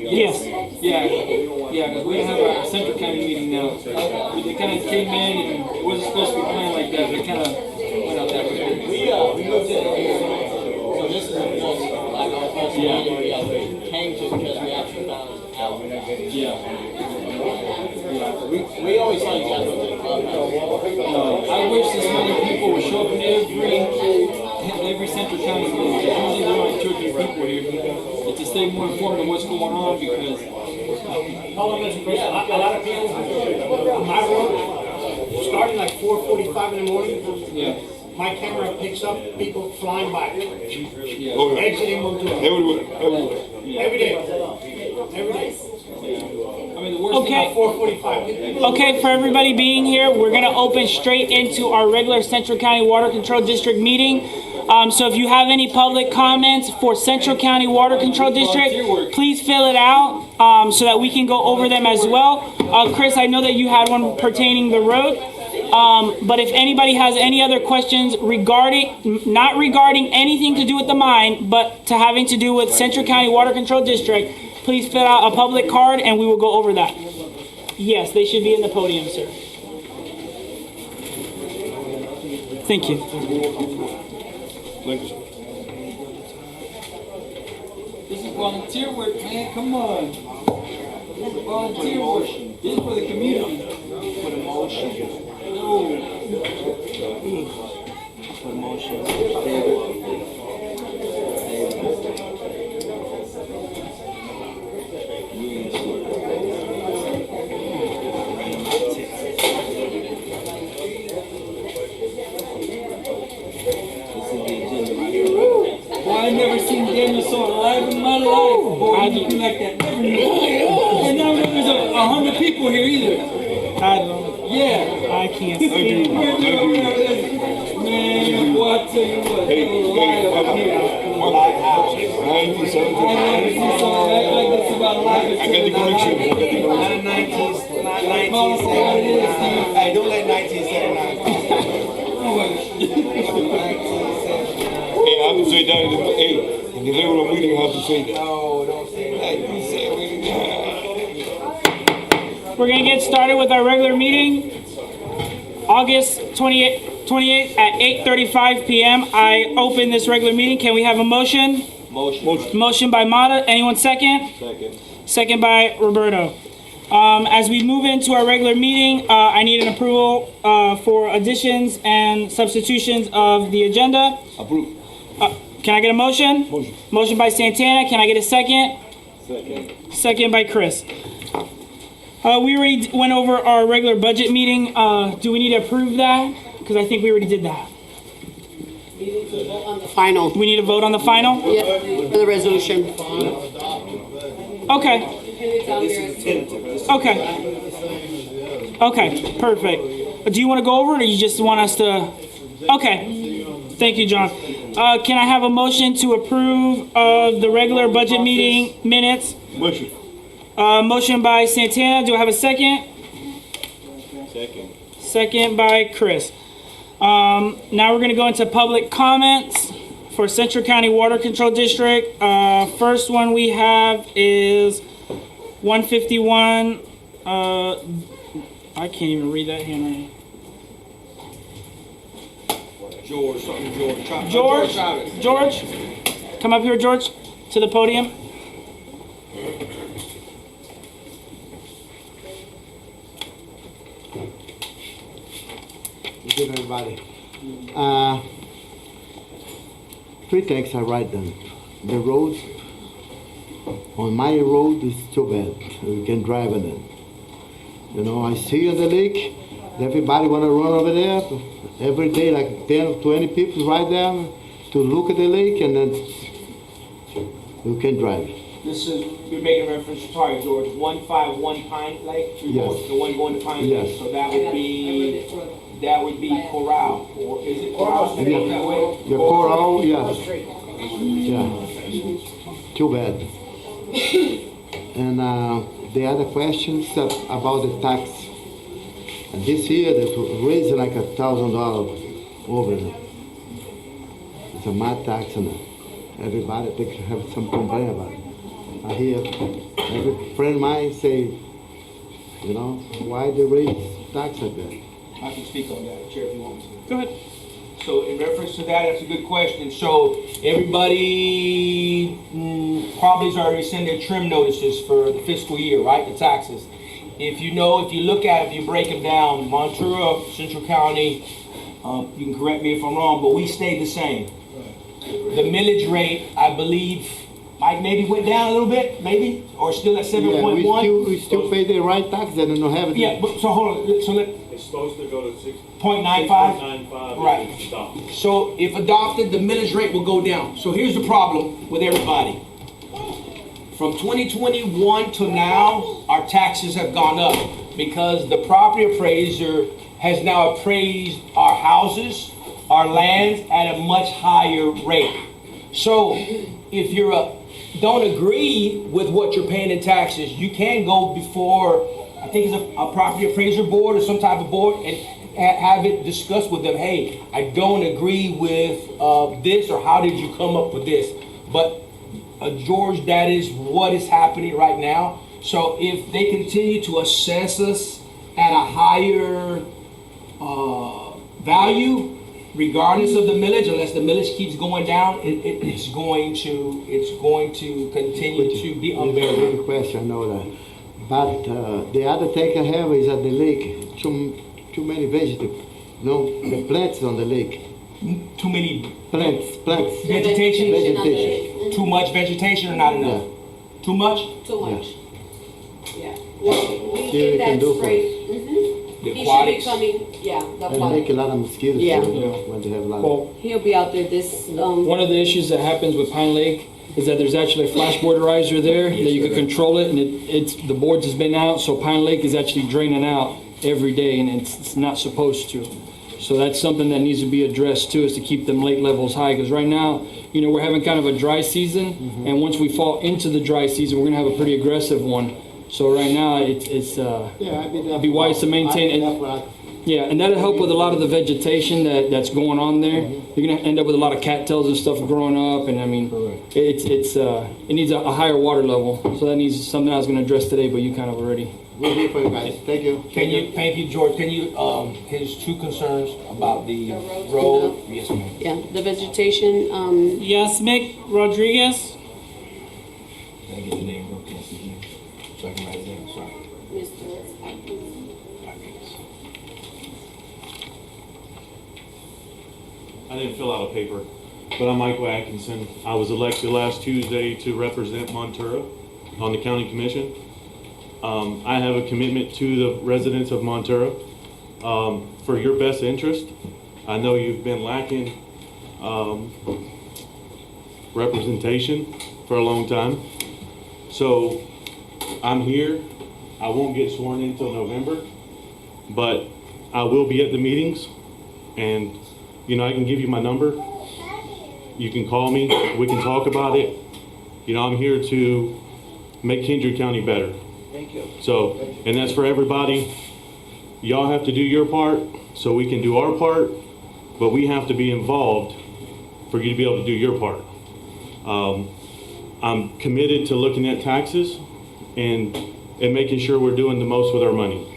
Yes. Yeah, because we have our Central County meeting now. They kind of came in and it wasn't supposed to be planned like that. They kind of went out that way. We moved it here. So this is like our first meeting we came to because we actually found out. We always thought you guys were the clubhouse. I wish this many people would show up in every Central County meeting. Usually there are like 2 or 3 people here. It's to stay more informed on what's going on because A lot of people on my road, starting like 4:45 in the morning. Yeah. My camera picks up people flying by. Oh, yeah. Exiting Montura. Everywhere. Every day. Every day. I mean, the worst Okay. At 4:45. Okay, for everybody being here, we're going to open straight into our regular Central County Water Control District meeting. So if you have any public comments for Central County Water Control District, please fill it out so that we can go over them as well. Chris, I know that you had one pertaining the road. But if anybody has any other questions not regarding anything to do with the mine, but to having to do with Central County Water Control District, please fill out a public card and we will go over that. Yes, they should be in the podium, sir. Thank you. Thank you, sir. this is volunteer work, man. Come on. This is volunteer work. This is for the community. For the motion. No. For the motion. I do. like that. And now there's 100 people here either. I don't. Yeah. I can't stand it. Man, boy, I tell you what, they were light up here. I ain't see something like this about life. I got the connection. Not 1979. Hey, don't let 1979 Hey, I have to say that in the regular meeting, I have to say that. No, don't say that. We're gonna get started with our regular meeting, August 28th at 8:35 p.m. I open this regular meeting. Can we have a motion? Motion by Mata. Anyone second? Second by Roberto. As we move into our regular meeting, I need an approval for additions and substitutions of the agenda. Approved. Can I get a motion? Motion by Santana. Can I get a second? Second by Chris. We already went over our regular budget meeting. Do we need to approve that? Because I think we already did that. Final. We need to vote on the final? Yeah, for the resolution. Okay. Okay, perfect. Do you want to go over it or you just want us to? Okay. Thank you, John. Can I have a motion to approve the regular budget meeting minutes? Motion. Motion by Santana. Do I have a second? Second by Chris. Now we're going to go into public comments for Central County Water Control District. First one we have is 151. I can't even read that handwriting. George, come up here, George, to the podium. Good, everybody. Three things I write down. The road, on my road is too bad. We can drive on it. You know, I see on the lake, everybody want to run over there. Every day, like 10 or 20 people right there to look at the lake, and then you can drive. This is, you're making reference, sorry, George, 151 Pine Lake? Yes. The one going to Pine Lake? Yes. So that would be Corral, or is it Corral? Yeah. That way? The coral, yeah. Yeah. Too bad. And the other questions about the tax. And this year they raised like $1,000 over it. It's a mad tax, and everybody they have some complaint about it. I hear every friend of mine say, you know, why they raise tax like that? I can speak on that, Chair, if you want me to. Go ahead. So in reference to that, that's a good question. So everybody probably has already sent their trim notices for the fiscal year, right? The taxes. If you look at it, if you break them down, Montour, Central County, you can correct me if I'm wrong, but we stayed the same. The millage rate, I believe, maybe went down a little bit, maybe, or still at 7.1. Yeah, we still pay the right tax and don't have it. Yeah, but so hold on. So it's supposed to go to 0.95? 6.95. Right. So if adopted, the millage rate will go down. So here's the problem with everybody. From 2021 to now, our taxes have gone up because the property appraiser has now appraised our houses, our lands at a much higher rate. So if you don't agree with what you're paying in taxes, you can go before, I think it's a property appraiser board or some type of board, and have it discussed with them. Hey, I don't agree with this, or how did you come up with this? But George, that is what is happening right now. So if they continue to assess us at a higher value, regardless of the millage, unless the millage keeps going down, it's going to continue to be unbearable. Good question, I know that. But the other thing I have is at the lake, too many vegetables. No, the plants on the lake. Too many plants. Vegetation. Too much vegetation or not enough? Yeah. Too much? Too much. Yeah. Well, we get that straight. The He aquatics. should be coming, the And aquatic. make a lot of mosquitoes Yeah. when they have a lot Well, He'll be out there this, one of the issues that happens with Pine Lake is that there's actually a flash borderizer there that you can control it, and the boards has been out, so Pine Lake is actually draining out every day, and it's not supposed to. So that's something that needs to be addressed too, is to keep them lake levels high, because right now, you know, we're having kind of a dry season, and once we fall into the dry season, we're gonna have a pretty aggressive one. So right now, it'd be wise to maintain it. Yeah, and that'll help with a lot of the vegetation that's going on there. You're gonna end up with a lot of cattails and stuff growing up, and I mean, it needs a higher water level. So that needs something I was gonna address today, but you kind of already. We're here for you guys. Thank you. Thank you, George. Can you, his two concerns about the road? Yes, ma'am. Yeah, the vegetation, Yasmik Rodriguez. Can I get the name real quick? So I can write it down, sorry. I didn't fill out a paper, but I'm Michael Atkinson. I was elected last Tuesday to represent Montura on the county commission. I have a commitment to the residents of Montura for your best interest. I know you've been lacking representation for a long time. So I'm here. I won't get sworn in until November, but I will be at the meetings, and you know, I can give you my number. You can call me. We can talk about it. You know, I'm here to make Hendry County better. Thank you. So, and that's for everybody. Y'all have to do your part so we can do our part, but we have to be involved for you to be able to do your part. I'm committed to looking at taxes and making sure we're doing the most with our money.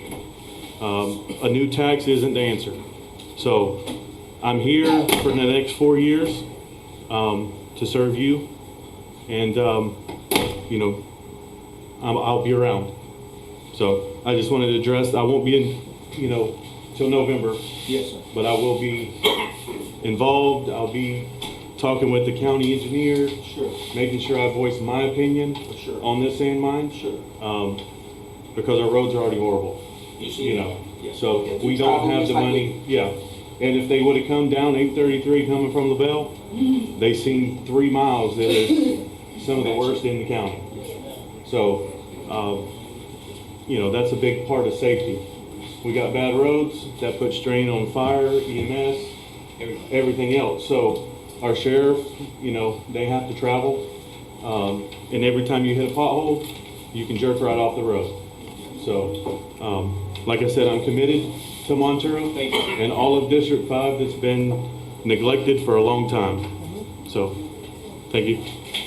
A new tax isn't the answer. So I'm here for the next 4 years to serve you, and you know, I'll be around. So I just wanted to address, I won't be in, you know, till November. Yes, sir. But I will be involved. I'll be talking with the county engineer. Sure. Making sure I voice my opinion on this and mine. Sure. Because our roads are already horrible. You know. Yes. So we don't have the money. Yeah. And if they would have come down 833 coming from LaBelle, they seen 3 miles that is some of the worst in the county. So, you know, that's a big part of safety. We got bad roads that put strain on fire, EMS, everything else. So our sheriff, you know, they have to travel. And every time you hit a pothole, you can jerk right off the road. So, like I said, I'm committed to Montura and all of District 5 that's been neglected for a long time. So, thank you.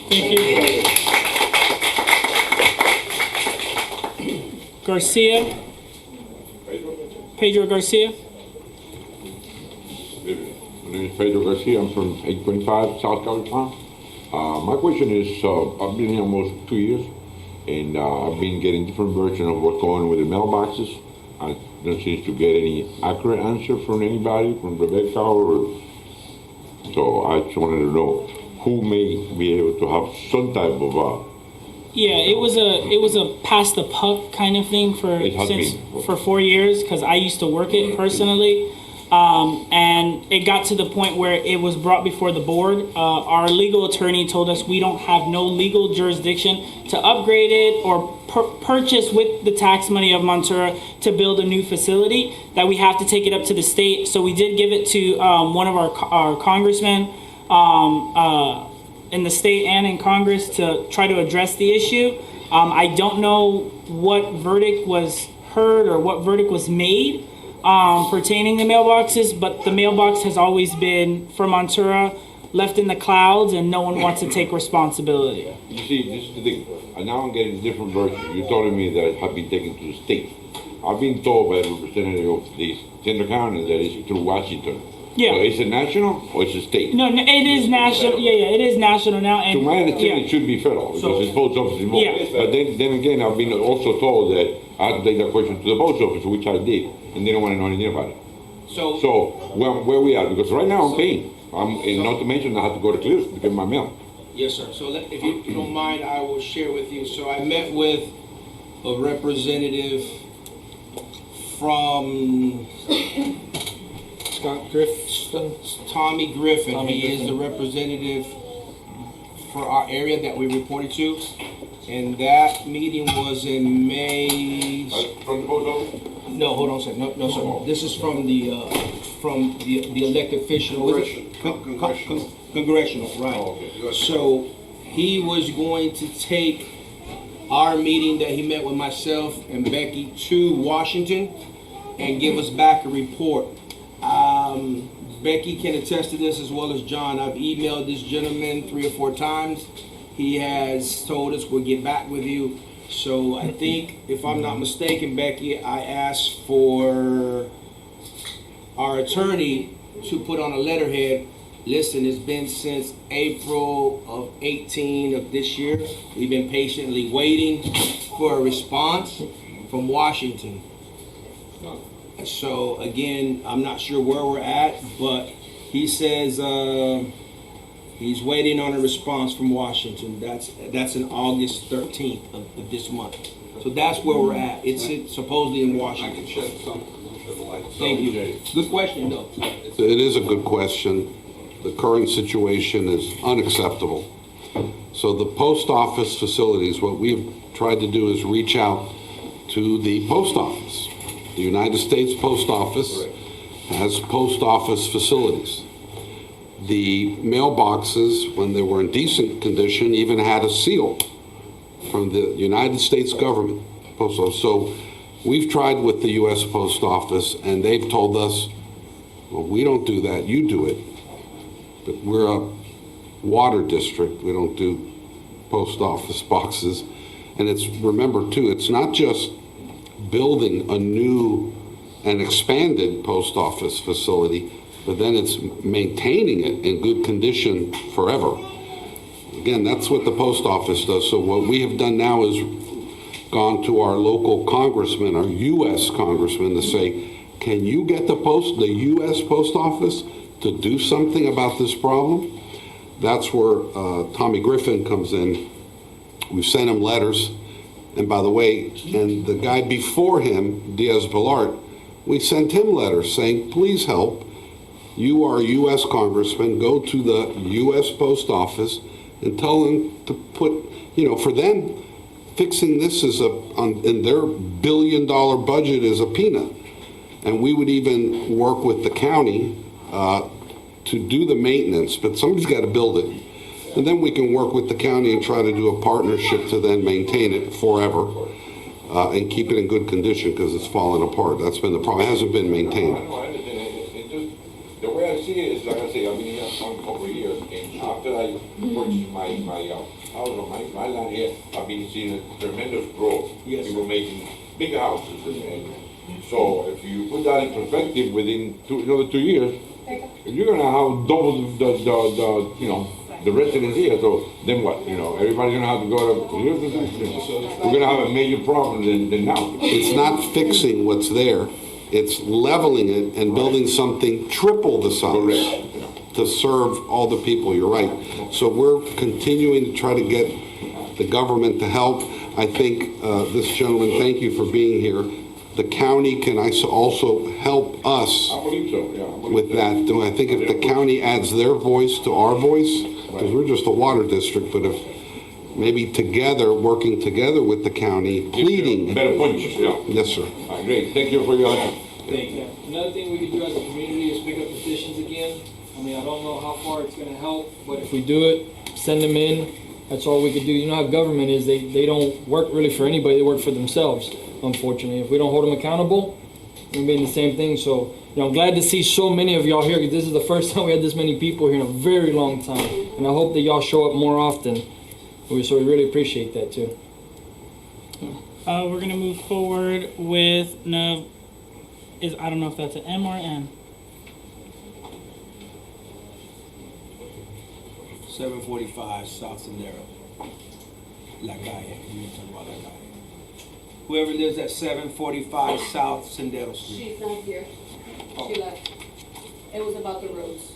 Thank you. Garcia. Pedro Garcia. My name is Pedro Garcia. I'm from 825 South Cali Farm. My question is, I've been here almost 2 years, and I've been getting different versions of what's going on with the mailboxes. I don't seem to get any accurate answer from anybody, from Rebecca or... So I just wanted to know who may be able to have some type of... Yeah, it was a pass the puck kind of thing for 4 years, because I used to work it personally, and it got to the point where it was brought before the board. Our legal attorney told us we don't have no legal jurisdiction to upgrade it or purchase with the tax money of Montura to build a new facility, that we have to take it up to the state. So we did give it to one of our congressmen in the state and in Congress to try to address the issue. I don't know what verdict was heard or what verdict was made pertaining to mailboxes, but the mailbox has always been, for Montura, left in the clouds, and no one wants to take responsibility. You see, this is the thing. Now I'm getting different versions. You're telling me that it has been taken to the state. I've been told by a representative of the Central County that it's through Washington. Yeah. So is it national or is it state? No, it is national. Yeah, it is national now. And to my understanding, it should be federal because it's post office involved. Yeah. But then again, I've been also told that I have to take that question to the post office, which I did, and they don't want to know anything about it. So where we are? Because right now I'm paying. And not to mention I have to go to Clears to get my mail. Yes, sir. So if you don't mind, I will share with you. So I met with a representative from Scott Griffin. Tommy Griffin. He is the representative for our area that we reported to. And that meeting was in May. From the post office? No, hold on a second. No, sir. This is from the elected official. Congressional, right. Oh, okay. So he was going to take our meeting that he met with myself and Becky to Washington and give us back a report. Becky can attest to this as well as John. I've emailed this gentleman 3 or 4 times. He has told us we'll get back with you. So I think, if I'm not mistaken, Becky, I asked for our attorney to put on a letterhead. Listen, it's been since April of 18 of this year. We've been patiently waiting for a response from Washington. So again, I'm not sure where we're at, but he says he's waiting on a response from Washington. That's in August 13th of this month. So that's where we're at. It's supposedly in Washington. I can shed some light. Thank you. Good question, though. It is a good question. The current situation is unacceptable. So the post office facilities, what we've tried to do is reach out to the post office. The United States Post Office has post office facilities. The mailboxes, when they were in decent condition, even had a seal from the United States government. Post office. So we've tried with the U.S. Post Office, and they've told us, well, we don't do that, you do it. But we're a water district, we don't do post office boxes. And it's, remember too, it's not just building a new and expanded post office facility, but then it's maintaining it in good condition forever. Again, that's what the post office does. So what we have done now is gone to our local congressman, our U.S. congressman, to say, can you get the U.S. Post Office to do something about this problem? That's where Tommy Griffin comes in. We've sent him letters. And by the way, and the guy before him, Diaz-Balart, we sent him letters saying, please help. You are a U.S. congressman, go to the U.S. Post Office and tell them to put, for them, fixing this is in their $1 billion budget is a peanut. And we would even work with the county to do the maintenance, but somebody's got to build it. And then we can work with the county and try to do a partnership to then maintain it forever and keep it in good condition because it's falling apart. That's been the problem. It hasn't been maintained. I understand. It just, the way I see it is, like I say, I've been here for a couple of years, and after I purchased my house or my land here, I've been seeing a tremendous growth. Yes. People making bigger houses. And so if you put that in perspective, within another 2 years, you're gonna have double the residents here, so then what? Everybody's gonna have to go to, we're gonna have a major problem than now. It's not fixing what's there, it's leveling it and building something triple the size to serve all the people, you're right. So we're continuing to try to get the government to help. I think this gentleman, thank you for being here. The county can also help us with that. I think if the county adds their voice to our voice, because we're just a water district, but if maybe together, working together with the county, pleading. Better punch, yeah. Yes, sir. Great, thank you for your answer. Thank you. Another thing we could do as a community is pick up petitions again. I mean, I don't know how far it's gonna help, but if we do it, send them in, that's all we could do. You know how government is, they don't work really for anybody, they work for themselves, unfortunately. If we don't hold them accountable, we're being the same thing. So, I'm glad to see so many of y'all here, because this is the first time we had this many people here in a very long time. And I hope that y'all show up more often. So we really appreciate that too. We're gonna move forward with I don't know if that's an M or N. 745 South Sendero. La Calle. You talking about La Calle. Whoever lives at 745 South Sendero Street. She's not here. She left. It was about the roads.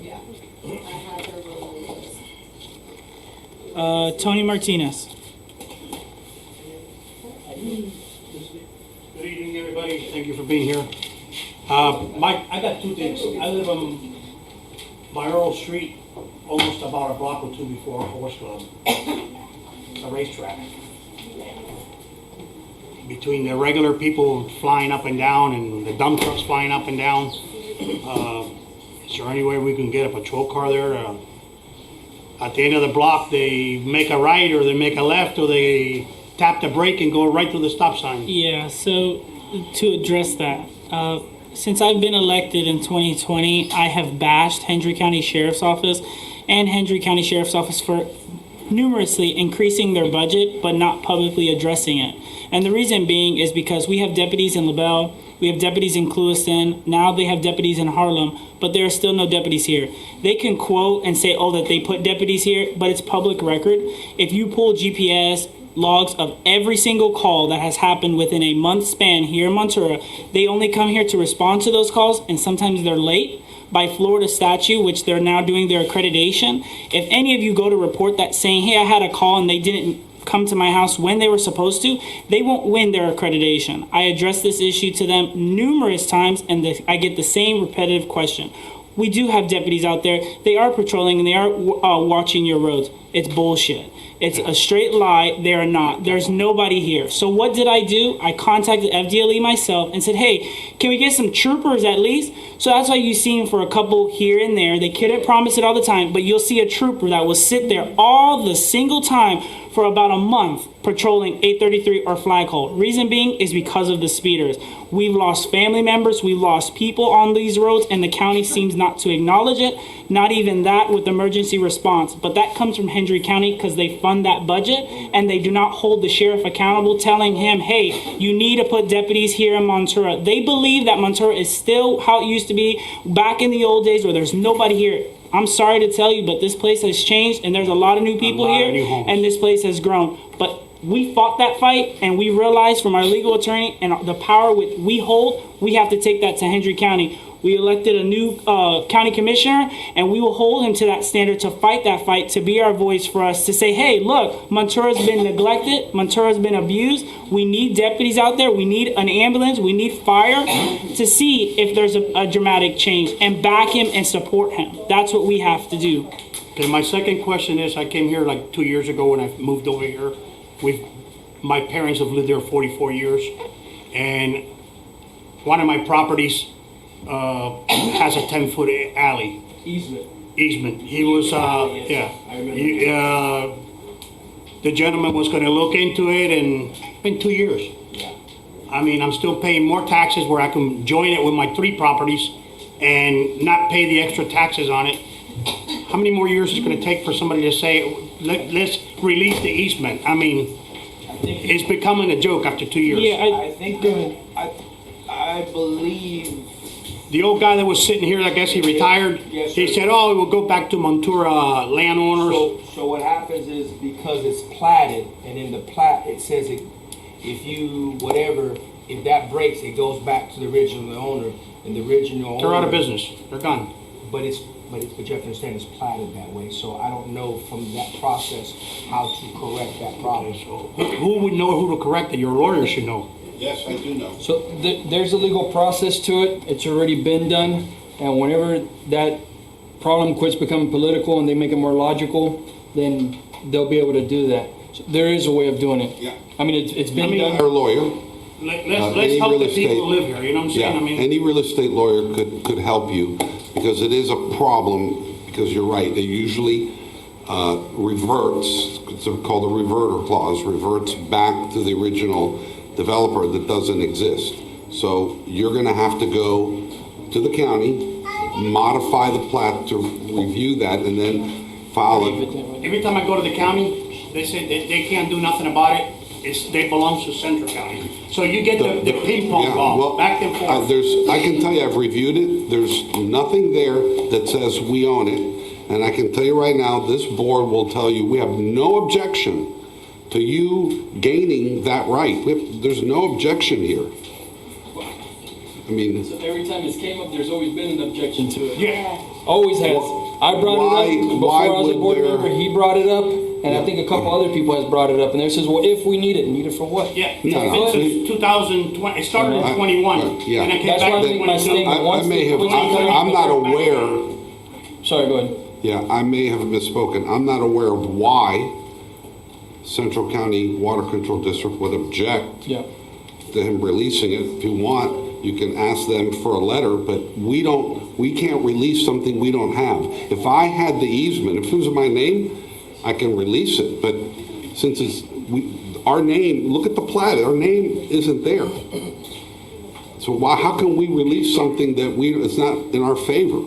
Yeah. I had her road. Tony Martinez. Good evening, everybody. Thank you for being here. I got two things. I live on Mayoral Street, almost about a block or two before our horse club, a racetrack. Between the regular people flying up and down and the dump trucks flying up and down, is there any way we can get a patrol car there? At the end of the block, they make a right or they make a left or they tap the brake and go right through the stop sign. Yeah, so to address that, since I've been elected in 2020, I have bashed Hendry County Sheriff's Office and Hendry County Sheriff's Office for numerously increasing their budget but not publicly addressing it. And the reason being is because we have deputies in LaBelle, we have deputies in Clewiston, now they have deputies in Harlem, but there are still no deputies here. They can quote and say, oh, that they put deputies here, but it's public record. If you pull GPS logs of every single call that has happened within a month span here in Montura, they only come here to respond to those calls, and sometimes they're late by Florida statute, which they're now doing their accreditation. If any of you go to report that saying, hey, I had a call and they didn't come to my house when they were supposed to, they won't win their accreditation. I addressed this issue to them numerous times, and I get the same repetitive question. We do have deputies out there. They are patrolling and they are watching your roads. It's bullshit. It's a straight lie. They are not. There's nobody here. So what did I do? I contacted FDLE myself and said, hey, can we get some troopers at least? So that's why you see them for a couple here and there. They couldn't promise it all the time, but you'll see a trooper that will sit there all the single time for about a month patrolling 833 or flag hold. Reason being is because of the speeders. We've lost family members, we've lost people on these roads, and the county seems not to acknowledge it. Not even that with emergency response. But that comes from Hendry County because they fund that budget and they do not hold the sheriff accountable, telling him, hey, you need to put deputies here in Montura. They believe that Montura is still how it used to be back in the old days where there's nobody here. I'm sorry to tell you, but this place has changed and there's a lot of new people here and this place has grown. But we fought that fight and we realized from our legal attorney and the power which we hold, we have to take that to Hendry County. We elected a new county commissioner, and we will hold him to that standard to fight that fight, to be our voice for us, to say, hey, look, Montura's been neglected, Montura's been abused. We need deputies out there. We need an ambulance. We need fire to see if there's a dramatic change and back him and support him. That's what we have to do. Okay, my second question is, I came here like 2 years ago when I moved over here. My parents have lived there 44 years, and one of my properties has a 10-foot alley. Easement. He was, the gentleman was gonna look into it, and it's been 2 years. I mean, I'm still paying more taxes where I can join it with my 3 properties and not pay the extra taxes on it. How many more years is it gonna take for somebody to say, let's release the easement? I mean, it's becoming a joke after 2 years. Yeah, I believe the old guy that was sitting here, I guess he retired, he said, oh, we'll go back to Montura landowners. So what happens is, because it's platted, and in the plat, it says if you, whatever, if that breaks, it goes back to the original owner, and the original owner... They're out of business. They're gone. But you have to understand it's platted that way, so I don't know from that process how to correct that problem. Who would know who to correct it? Your lawyer should know. Yes, I do know. So there's a legal process to it. It's already been done. And whenever that problem quits becoming political and they make it more logical, then they'll be able to do that. So there is a way of doing it. Yeah. I mean, it's been done. Our lawyer. Let's help the people who live here, you know what I'm saying? Yeah, I mean, any real estate lawyer could help you, because it is a problem, because you're right, they usually reverts, it's called a reverter clause, reverts back to the original developer that doesn't exist. So you're gonna have to go to the county, modify the plat to review that, and then file it. every time I go to the county, they say they can't do nothing about it. They belong to Central County. So you get the ping pong ball, back and forth. I can tell you, I've reviewed it. There's nothing there that says we own it. And I can tell you right now, this board will tell you we have no objection to you gaining that right. There's no objection here. I mean... So every time it's came up, there's always been an objection to it. Yeah. Always has. I brought it up before I was a board member. He brought it up. And I think a couple other people has brought it up, and they says, "Well, if we need it for what?" Yeah, since 2020, it started in 21. Yeah, and I came back in 22. I'm not aware. Sorry, go ahead. Yeah, I may have misspoken. I'm not aware of why Central County Water Control District would object Yeah. to him releasing it. If you want, you can ask them for a letter, but we can't release something we don't have. If I had the easement, if it was in my name, I can release it, but since our name, look at the plat, our name isn't there. So how can we release something that it's not in our favor?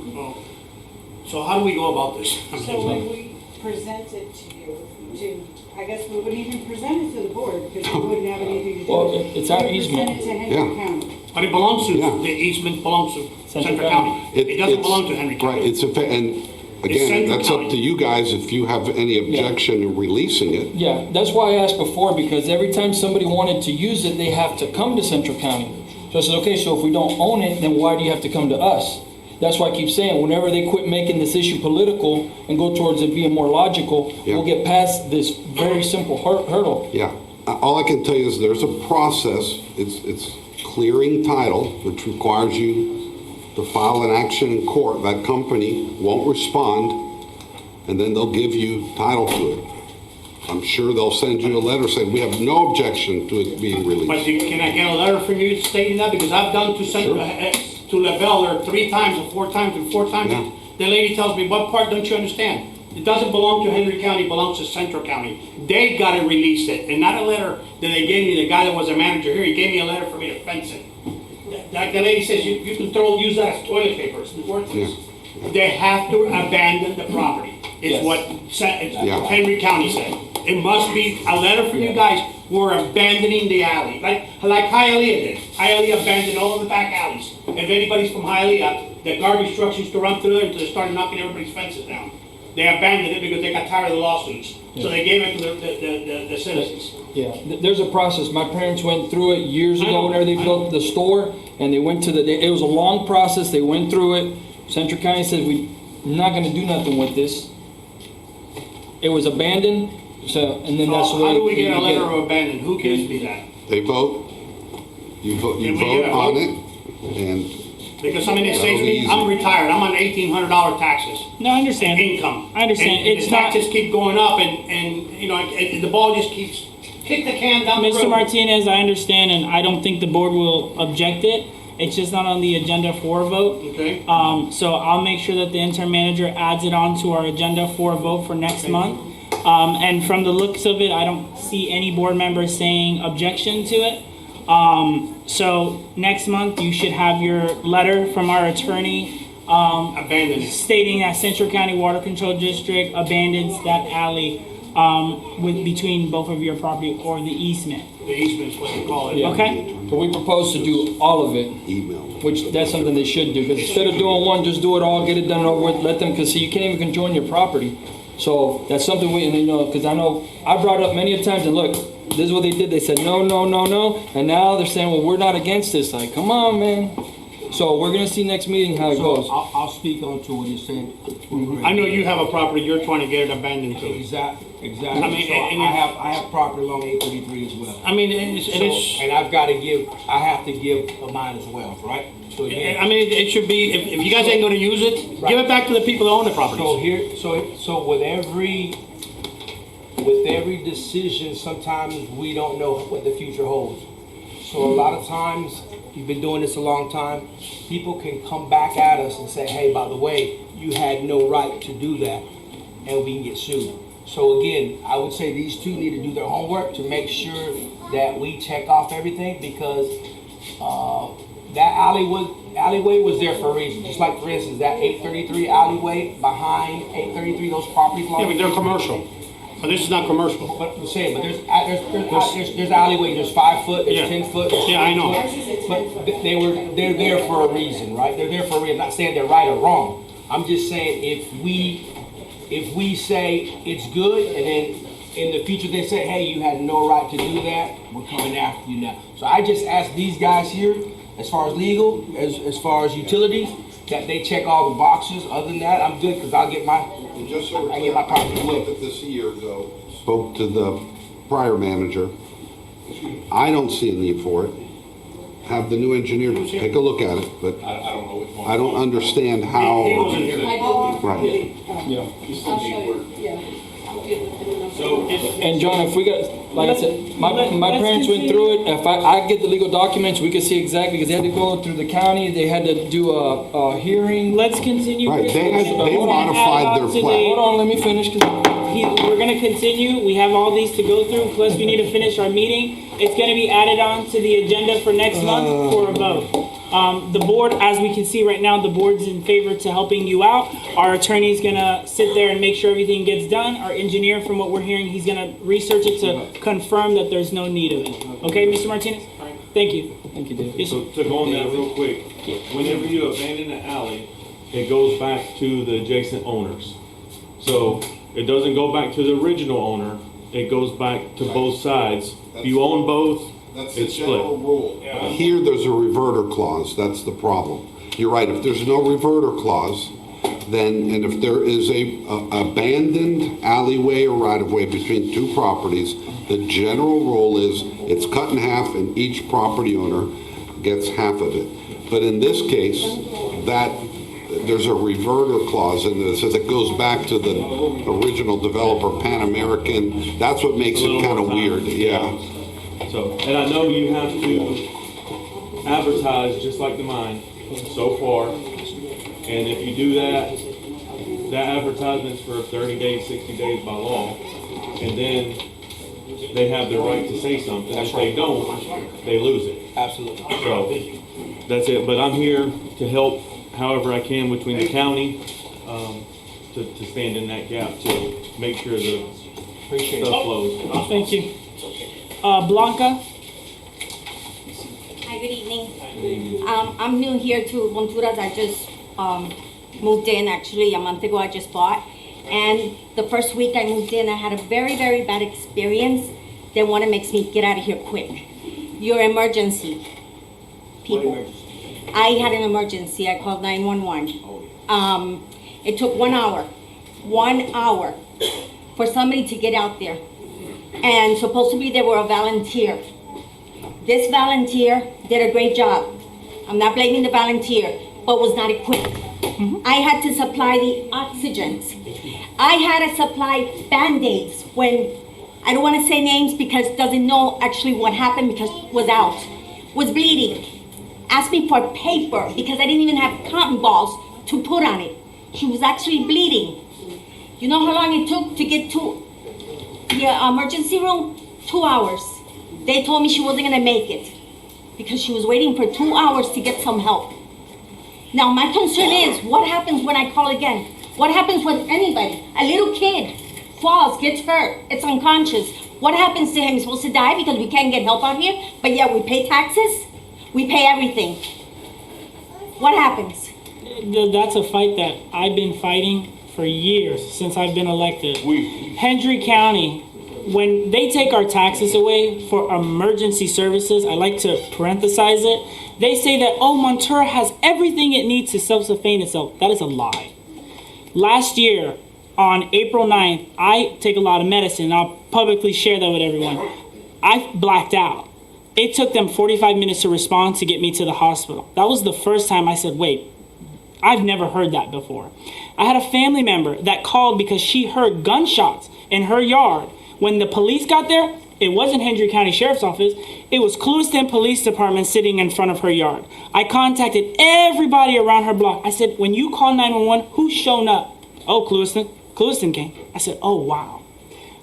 So how do we go about this? So when we present it to you, I guess we wouldn't even present it to the board because we wouldn't have anything to do. Well, it's our We easement. present it to Henry County. But it belongs to, the easement belongs to Central County. It doesn't belong to Henry County. Right, and again, Central that's County. up to you guys if you have any objection in releasing it. Yeah, that's why I asked before, because every time somebody wanted to use it, they have to come to Central County. So I said, okay, so if we don't own it, then why do you have to come to us? That's why I keep saying, whenever they quit making this issue political and go towards it being more logical, we'll get past this very simple hurdle. Yeah, all I can tell you is there's a process. It's clearing title, which requires you to file an action in court. That company won't respond, and then they'll give you title to it. I'm sure they'll send you a letter saying, we have no objection to it being released. But can I get a letter from you stating that? Because I've done to LaBelle there 3 times or 4 times and 4 times. Yeah. The lady tells me, what part don't you understand? It doesn't belong to Henry County, it belongs to Central County. They got to release it, and not a letter that they gave me. The guy that was a manager here, he gave me a letter for me to fence it. Like the lady says, you can use that as toilet paper. It's worthless. Yeah. They have to abandon the property. Is what Henry County said. It must be a letter from you guys. We're abandoning the alley, like Hialeah did. Hialeah abandoned all of the back alleys. If anybody's from Hialeah, the garbage trucks used to run through there until they started knocking everybody's fences down. They abandoned it because they got tired of the lawsuits. So they gave it to the citizens. Yeah, there's a process. My parents went through it years ago whenever they built the store, and they went to it was a long process. They went through it. Central County said, we're not going to do nothing with this. It was abandoned, and then that's the way. How do we get a letter of abandon? Who gives me that? They vote. You vote on it, and because it saves me, I'm retired, I'm on $1,800 taxes. No, I understand. Income. I understand. And It's the not. taxes keep going up and you know, the ball just keeps, kick the can down the road. Mr. Martinez, I understand, and I don't think the board will object it. It's just not on the agenda for a vote. Okay. So I'll make sure that the interim manager adds it on to our agenda for a vote for next month. And from the looks of it, I don't see any board members saying objection to it. So next month, you should have your letter from our attorney stating that Central County Water Control District abandons that alley between both of your property or the easement. The easement's what they call it. Yeah. Okay? But we propose to do all of it. Which, that's something they should do, because instead of doing one, just do it all, get it done and over with, let them, because see, you can't even control your property. So that's something because I know, I brought it up many a times, and look, this is what they did, they said no, no, no, no, and now they're saying, well, we're not against this, like, come on, man. So we're gonna see next meeting how it goes. I'll speak on to what you're saying. I know you have a property you're trying to get it abandoned to. Exactly. I mean, So and I have property along 833 as well. I mean, and I have to give mine as well, right? So again, I mean, it should be, if you guys ain't gonna use it, give it back to the people that own the property. So with every decision, sometimes we don't know what the future holds. So a lot of times, you've been doing this a long time, people can come back at us and say, hey, by the way, you had no right to do that, and we can get sued. So again, I would say these two need to do their homework to make sure that we check off everything, because that alleyway was there for a reason. Just like, for instance, that 833 alleyway behind 833, those properties. Yeah, but they're commercial. But this is not commercial. But I'm saying, but there's alleyway. There's 5 foot. There's 10 foot. There's I know. But they're there for a reason, right? They're there for a reason. I'm not saying they're right or wrong. I'm just saying if we say it's good, and then in the future they say, hey, you had no right to do that, we're coming after you now. So I just asked these guys here, as far as legal, as far as utilities, that they check all the boxes. Other than that, I'm good, because I'll get my. And just so I get my property I looked at this a year ago, spoke to the prior manager. I don't see a need for it. have the new engineer take a look at it, but I don't know which one. I don't understand how. Right. Yeah. I'll show you, yeah. I'll give it the number. So, And John, if we got, like I said, my parents went through it. If I get the legal documents, we could see exactly, because they had to go through the county, they had to do a hearing. Let's continue. Right, they Hold on. modified their plan. Hold on, let me finish. We're gonna continue. We have all these to go through, plus we need to finish our meeting. It's gonna be added on to the agenda for next month for a vote. The board, as we can see right now, the board's in favor to helping you out. Our attorney's gonna sit there and make sure everything gets done. Our engineer, from what we're hearing, he's gonna research it to confirm that there's no need of it. Okay, Mr. Martinez? Thank you. Thank you, Dave. Yes, so to go on that real quick, whenever you abandon an alley, it goes back to the adjacent owners. So it doesn't go back to the original owner, it goes back to both sides. If you own both, it's split. Rule. Here, there's a reverter clause, that's the problem. You're right, if there's no reverter clause, then, and if there is a abandoned alleyway or right-of-way between two properties, the general rule is it's cut in half and each property owner gets half of it. But in this case, that there's a reverter clause in this, says it goes back to the original developer, Pan American. That's what makes it kind of weird, yeah. So, and I know you have to advertise just like the mine so far. And if you do that, that advertisement's for 30 days, 60 days by law. And then they have the right to say something. If they don't, they lose it. Absolutely. So, that's it. But I'm here to help however I can between the county, to stand in that gap to make sure the stuff flows. Thank you. Blanca? Hi, good evening. I'm new here to Monturas. I just moved in actually a month ago. I just bought. And the first week I moved in, I had a very, very bad experience. They want to make me get out of here quick. Your emergency people. I had an emergency. I called 911. It took 1 hour. 1 hour for somebody to get out there. And supposedly they were a volunteer. This volunteer did a great job. I'm not blaming the volunteer, but was not equipped. I had to supply the oxygens. I had to supply Band-Aids when, I don't want to say names because doesn't know actually what happened because was out, was bleeding. Asked me for paper because I didn't even have cotton balls to put on it. She was actually bleeding. You know how long it took to get to the emergency room? 2 hours. They told me she wasn't gonna make it because she was waiting for 2 hours to get some help. Now my concern is, what happens when I call again? What happens when anybody, a little kid, falls, gets hurt, it's unconscious? What happens to him? He's supposed to die because we can't get help out here, but yet we pay taxes, we pay everything. What happens? That's a fight that I've been fighting for years since I've been elected. Hendry County, when they take our taxes away for emergency services, I like to parenthesize it, they say that, oh, Montura has everything it needs to self-sustain itself. That is a lie. Last year, on April 9th, I take a lot of medicine, and I'll publicly share that with everyone. I blacked out. It took them 45 minutes to respond to get me to the hospital. That was the first time I said, wait, I've never heard that before. I had a family member that called because she heard gunshots in her yard. When the police got there, it wasn't Hendry County Sheriff's Office. It was Clewiston Police Department sitting in front of her yard. I contacted everybody around her block. I said, when you call 911, who's shown up? Oh, Clewiston. Clewiston came. I said, oh, wow.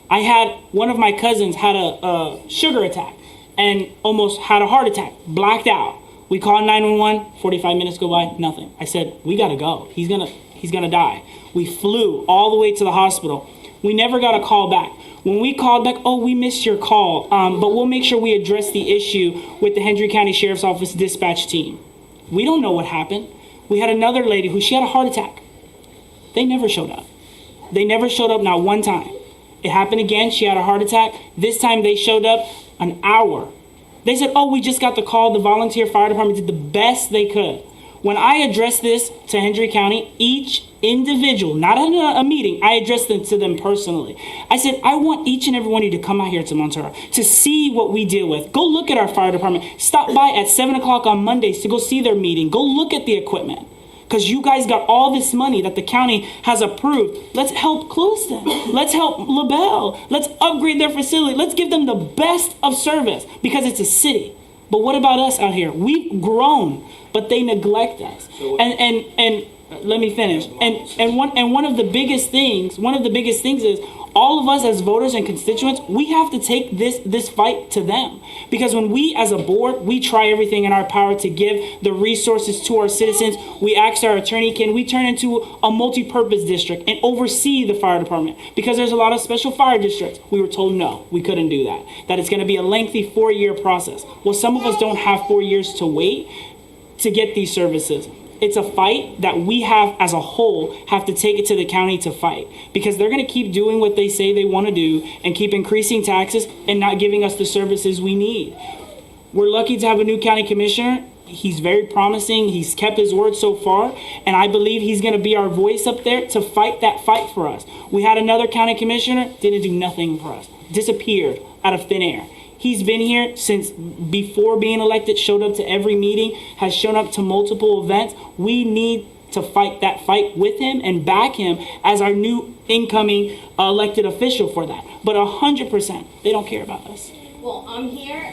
I had one of my cousins had a sugar attack and almost had a heart attack, blacked out. We called 911, 45 minutes go by, nothing. I said, we gotta go. He's gonna die. We flew all the way to the hospital. We never got a call back. When we called back, oh, we missed your call, but we'll make sure we address the issue with the Hendry County Sheriff's Office dispatch team. We don't know what happened. We had another lady who, she had a heart attack. They never showed up. They never showed up, not one time. It happened again, she had a heart attack. This time they showed up an hour. They said, oh, we just got the call. The volunteer fire department did the best they could. When I addressed this to Hendry County, each individual, not in a meeting, I addressed them to them personally. I said, I want each and every one of you to come out here to Monterey to see what we deal with. Go look at our fire department. Stop by at 7 o'clock on Mondays to go see their meeting. Go look at the equipment. Because you guys got all this money that the county has approved. Let's help Clewiston. Let's help LaBelle. Let's upgrade their facility. Let's give them the best of service because it's a city. But what about us out here? We've grown, but they neglect us. And let me finish. And one of the biggest things is all of us as voters and constituents, we have to take this fight to them. Because when we as a board, we try everything in our power to give the resources to our citizens. We asked our attorney, can we turn into a multi-purpose district and oversee the fire department? Because there's a lot of special fire districts. We were told no, we couldn't do that. That it's gonna be a lengthy 4-year process. Well, some of us don't have 4 years to wait to get these services. It's a fight that we have as a whole have to take it to the county to fight because they're going to keep doing what they say they want to do and keep increasing taxes and not giving us the services we need. We're lucky to have a new county commissioner. He's very promising. He's kept his word so far, and I believe he's going to be our voice up there to fight that fight for us. We had another county commissioner, didn't do nothing for us, disappeared out of thin air. He's been here since before being elected, showed up to every meeting, has shown up to multiple events. We need to fight that fight with him and back him as our new incoming elected official for that. But 100%, they don't care about us. Well, I'm here.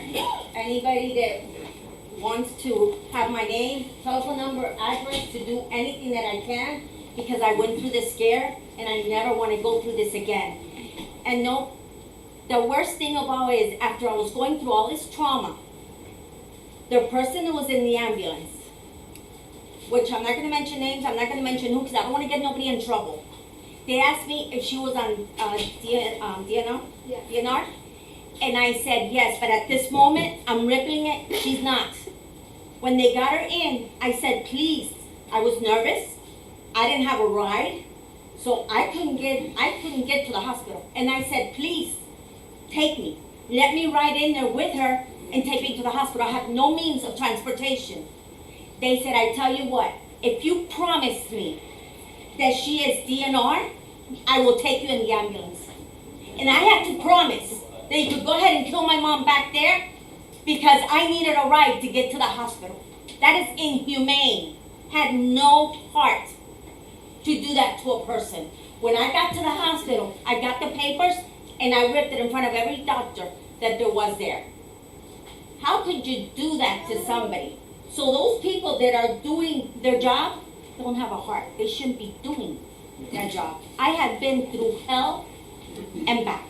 Anybody that wants to have my name, telephone number, address, to do anything that I can, because I went through this scare and I never want to go through this again. And no, the worst thing about it is after I was going through all this trauma, the person that was in the ambulance, which I'm not going to mention names, I'm not going to mention who, because I don't want to get nobody in trouble. They asked me if she was on DNR, and I said yes, but at this moment, I'm ripping it, she's not. When they got her in, I said, please, I was nervous, I didn't have a ride, so I couldn't get to the hospital. And I said, please, take me. Let me ride in there with her and take me to the hospital. I have no means of transportation. They said, I tell you what, if you promise me that she is DNR, I will take you in the ambulance. And I had to promise that you could go ahead and kill my mom back there because I needed a ride to get to the hospital. That is inhumane. Had no heart to do that to a person. When I got to the hospital, I got the papers and I ripped it in front of every doctor that there was there. How could you do that to somebody? So those people that are doing their job don't have a heart. They shouldn't be doing their job. I have been through hell and back.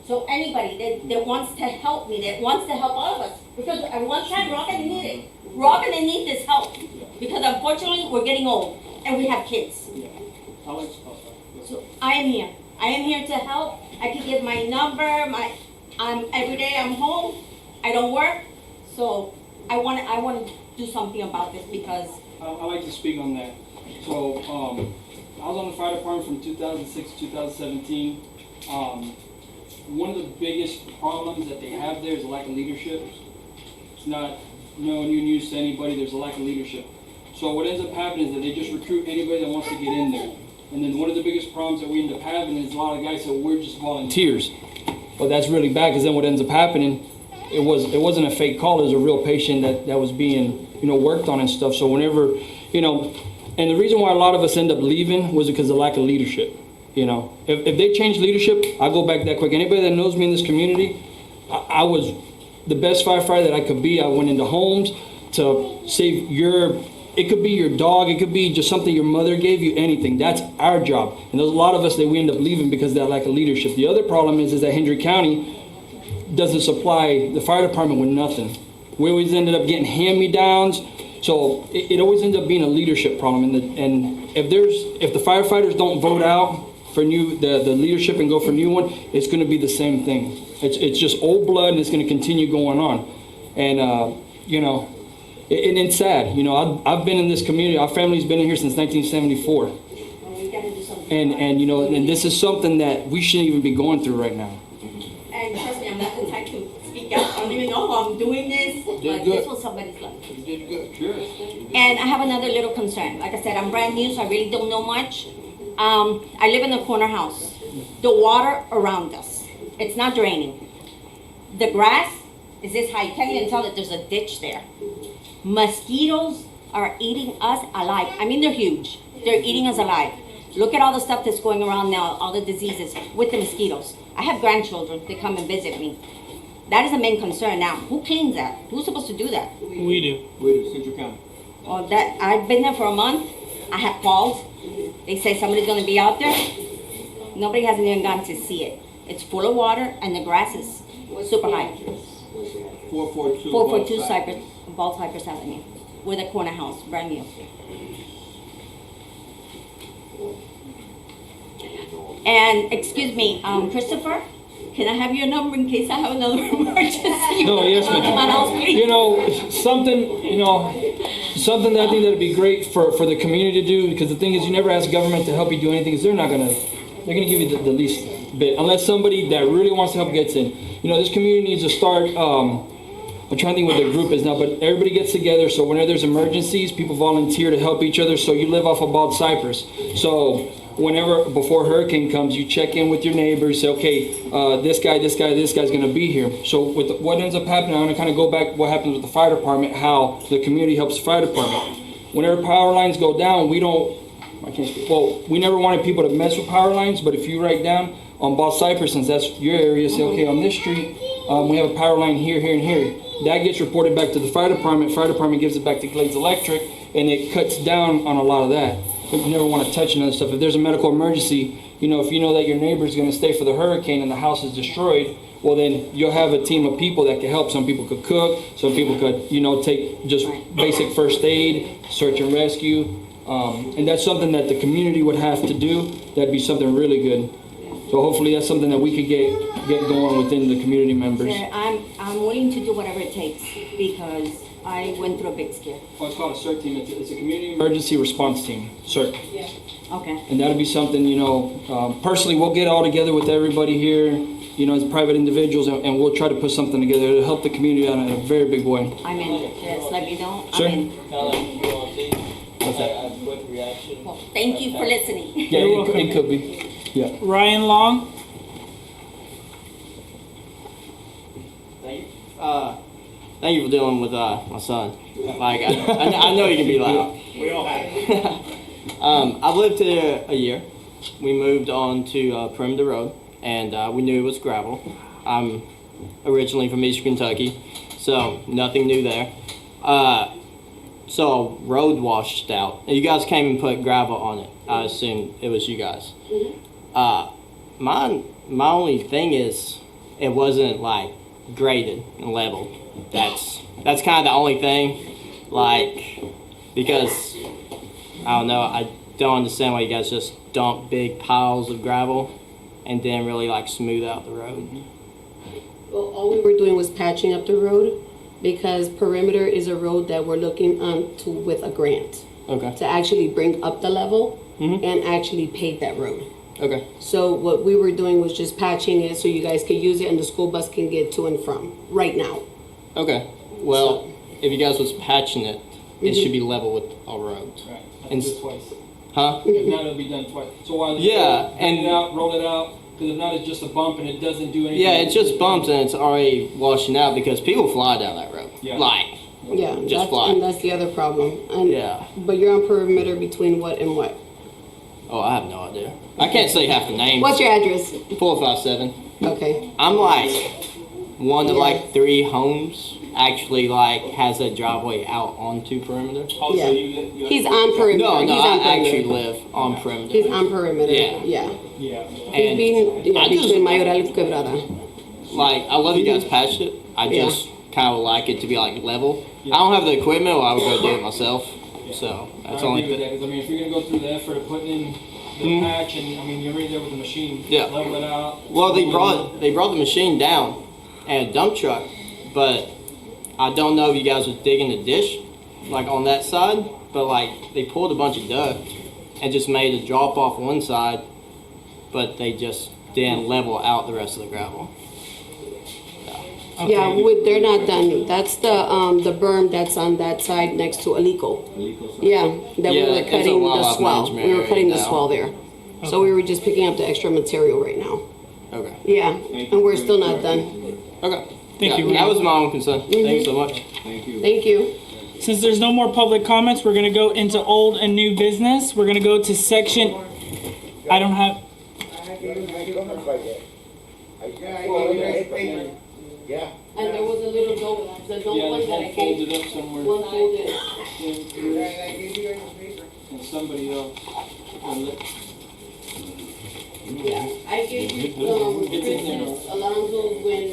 So anybody that wants to help me, that wants to help all of us, because at one time we're all gonna need it. We're all gonna need this help because unfortunately we're getting old and we have kids. So I am here. I am here to help. I can give my number. Every day I'm home. I don't work, so I want to do something about this because I'd like to speak on that. So I was on the fire department from 2006 to 2017. One of the biggest problems that they have there is a lack of leadership. It's not no new news to anybody. There's a lack of leadership. So what ends up happening is that they just recruit anybody that wants to get in there. And then one of the biggest problems that we end up having is a lot of guys say, we're just volunteers. But that's really bad because then what ends up happening, it wasn't a fake call, it was a real patient that was being, worked on and stuff. So whenever, and the reason why a lot of us end up leaving was because of lack of leadership. If they change leadership, I go back that quick. Anybody that knows me in this community, I was the best firefighter that I could be. I went into homes to save it could be your dog, it could be just something your mother gave you, anything. That's our job. And there's a lot of us that we end up leaving because of that lack of leadership. The other problem is that Hendry County doesn't supply the fire department with nothing. We always ended up getting hand-me-downs. So it always ends up being a leadership problem. And if the firefighters don't vote out for the leadership and go for a new one, it's going to be the same thing. It's just old blood and it's going to continue going on. And, and it's sad. I've been in this community. Our family's been in here since 1974. And this is something that we shouldn't even be going through right now. And trust me, I'm not the type to speak out don't even know how I'm doing this, but good. this was somebody's life. You did good. Sure. And I have another little concern. Like I said, I'm brand new, so I really don't know much. I live in a corner house. The water around us, it's not draining. The grass is this high. You can't even tell that there's a ditch there. Mosquitoes are eating us alive. I mean, they're huge. They're eating us alive. Look at all the stuff that's going around now, all the diseases with the mosquitoes. I have grandchildren. They come and visit me. That is the main concern now. Who cleans that? Who's supposed to do that? We do. We do, Central County. Well, that I've been there for a month. I have called. They say somebody's going to be out there. Nobody hasn't even gone to see it. It's full of water and the grass is super high. 442 Cypress, Bald Cypress Avenue, with a corner house, brand new. And excuse me, Christopher, can I have your number in case I have another emergency? No, yes, ma'am. You know, something that I think that'd be great for the community to do, because the thing is, you never ask government to help you do anything, because they're gonna give you the least bit, unless somebody that really wants to help gets in. You know, this community needs to start, I'm trying to think what the group is now, but everybody gets together, so whenever there's emergencies, people volunteer to help each other, so you live off of Bald Cypress. So before hurricane comes, you check in with your neighbors, say, okay, this guy's gonna be here. So what ends up happening, I'm gonna kind of go back what happens with the fire department, how the community helps the fire department. Whenever power lines go down, we never wanted people to mess with power lines, but if you write down on Bald Cypress, since that's your area, say, okay, on this street, we have a power line here, here, and here. That gets reported back to the fire department. Fire department gives it back to Glades Electric, and it cuts down on a lot of that. But you never want to touch another stuff. If there's a medical emergency, you know, if you know that your neighbor's going to stay for the hurricane and the house is destroyed, well, then you'll have a team of people that can help. Some people could cook. Some people could, take just basic first aid, search and rescue. And that's something that the community would have to do. That'd be something really good. So hopefully that's something that we could get going within the community members. Sir, I'm willing to do whatever it takes because I went through a big scare. Oh, it's called a CERT team. It's a community emergency response team, CERT. Yeah. Okay. And that'll be something, personally, we'll get all together with everybody here, as private individuals, and we'll try to put something together to help the community out in a very big way. I'm in. Yes, let me know. Sure. I'm in. What's that? A quick reaction. Well, thank you for listening. Yeah, it could be. Yeah. Ryan Long. Thank you for dealing with my son. Like I know you can be loud. We all have it. I've lived here a year. We moved on to Perimeter Road, and we knew it was gravel. I'm originally from Eastern Kentucky, so nothing new there. So road washed out. You guys came and put gravel on it. I assume it was you guys. My only thing is it wasn't like graded and leveled. That's kind of the only thing, because I don't know, I don't understand why you guys just dump big piles of gravel and then really smooth out the road. Well, all we were doing was patching up the road because Perimeter is a road that we're looking onto with a grant. Okay. To actually bring up the level and actually pave that road. Okay. So what we were doing was just patching it so you guys could use it and the school bus can get to and from right now. Okay. Well, if you guys was patching it, it should be level with all roads. Right. And Do it twice. Huh? If not, it'll be done twice. So while roll it out, because if not, it's just a bump and it doesn't do anything. Yeah, it just bumps and it's already washing out because people fly down that road. Yeah. Yeah, fly. And that's the other problem. And, Yeah. But you're on Perimeter between what and what? Oh, I have no idea. I can't say half the names. What's your address? 457. Okay. I'm one of 3 homes actually has a driveway out onto Perimeter. Oh, Yeah. so you He's on Perimeter. No, He's on I Perimeter. actually live on Perimeter. He's on Perimeter. Yeah. Yeah. Yeah. And Between Mayoral y Quebrada. I love you guys patched it. I just kind of like it to be level. I don't have the equipment, or I would go do it myself. So that's I only agree with that, 'cause, if you're gonna go through the effort of putting in the patch, and you're right there with the machine, Yeah. level it out. Well, they brought the machine down and a dump truck, but I don't know if you guys was digging the ditch on that side, but they pulled a bunch of dirt and just made a drop off one side, but they just didn't level out the rest of the gravel. Yeah, they're not done. That's the berm that's on that side next to Alico. Yeah, that we Yeah, were it's a cutting the wildlife swell. management We were area cutting the now. swell there. So we were just picking up the extra material right now. Okay. Yeah, and we're still not done. Okay. Thank you. That was my own concern. Thank you so much. Thank you. Since there's no more public comments, we're gonna go into old and new business. We're gonna go to section, I don't have, Yeah. And there was a little note, the note one that I gave. Folded up somewhere. One folded. And somebody else. Yeah, I gave you, Chris's, Alonso, when,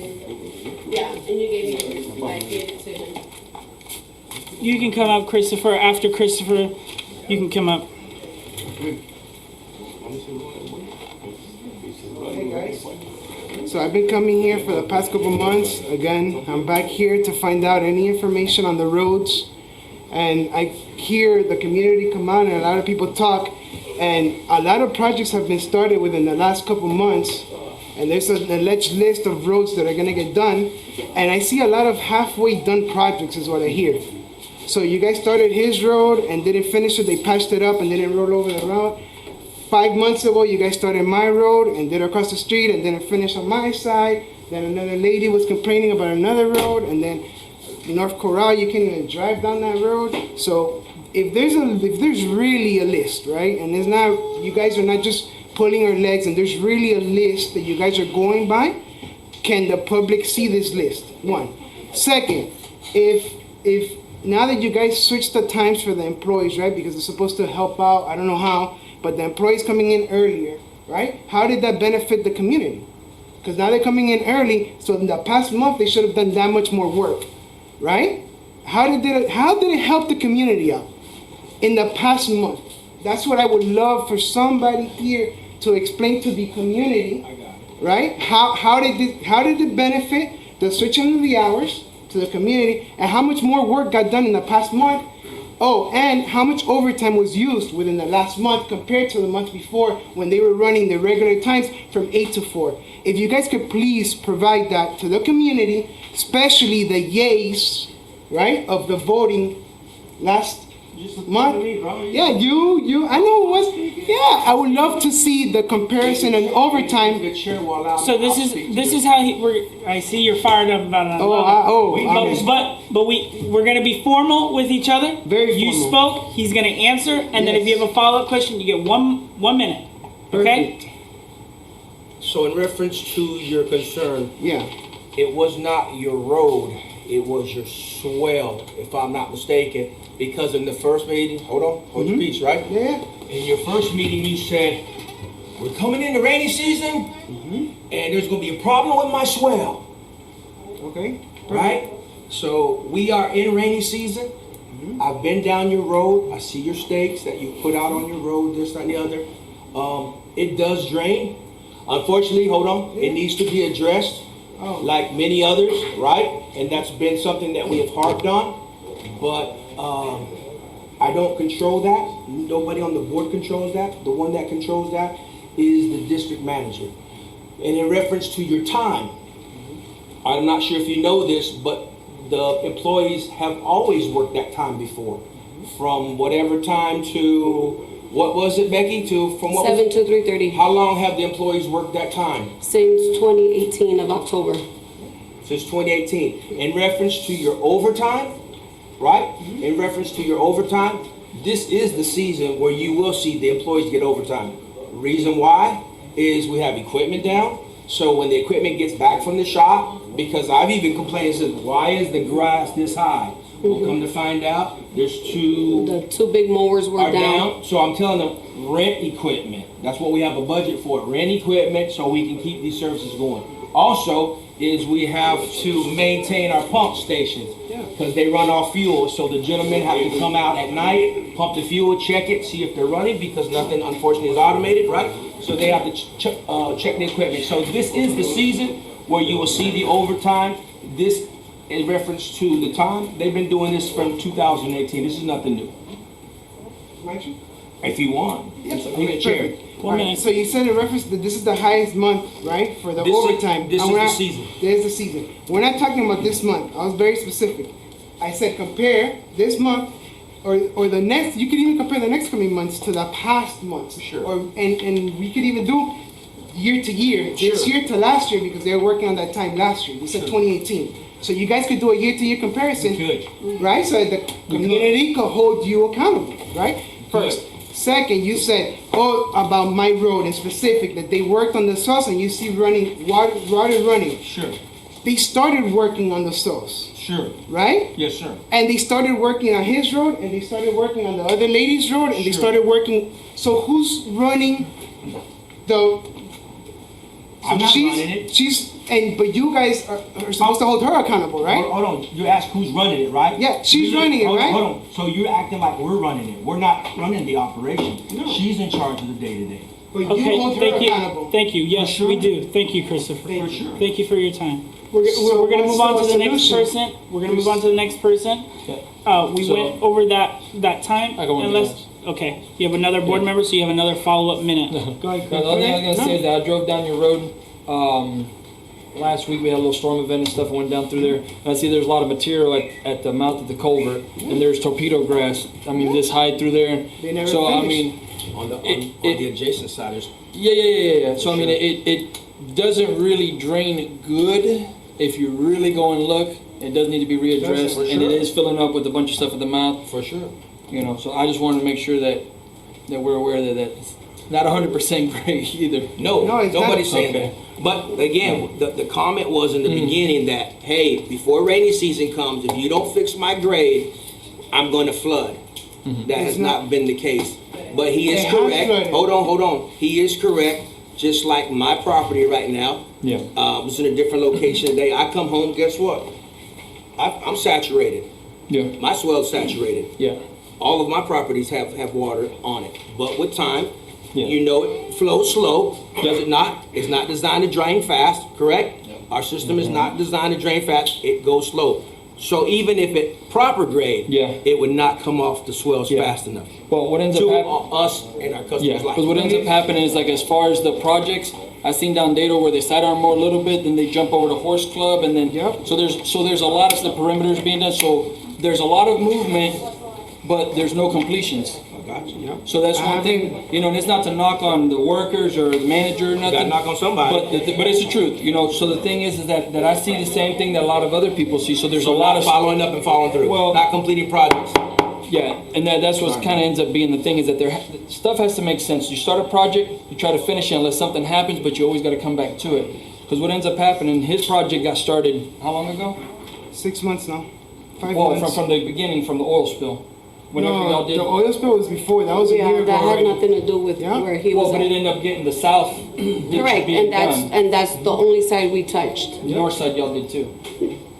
yeah, and you gave me yours. I gave it to him. you can come up, Christopher. After Christopher, you can come up. Hey guys. So I've been coming here for the past couple months. Again, I'm back here to find out any information on the roads. And I hear the community come out and a lot of people talk. And a lot of projects have been started within the last couple months. And there's an alleged list of roads that are gonna get done. And I see a lot of halfway done projects is what I hear. So you guys started his road and didn't finish it. They patched it up and didn't roll over the road. 5 months ago, you guys started my road and did across the street and didn't finish on my side. Then another lady was complaining about another road, and then North Corral, you can't even drive down that road. So if there's really a list, right, and it's not, you guys are not just pulling your legs, and there's really a list that you guys are going by, can the public see this list? One. Second, if now that you guys switched the times for the employees, right, because it's supposed to help out, I don't know how, but the employees coming in earlier, right? How did that benefit the community? Because now they're coming in early, so in the past month they should have done that much more work, right? How did it help the community out in the past month? That's what I would love for somebody here to explain to the community, right? How did it benefit the switching of the hours to the community, and how much more work got done in the past month? Oh, and how much overtime was used within the last month compared to the month before when they were running the regular times from 8 to 4. If you guys could please provide that to the community, especially the yays, right, of the voting last month. Yeah, you, I know it was, yeah, I would love to see the comparison and overtime. So this is how I see you're fired up about it. We're gonna be formal with each other. Very You formal. spoke. He's gonna answer, and then if you have a follow-up question, you get one minute. Okay. So in reference to your concern, yeah, it was not your road, it was your swell, if I'm not mistaken, because in the first meeting, hold your peace, right? Yeah. In your first meeting, you said, we're coming in the rainy season, and there's gonna be a problem with my swell. Okay. Right? So we are in rainy season. I've been down your road. I see your stakes that you put out on your road, this, that, and the other. It does drain. Unfortunately, it needs to be addressed like many others, right? And that's been something that we have harped on. But I don't control that. Nobody on the board controls that. The one that controls that is the district manager. And in reference to your time, I'm not sure if you know this, but the employees have always worked that time before. From whatever time to, what was it, Becky? From what 7 to 3:30. How long have the employees worked that time? Since 2018 of October. Since 2018. In reference to your overtime, right? In reference to your overtime, this is the season where you will see the employees get overtime. Reason why is we have equipment down. So when the equipment gets back from the shop, because I've even complained, says, why is the grass this high? Well, come to find out, the two big mowers were down. So I'm telling them, rent equipment. That's what we have a budget for. Rent equipment so we can keep these services going. Also, is we have to maintain our pump stations because they run off fuel. So the gentlemen have to come out at night, pump the fuel, check it, see if they're running because nothing, unfortunately, is automated, right? So they have to check the equipment. So this is the season where you will see the overtime. This in reference to the time. They've been doing this from 2018. This is nothing new. if you want. Chair. All right, so you said in reference that this is the highest month, right, for the overtime. This And is we're the not- season. This is the season. We're not talking about this month. I was very specific. I said compare this month or the next. You could even compare the next coming months to the past months. Sure. And we could even do year to year, this year to last year, because they were working on that time last year. We said 2018. So you guys could do a year-to-year comparison, right? So that the community could hold you accountable, right? First. Second, you said, about my road in specific, that they worked on the source and you see water running. Sure. They started working on the source. Sure. Right? Yes, sir. And they started working on his road, and they started working on the other lady's road, and they started working. So who's running the? I'm not running it. But you guys are supposed to hold her accountable, right? Hold on, you asked who's running it, right? Yeah, she's running it, right? Hold on, so you're acting like we're running it. We're not running the operation. No. She's in charge of the day-to-day. But Okay, you hold her thank you. accountable. Thank you. Yes, we do. Thank you, Christopher. For sure. Thank you for your time. So We're gonna what's move on to the next solution? person. We're gonna move on to the next person. We So- went over that time. I got one Unless, more. okay, you have another board member, so you have another follow-up minute. Go ahead, The only thing I was gonna say is that I drove down your road, last week we had a little storm event and stuff, I went down through there, and I see there's a lot of material at the mouth of the culvert, and there's torpedo grass, I mean, this high through there. They never So, I finished. mean, On the adjacent side, there's yeah. So, I mean, it doesn't really drain good if you really go and look. It does need to be readdressed, For and it sure. is filling up with a bunch of stuff at the mouth. for sure. You know, so I just wanted to make sure that we're aware that it's not 100% great either. No, it's nobody's not. saying Okay. that. But again, the comment was in the beginning that, hey, before rainy season comes, if you don't fix my grade, I'm going to flood. That has not been the case. But he is It has correct. flooded. Hold on. He is correct. Just like my property right now. Yeah. I was in a different location today. I come home, guess what? I'm saturated. Yeah. My swell's saturated. Yeah. All of my properties have water on it. But with time, Yeah. you know it flows slow, does it not? It's not designed to drain fast, correct? Our system is not designed to drain fast, it goes slow. So even if it proper grade, it would not come off the swells fast enough. Well, what ends up To happening? us and our customers. Yeah, because what ends up happening is, like, as far as the projects, I seen down Dado where they sidearm more a little bit, then they jump over to Horse Club, and then so there's a lot of the perimeters being done. So there's a lot of movement, but there's no completions. Gotcha. Yeah. So that's one thing, you know, and it's not to knock on the workers or the manager or nothing. Gotta knock on somebody. But it's the truth, you know. So the thing is that I see the same thing that a lot of other people see. So there's a lot of following up and following through. Well, not completing projects. Yeah, and that's what kind of ends up being the thing is that stuff has to make sense. You start a project, you try to finish it unless something happens, but you always got to come back to it. Because what ends up happening, his project got started how long ago? 6 months now. 5 Well, months. from the beginning, from the oil spill. Whenever No, y'all did. the oil spill was before. That was a year ago. that had already. nothing to do with where he was Well, but at. it ended up getting the south. Correct, and that's the only side we touched. The north side y'all did too.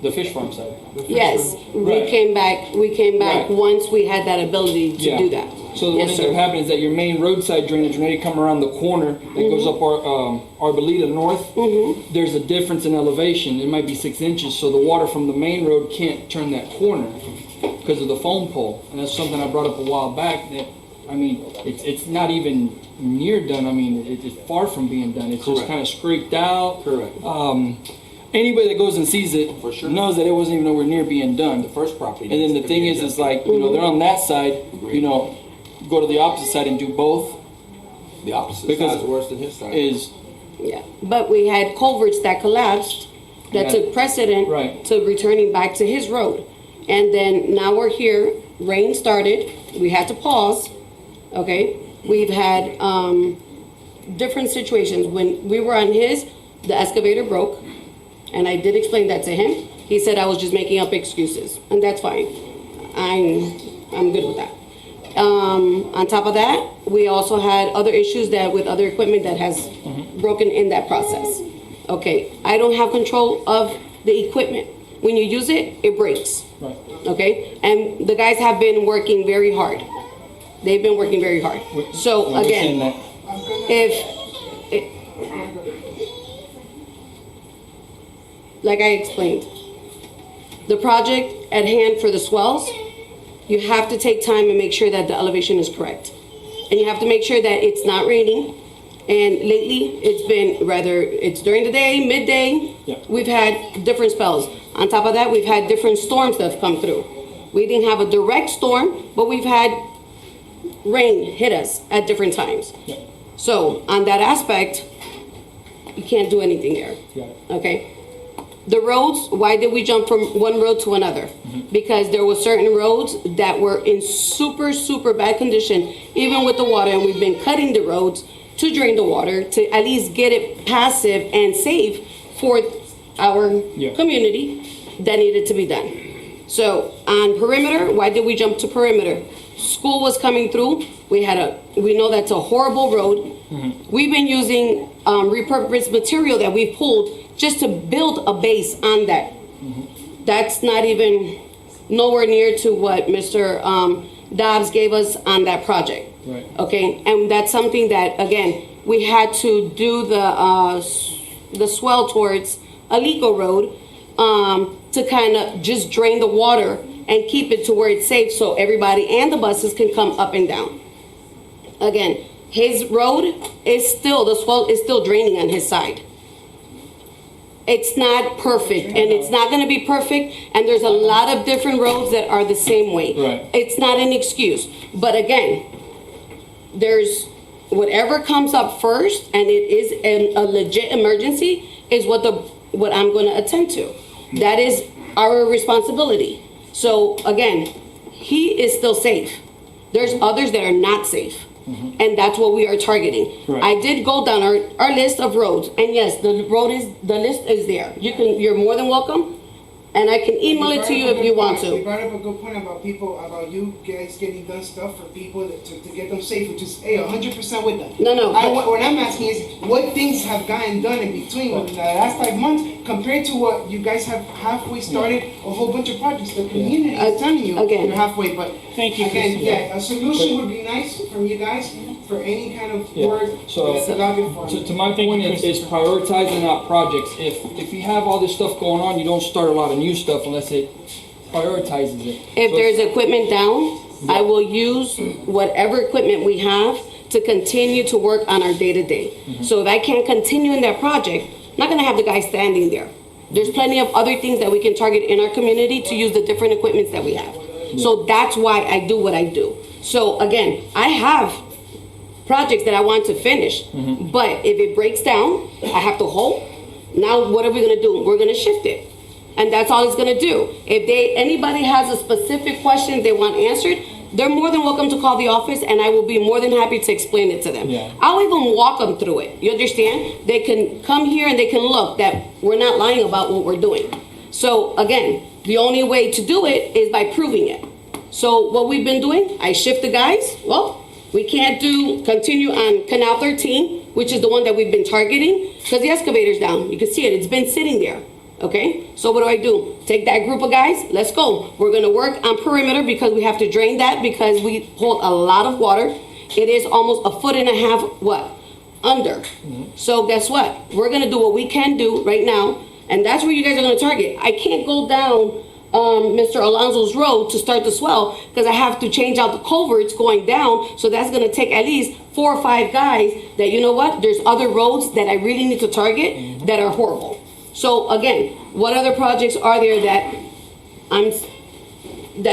The fish farm side. Yes, Right. we came back Right. once we had that ability to Yeah. do that. So what Yes, ends sir. up happening is that your main roadside drainage, when you come around the corner that goes up Arboleda North, there's a difference in elevation. It might be 6 inches, so the water from the main road can't turn that corner because of the foam pole. And that's something I brought up a while back that, I mean, it's not even near done. I mean, it's far from being done. It's just Correct. kind of scraped out. Correct. Anybody that goes and sees it knows that it wasn't even nowhere near being done. The first property. And then the thing is like, you know, they're on that side, you know, go to the opposite side and do both. The opposite Because side is worse than his side. Is Yeah, but we had culverts that collapsed that Yeah. took precedent to returning back to his road. And then now we're here, rain started, we had to pause, okay? We've had different situations. When we were on his, the excavator broke, and I did explain that to him. He said I was just making up excuses, and that's fine. I'm good with that. On top of that, we also had other issues that with other equipment that has broken in that process. Okay, I don't have control of the equipment. When you use it, it breaks. Right. Okay, and the guys have been working very hard. They've been working very hard. So When we're saying again, that- like I explained, the project at hand for the swells, you have to take time and make sure that the elevation is correct. and you have to make sure that it's not raining. And lately, it's been it's during the day, midday, we've had different spells. On top of that, we've had different storms that have come through. We didn't have a direct storm, but we've had rain hit us at different times. So on that aspect, you can't do anything there. Okay? The roads, why did we jump from one road to another? Because there were certain roads that were in super, super bad condition, even with the water, and we've been cutting the roads to drain the water, to at least get it passive and safe for our community that needed to be done. So on perimeter, why did we jump to perimeter? School was coming through. We know that's a horrible road. We've been using repurposed material that we pulled just to build a base on that. That's not even nowhere near to what Mr. Dobbs gave us on that project. Right. Okay, and that's something that, again, we had to do the swell towards Alico Road to kind of just drain the water and keep it to where it's safe so everybody and the buses can come up and down. Again, his road is still, the swell is still draining on his side. It's not perfect, and it's not going to be perfect, and there's a lot of different roads that are the same way. Right. It's not an excuse, but again, there's whatever comes up first, and it is a legit emergency, is what I'm going to attend to. That is our responsibility. So again, he is still safe. There's others that are not safe. And that's what we are targeting. Right. I did go down our list of roads, and yes, the list is there. You're more than welcome, and I can email it to you if you want to. You brought up a good point about you guys getting done stuff for people to get them safe, which is 100% with them. No. What I'm asking is, what things have gotten done in between within the last 5 months compared to what you guys have halfway started a whole bunch of projects? The community is telling you you're halfway, but thank you. Again, a solution would be nice from you guys for any kind of word. So to my point is prioritizing out projects. If you have all this stuff going on, you don't start a lot of new stuff unless it prioritizes it. If there's equipment down, I will use whatever equipment we have to continue to work on our day-to-day. So if I can't continue in that project, I'm not gonna have the guy standing there. There's plenty of other things that we can target in our community to use the different equipments that we have. So that's why I do what I do. So again, I have projects that I want to finish, but if it breaks down, I have to hold. Now what are we gonna do? We're gonna shift it. And that's all it's gonna do. If anybody has a specific question they want answered, they're more than welcome to call the office, and I will be more than happy to explain it to them. I'll even walk them through it. You understand? They can come here and they can look that we're not lying about what we're doing. So again, the only way to do it is by proving it. So what we've been doing, I shift the guys. Well, we can't continue on Canal 13, which is the one that we've been targeting, because the excavator's down. You can see it, it's been sitting there. Okay, so what do? Take that group of guys, let's go. We're gonna work on perimeter because we have to drain that because we hold a lot of water. It is almost 1.5 feet, under. So guess what? We're gonna do what we can do right now, and that's where you guys are gonna target. I can't go down Mr. Alonso's road to start the swell because I have to change out the culverts going down, so that's gonna take at least 4 or 5 guys that, you know what, there's other roads that I really need to target that are horrible. So again, what other projects are there that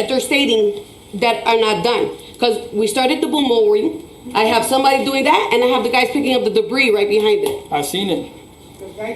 they're stating that are not done? Because we started the boom mowing. I have somebody doing that, and I have the guys picking up the debris right behind it. I've seen it.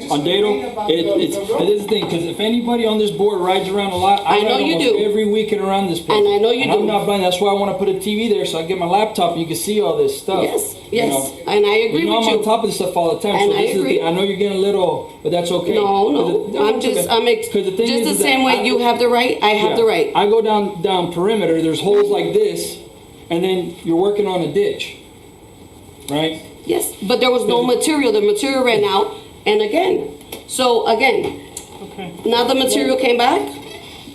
On Dato, it is the thing, because if anybody on this board rides around a lot, I know ride you almost do. every weekend around this place. And I know you do. I'm not blind. That's why I want to put a TV there so I get my laptop and you can see all this stuff. Yes, you yes, know. and I agree I'm with you. on top of this stuff all the time. And so I this agree. Is I know you're getting a little, but that's okay. No, I'm just the same way you have the right, I have the right. I go down perimeter, there's holes like this, and then you're working on a ditch, right? Yes, but there was no material. The material ran out, and again, now the material came back,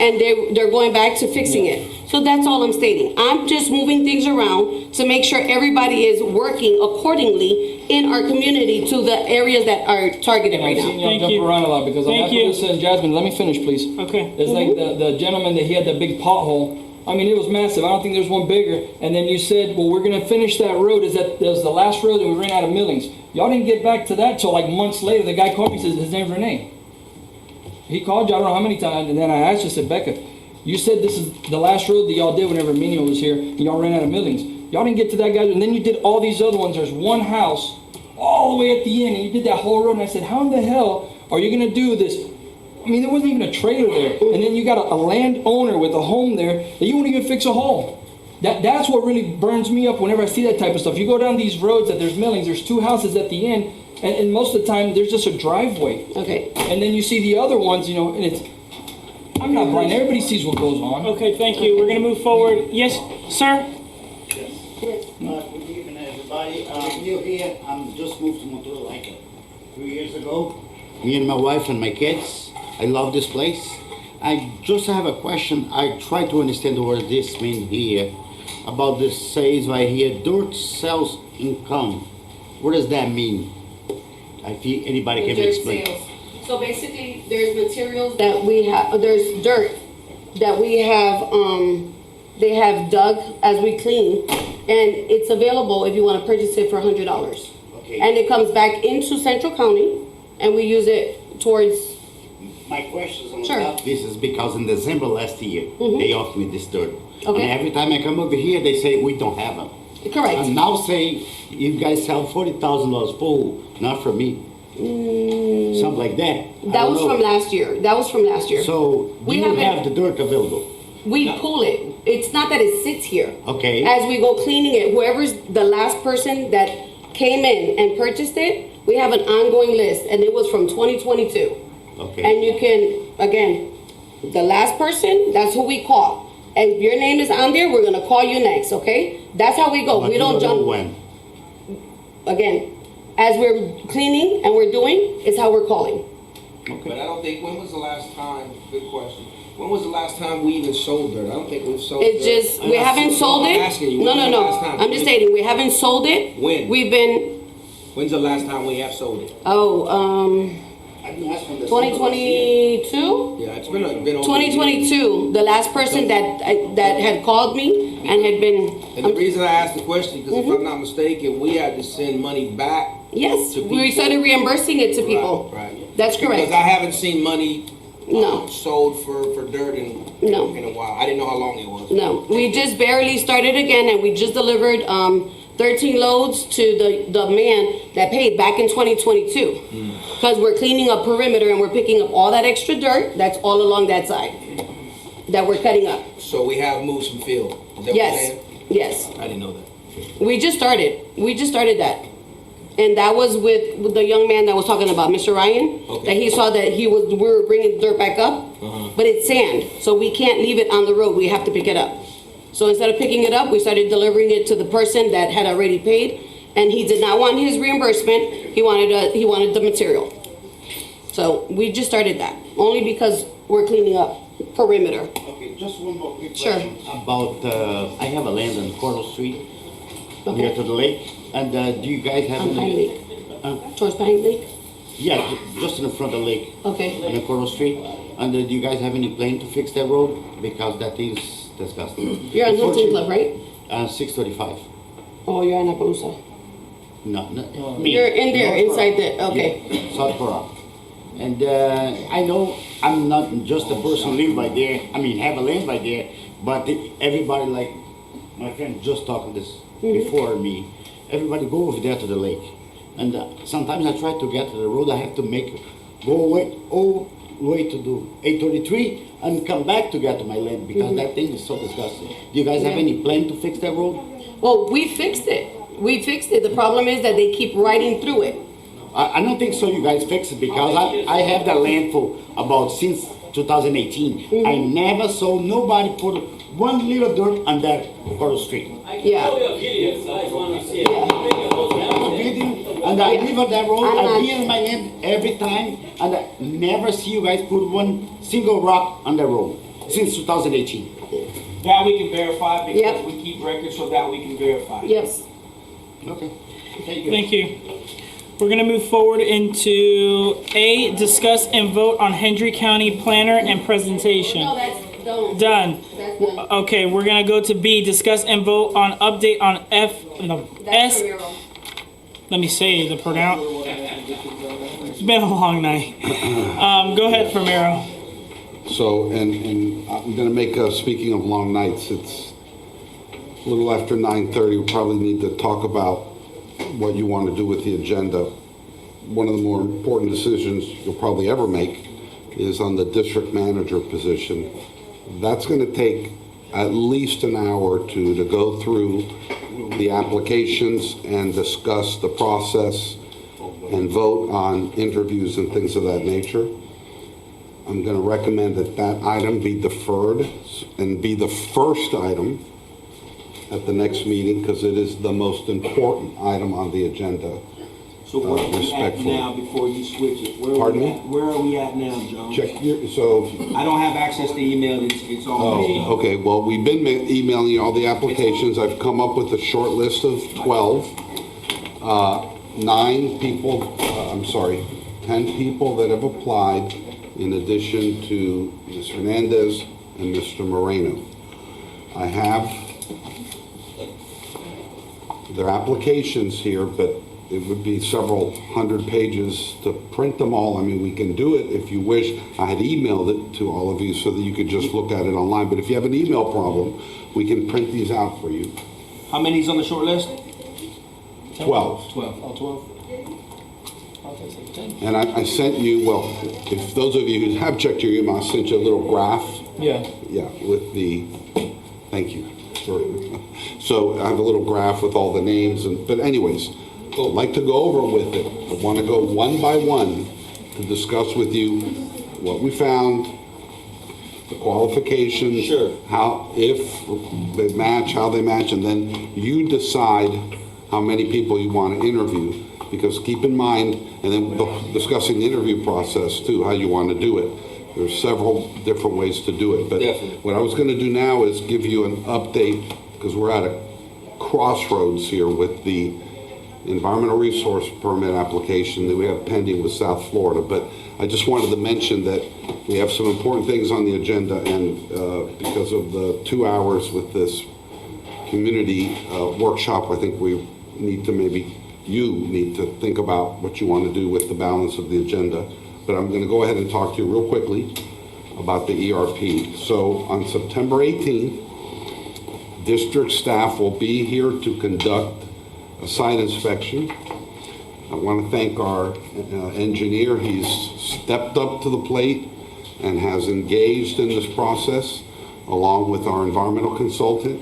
and they're going back to fixing it. So that's all I'm stating. I'm just moving things around to make sure everybody is working accordingly in our community to the areas that are targeted right I've now. seen y'all jump around a lot because I'm not listening. Jasmine, let me finish, please. Okay. It's like the gentleman that he had that big pothole I mean, it was massive. I don't think there's one bigger. And then you said, well, we're gonna finish that road. That was the last road and we ran out of millings. Y'all didn't get back to that till like months later. The guy called me and says, his name's Renee. He called you, I don't know how many times, and then I asked you, I said, Becca, you said this is the last road that y'all did whenever Minio was here, and y'all ran out of millings. Y'all didn't get to that guy, and then you did all these other ones. There's one house all the way at the end, and you did that whole road, and I said, how in the hell are you gonna do this? I mean, there wasn't even a trailer there, and then you got a landowner with a home there that you won't even fix a hole. That's what really burns me up whenever I see that type of stuff. You go down these roads that there's millings, there's two houses at the end, and most of the time there's just a driveway. Okay. And then you see the other ones, and it's, I'm not blind, everybody sees what goes on. Okay, thank you. We're gonna move forward. Yes, sir? Good evening, everybody. I'm new here. I'm just moved to Montoya like 3 years ago. Me and my wife and my kids. I love this place. I just have a question. I try to understand what this means here. About this says right here, dirt sells income. What does that mean? I think anybody can Dirt explain. sales. So basically, there's materials that we have, there's dirt that we have, they have dug as we clean, and it's available if you want to purchase it for $100. Okay. And it comes back into Central County, and we use it towards. My question is on Sure. top. This is because in December last year, Mhm. they offered me this dirt. Okay. And every time I come over here, they say, we don't have them. Correct. And now say, you guys sell $40,000 full, not for me. Something like that. I That don't was know. from last year. That was from last year. So, We you haven't- have the dirt available. We pull it. It's not that it sits here. Okay. As we go cleaning it, whoever's the last person that came in and purchased it, we have an ongoing list, and it was from 2022. Okay. And you can, again, the last person, that's who we call. And if your name is on there, we're gonna call you next, okay? That's how we go. But We you don't know jump. when. Again, as we're cleaning and we're doing, is how we're calling. But I don't think, when was the last time, good question, when was the last time we even sold dirt? I don't think we've sold dirt. It's just, we haven't sold I'm it. asking you, No, when no, was the no. last time? I'm just stating, we haven't sold it. When? We've been, When's the last time we have sold it? 2022? Yeah, it's been over. 2022, the last person that had called me and had been. And the reason I asked the question, because if I'm not mistaken, we had to send money back. Yes, to we people. started reimbursing it to people. Right. That's correct. Because I haven't seen money No. sold for dirt in a while. I didn't know how long it was. No, we just barely started again, and we just delivered 13 loads to the man that paid back in 2022. Because we're cleaning up perimeter and we're picking up all that extra dirt that's all along that side that we're cutting up. So we have moved some field. Is that what you're Yes, saying? yes. I didn't know that. We just started. We just started that. And that was with the young man that was talking about, Mr. Ryan. Okay. That he saw that we were bringing dirt back up, but it's sand. So we can't leave it on the road. We have to pick it up. So instead of picking it up, we started delivering it to the person that had already paid. And he did not want his reimbursement. He wanted the material. So we just started that, only because we're cleaning up perimeter. Okay, just one more quick Sure. question about, I have a land on Coral Street, near to the lake, and do you guys have On Pine any? Lake. Towards Pine Lake? Yeah, just in the front of the lake. Okay. On the Coral Street, and do you guys have any plan to fix that road? Because that thing is disgusting. You're on Hunting Club, right? 635. Oh, you're on Abusa. No, me. You're in there, North inside Park. there, okay. Yeah, South Park. And I know I'm not just a person live right there, I mean have a land right there, but everybody, like my friend just talking this before me, everybody go over there to the lake. And sometimes I try to get to the road, I have to go all the way to do 833 and come back to get to my land because that thing is so disgusting. Do you guys have Yeah. any plan to fix that road? Well, we fixed it. We fixed it. The problem is that they keep riding through it. I don't think so you guys fix it because I have that land for about since 2018. I never saw nobody put one little dirt on that Coral Street. Yeah. And I live on that road, I be on my land every time, and I never see you guys put one single rock on the road since 2018. That we can verify because Yep. we keep records so that we can verify. Yes. Okay. Thank you. Thank you. We're gonna move forward into A, discuss and vote on Hendry County planner and presentation. No, that's done. Done. That's Okay, we're gonna go to B, discuss and vote on update on S. Let me say the pronoun. It's been a long night. Go ahead, Primero. So, and I'm gonna make, speaking of long nights, it's a little after 9:30, we probably need to talk about what you want to do with the agenda. One of the more important decisions you'll probably ever make is on the district manager position. That's gonna take at least an hour or two to go through the applications and discuss the process and vote on interviews and things of that nature. I'm going to recommend that that item be deferred and be the first item at the next meeting because it is the most important item on the agenda. So where are we at now before you switch it? Pardon me? Where are we at now, John? Check your, so. I don't have access to email, it's on me. Oh, okay, well, we've been emailing you all the applications. I've come up with a short list of 12. 10 people that have applied in addition to Ms. Hernandez and Mr. Moreno. I have their applications here, but it would be several hundred pages to print them all. I mean, we can do it if you wish. I had emailed it to all of you so that you could just look at it online. But if you have an email problem, we can print these out for you. How many's on the short list? 12. 12. Oh, 12. And I sent you, well, if those of you who have checked your email, I sent you a little graph. Yeah. Yeah, with the, thank you. So I have a little graph with all the names, but anyways, I'd like to go over with it. I want to go one by one to discuss with you what we found, the qualifications, sure, how, if they match, how they match, and then you decide how many people you want to interview. Because keep in mind, and then discussing the interview process too, how you want to do it. There's several different ways to do it. But definitely, what I was going to do now is give you an update, because we're at a crossroads here with the environmental resource permit application that we have pending with South Florida. But I just wanted to mention that we have some important things on the agenda, and because of the 2 hours with this community workshop, I think we need to you need to think about what you want to do with the balance of the agenda. But I'm going to go ahead and talk to you real quickly about the ERP. So on September 18th, district staff will be here to conduct a site inspection. I want to thank our engineer. He's stepped up to the plate and has engaged in this process along with our environmental consultant.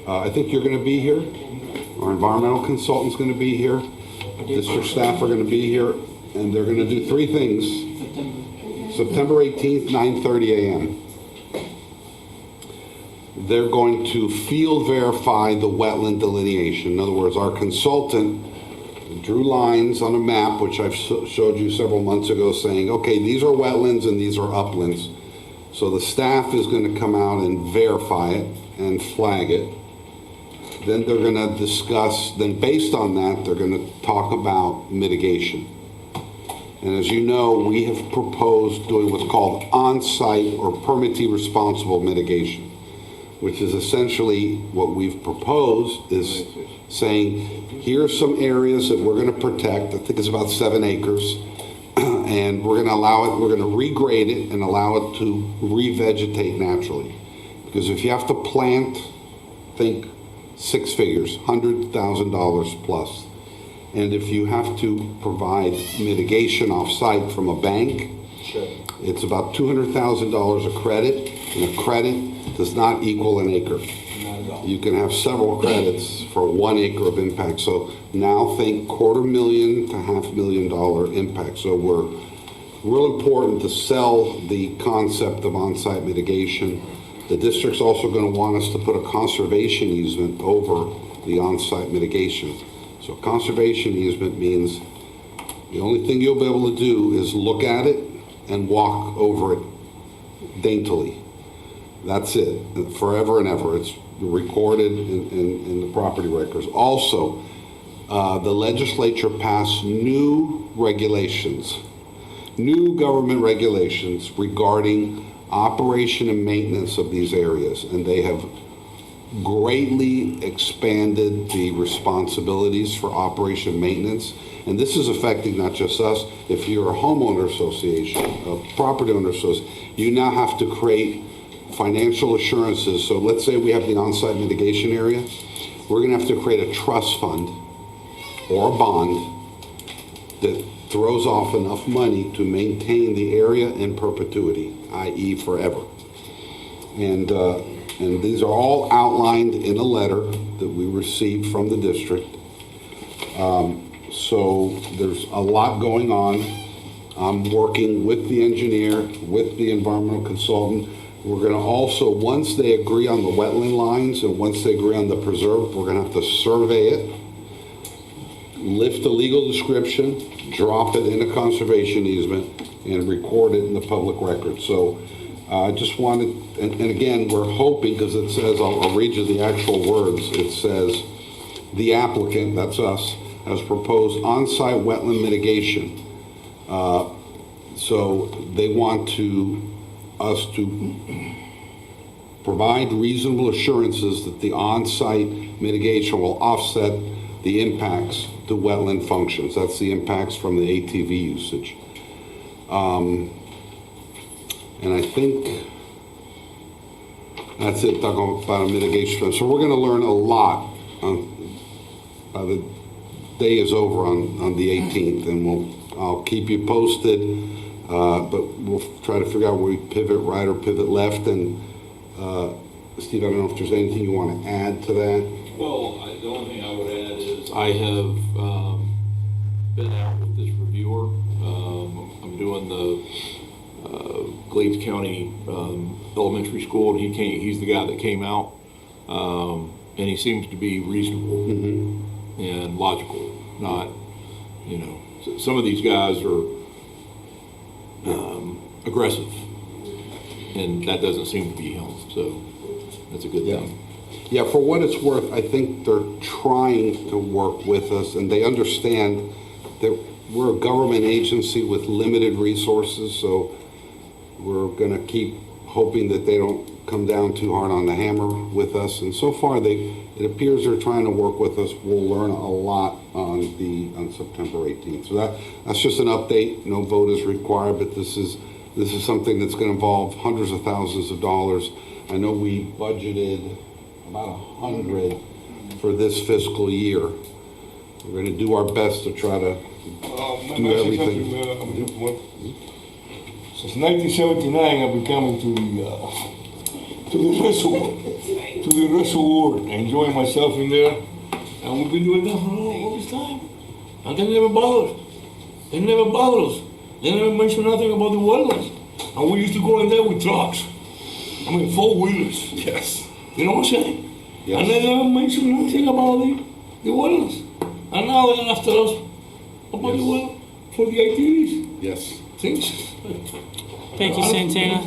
I think you're going to be here. Our environmental consultant's going to be here. District staff are going to be here, and they're going to do 3 things. September 18th, 9:30 a.m. They're going to field verify the wetland delineation. In other words, our consultant drew lines on a map, which I've showed you several months ago, saying, okay, these are wetlands and these are uplands. So the staff is going to come out and verify it and flag it. Then they're going to discuss, then based on that, they're going to talk about mitigation. And as you know, we have proposed doing what's called on-site or permittee responsible mitigation, which is essentially what we've proposed is saying, here's some areas that we're going to protect. I think it's about 7 acres. And we're going to allow it, we're going to regrade it and allow it to revegetate naturally. Because if you have to plant, think 6 figures, $100,000 plus. And if you have to provide mitigation off-site from a bank, sure, it's about $200,000 a credit, and a credit does not equal an acre. You can have several credits for 1 acre of impact. So now think $250,000 to $500,000 impact. So we're real important to sell the concept of on-site mitigation. The district's also going to want us to put a conservation easement over the on-site mitigation. So conservation easement means the only thing you'll be able to do is look at it and walk over it daintily. That's it, forever and ever. It's recorded in the property records. Also, the legislature passed new regulations, new government regulations regarding operation and maintenance of these areas, and they have greatly expanded the responsibilities for operation and maintenance. And this is affecting not just us. If you're a homeowner association, a property owner association, you now have to create financial assurances. So let's say we have the on-site mitigation area. We're going to have to create a trust fund or a bond that throws off enough money to maintain the area in perpetuity, i.e. forever. And these are all outlined in a letter that we received from the district. So there's a lot going on. I'm working with the engineer, with the environmental consultant. We're going to also, once they agree on the wetland lines and once they agree on the preserve, we're going to have to survey it, lift the legal description, drop it in a conservation easement, and record it in the public record. So I just wanted, and again, we're hoping, because it says, I'll read you the actual words. It says, the applicant, that's us, has proposed on-site wetland mitigation. So they want us to provide reasonable assurances that the on-site mitigation will offset the impacts to wetland functions. That's the impacts from the ATV usage. And I think that's it, talking about a mitigation. So we're going to learn a lot by the day is over on the 18th, and I'll keep you posted, but we'll try to figure out where we pivot right or pivot left. And Steve, I don't know if there's anything you want to add to that. Well, the only thing I would add is I have been out with this reviewer. I'm doing the Glades County Elementary School, and he's the guy that came out, and he seems to be reasonable and logical. Not, some of these guys are aggressive, and that doesn't seem to be him. So that's a good thing. Yeah, for what it's worth, I think they're trying to work with us, and they understand that we're a government agency with limited resources, so we're going to keep hoping that they don't come down too hard on the hammer with us. And so far, it appears they're trying to work with us. We'll learn a lot on September 18th. So that's just an update. No vote is required, but this is something that's going to involve hundreds of thousands of dollars. I know we budgeted about 100 for this fiscal year. We're going to do our best to try to do everything. Since 1979, I've been coming to the reservoir, enjoying myself in there, and we've been doing that for all this time. And they never bother us. They never bother us. They never mention nothing about the wetlands. And we used to go in there with trucks. I mean, 4-wheelers. Yes. You know what I'm saying? Yes. And they never mention nothing about the wetlands. And now they're after us about the wetlands for the ATVs. Yes. Things. Thank you, Santana.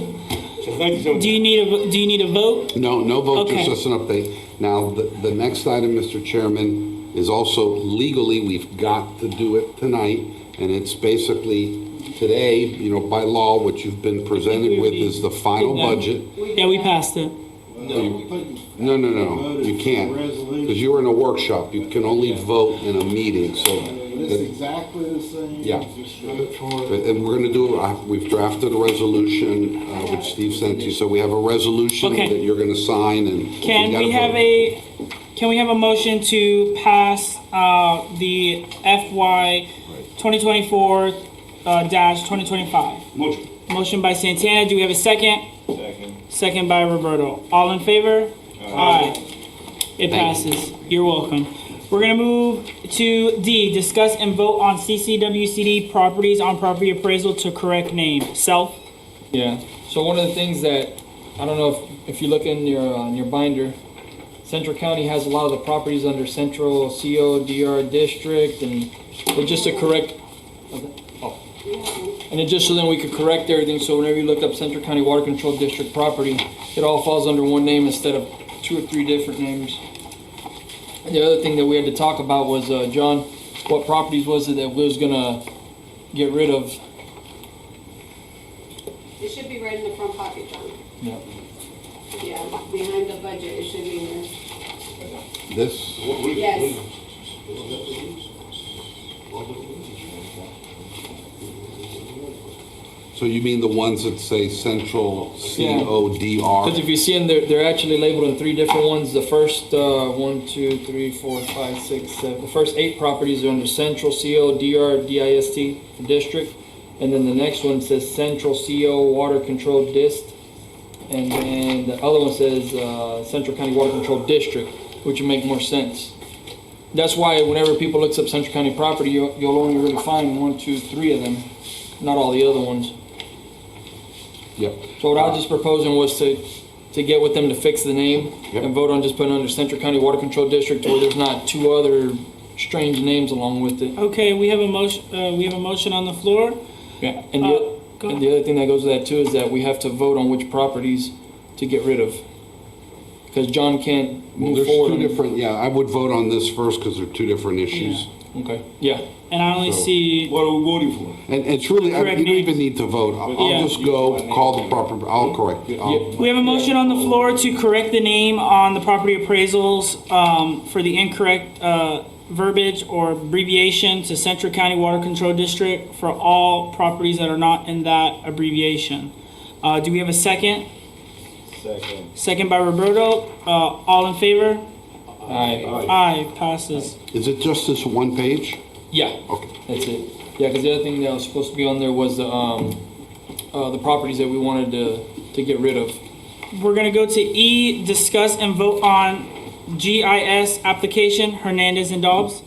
Do you need a vote? No vote, Okay. just an update. Now, the next item, Mr. Chairman, is also legally, we've got to do it tonight, and it's basically today, by law, what you've been presented with is the final budget. Yeah, we passed it. No, you can't, because you were in a workshop. You can only vote in a meeting, so. It's exactly the same. Yeah. And we're going to we've drafted a resolution, which Steve sent you, so we have a resolution Okay. that you're going to sign, and. Can we have a motion to pass the FY 2024 -2025? Motion. Motion by Santana. Do we have a second? Second by Roberto. All in favor? Aye. It passes. You're welcome. We're going to move to D, discuss and vote on CCWCD properties on property appraisal to correct name. Self? Yeah. So one of the things that, I don't know if you look in your binder, Central County has a lot of the properties under Central CODR district, and just to correct, and it just so then we could correct everything. So whenever you look up Central County Water Control District property, it all falls under one name instead of 2 or 3 different names. And the other thing that we had to talk about was, John, what properties was it that we was gonna get rid of? It should be right in the front pocket, John. Yeah. Yeah, behind the budget, it should be in there. This? Yes. So you mean the ones that say Central CODR? Because if you see them, they're actually labeled in 3 different ones. The first 1, 2, 3, 4, 5, 6, 7. The first 8 properties are under Central CODR DIST district, and then the next one says Central CO Water Control Dist, and then the other one says Central County Water Control District, which would make more sense. That's why whenever people looks up Central County property, you'll only really find 1, 2, 3 of them, not all the other ones. Yep. So what I was just proposing was to get with them to fix the name and vote on just putting under Central County Water Control District, where there's not 2 other strange names along with it. Okay, we have a motion. We have a motion on the floor. Yeah, and the other thing that goes with that too is that we have to vote on which properties to get rid of, because John can't move There's forward. 2 different, yeah, I would vote on this first because they're 2 different issues. Okay. Yeah. And I only see. What are we voting for? And it's really, you don't even need to vote. I'll just go call the proper, I'll correct it. We have a motion on the floor to correct the name on the property appraisals for the incorrect verbiage or abbreviation to Central County Water Control District for all properties that are not in that abbreviation. Do we have a second? Second. Second by Roberto. All in favor? Aye. Aye, passes. Is it just this one page? Yeah. Okay. That's it. Yeah, because the other thing that was supposed to be on there was the properties that we wanted to get rid of. We're gonna go to E, discuss and vote on GIS application, Hernandez and Dobbs.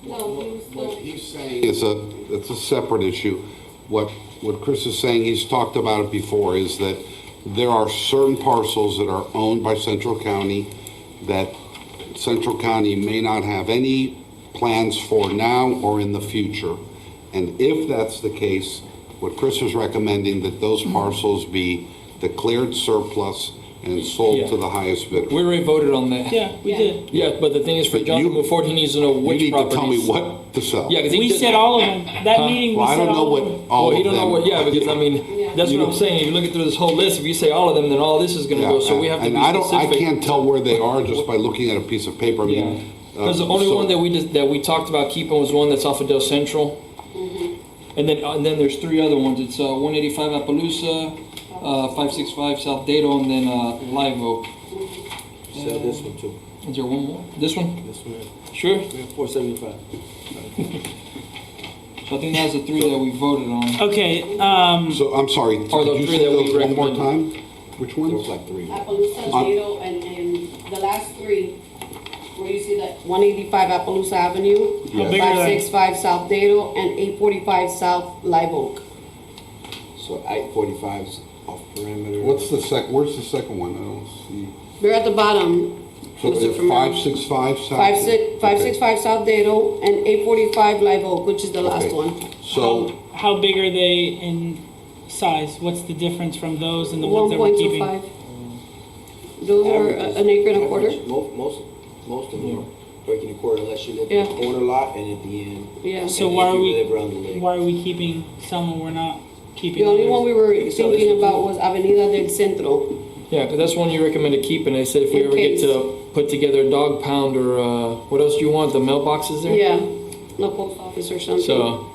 What he's saying is it's a separate issue. What Chris is saying, he's talked about it before, is that there are certain parcels that are owned by Central County that Central County may not have any plans for now or in the future. And if that's the case, what Chris is recommending, that those parcels be declared surplus and sold to the highest bidder. We already voted on that. Yeah, we did. Yeah, but the thing is, for John to move forward, he needs to know which You need properties. to tell me what to sell. Yeah, because We said all of them. That meeting, we Well, I said don't know all what of them. all Well, he of don't know them. what. Yeah, because I mean, that's what I'm saying. If you look at through this whole list, if you say all of them, then all this is going to go. So we have to and be I specific. can't tell where they are just by looking at a piece of paper. I mean, Because the only one that we talked about keeping was one that's off of Del Central, and then there's 3 other ones. It's 185 Appaloosa, 565 South Dado, and then Live Oak. Sell this one too. Is there one more? This one? This one. Sure. 475. So I think that's the 3 that we voted on. Okay, So I'm sorry. Or the Could you 3 say that we those one more recommended. time? Which ones? There was like 3. Appaloosa, Dado, and the last 3, where you see that 185 Appaloosa Avenue, How big are they? 565 South Dado, and 845 South Live Oak. So 845's off perimeter. What's the where's the second one? I don't see. They're at the bottom. So Mr. it's Fermero. 565 South? 565 South Dado and 845 Live Oak, which is the last Okay. one. So, how big are they in size? What's the difference from those and the ones that we're keeping? 1.25. Those are an acre and a quarter. Most of them are breaking a quarter unless you live Yeah. in the corner lot and at the end. Yeah. So And why if are you we live around the lake. why are we keeping some and we're not keeping The only others? one we were So this thinking one about too? was Avenida del Centro. Yeah, because that's one you recommended keeping. They said if we In ever case. get to put together a dog pound or what else do you want? The mailboxes there? Yeah, no post office or something. So,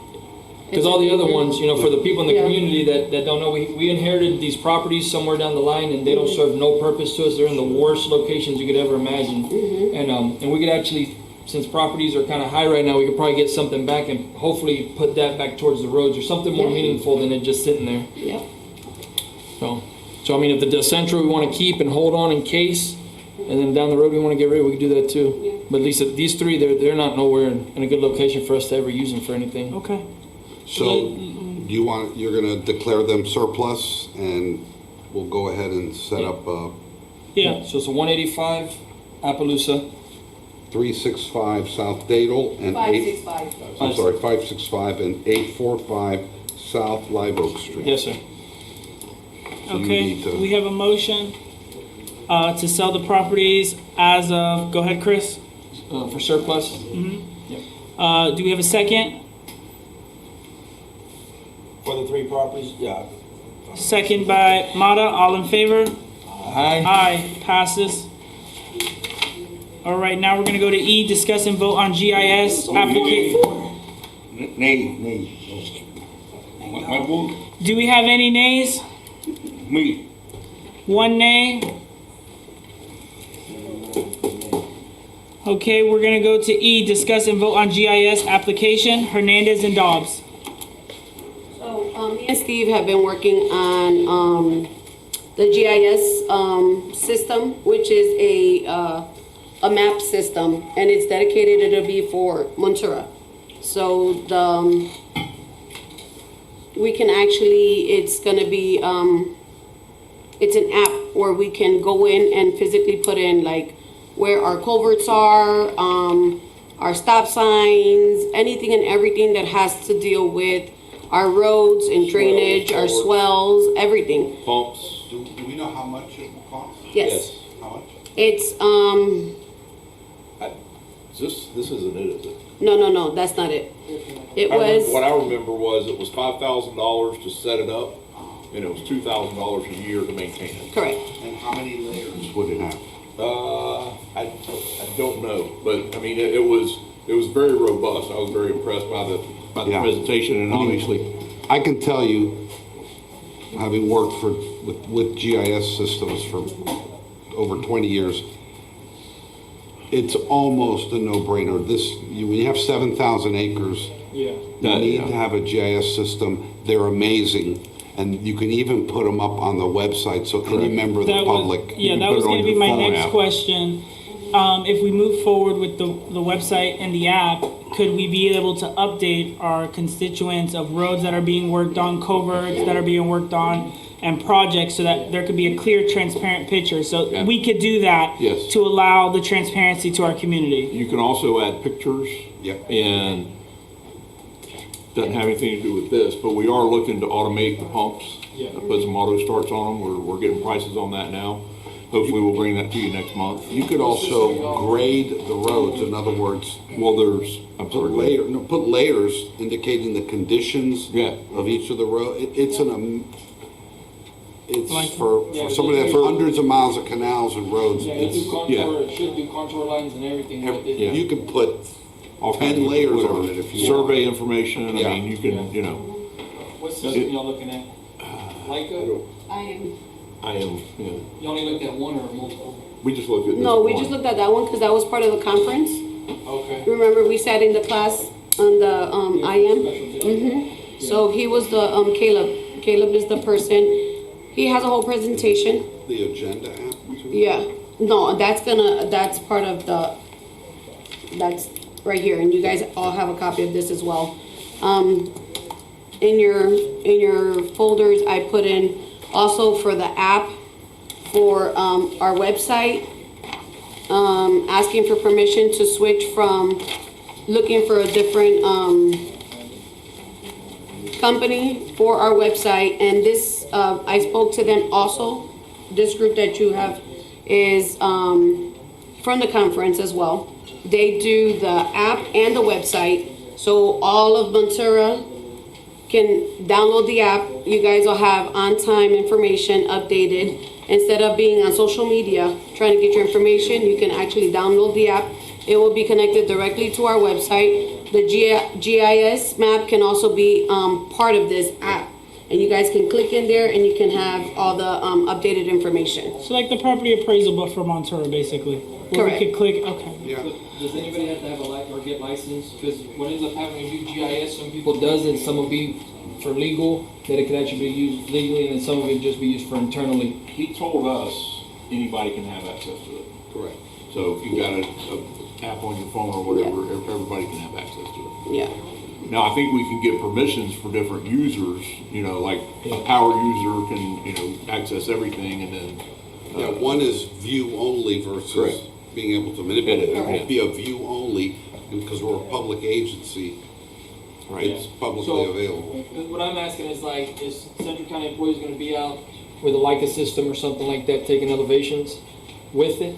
because all the other ones, you know, for the people in the Yeah. community that don't know, we inherited these properties somewhere down the line and they don't serve no purpose to us. They're in the worst locations you could ever imagine. And we could actually, since properties are kind of high right now, we could probably get something back and hopefully put that back towards the roads or something more Yeah. meaningful than it just sitting there. Yeah. So I mean, if the Del Centro we want to keep and hold on in case, and then down the road we want to get rid of, we can do that too. Yeah. But at least these 3, they're not nowhere in a good location for us to ever use them for anything. Okay. so you're gonna declare them surplus and we'll go ahead and set up Yeah. So it's a 185 Appaloosa. 365 South Dado and 565. I'm sorry, 565 and 845 South Live Oak Street. Yes, sir. So you Okay, need to- we have a motion to sell the properties as of, go ahead, Chris. For surplus. Do we have a second? For the 3 properties, yeah. Second by Mata. All in favor? Aye. Aye. Passes. All right, now we're gonna go to E, discuss and vote on GIS application. Nay. My vote, Do we have any nays? me. One nay. Okay, we're gonna go to E, discuss and vote on GIS application, Hernandez and Dobbs. So, me and Steve have been working on, the GIS, system, which is a map system, and it's dedicated, it'll be for Montura. So, we can actually, it's gonna be, it's an app where we can go in and physically put in like where our culverts are, our stop signs, anything and everything that has to deal with our roads and drainage, our swells, everything. Pumps. Do we know how much it will cost? Yes. How much? It's, This isn't it, is it? no, that's not it. It was, What I remember was it was $5,000 to set it up, and it was $2,000 a year to maintain it. correct. And how many layers would it have? I don't know, but I mean, it was very robust. I was very impressed by the Yeah. presentation, and I mean, obviously, I can tell you, having worked with GIS systems for over 20 years, it's almost a no-brainer. When you have 7,000 acres, Yeah. you need to have a GIS system. They're amazing. And you can even put them up on the website so any member of the public. Yeah, that was gonna be my next question. If we move forward with the website and the app, could we be able to update our constituents of roads that are being worked on, culverts that are being worked on, and projects so that there could be a clear, transparent picture? So Yeah. we could do that Yes. to allow the transparency to our community. you can also add pictures. Yep. And doesn't have anything to do with this, but we are looking to automate the pumps. Yeah. Put some auto starts on them. We're getting prices on that now. Hopefully, we'll bring that to you next month. You could also grade the roads. In other words, Well, I'm put sorry. put layers indicating the conditions Yeah. of each of the roads. It's Like- for somebody that has hundreds of miles of canals and roads. Yeah, it It's, should do contour lines and everything. with it. Yeah. You can put All kinds 10 of layers whatever. on it if you want. Survey information. Yeah. I mean, you can, What system y'all looking at? Leica? I am, You only looked at one or multiple? we just looked at this. no, we one. just looked at that one because that was part of the conference. Okay. Remember, we sat in the class on the, IM? So he was the, Caleb. Caleb is the person, he has a whole presentation. The agenda app. Yeah, no, that's part of that's right here, and you guys all have a copy of this as well. In your folders, I put in also for the app, for, our website, asking for permission to switch from looking for a different, company for our website, and this, I spoke to them also. This group that you have is from the conference as well. They do the app and the website, so all of Ventura can download the app. You guys will have on-time information updated. Instead of being on social media, trying to get your information, you can actually download the app. It will be connected directly to our website. The GIS map can also be part of this app. And you guys can click in there and you can have all the updated information. So like the property appraisal, but for Montura, basically. Where Correct. we could click, okay. Yeah. Does anybody have to have a or get licensed? Because what ends up having to do GIS, some people does, and some will be for legal, that it could actually be used legally, and then some of it just be used for internally. He told us anybody can have access to it. Correct. So if you've got an app on your phone or whatever, everybody can have access to it. Yeah. Now, I think we can get permissions for different users, like a power user can, access everything, and then. Yeah, one is view only versus Correct. being able to manipulate it. It Correct. would be a view only, because we're a public agency. Right. It's publicly So, available. what I'm asking is is Central County employees gonna be out with a Leica system or something like that, taking elevations with it?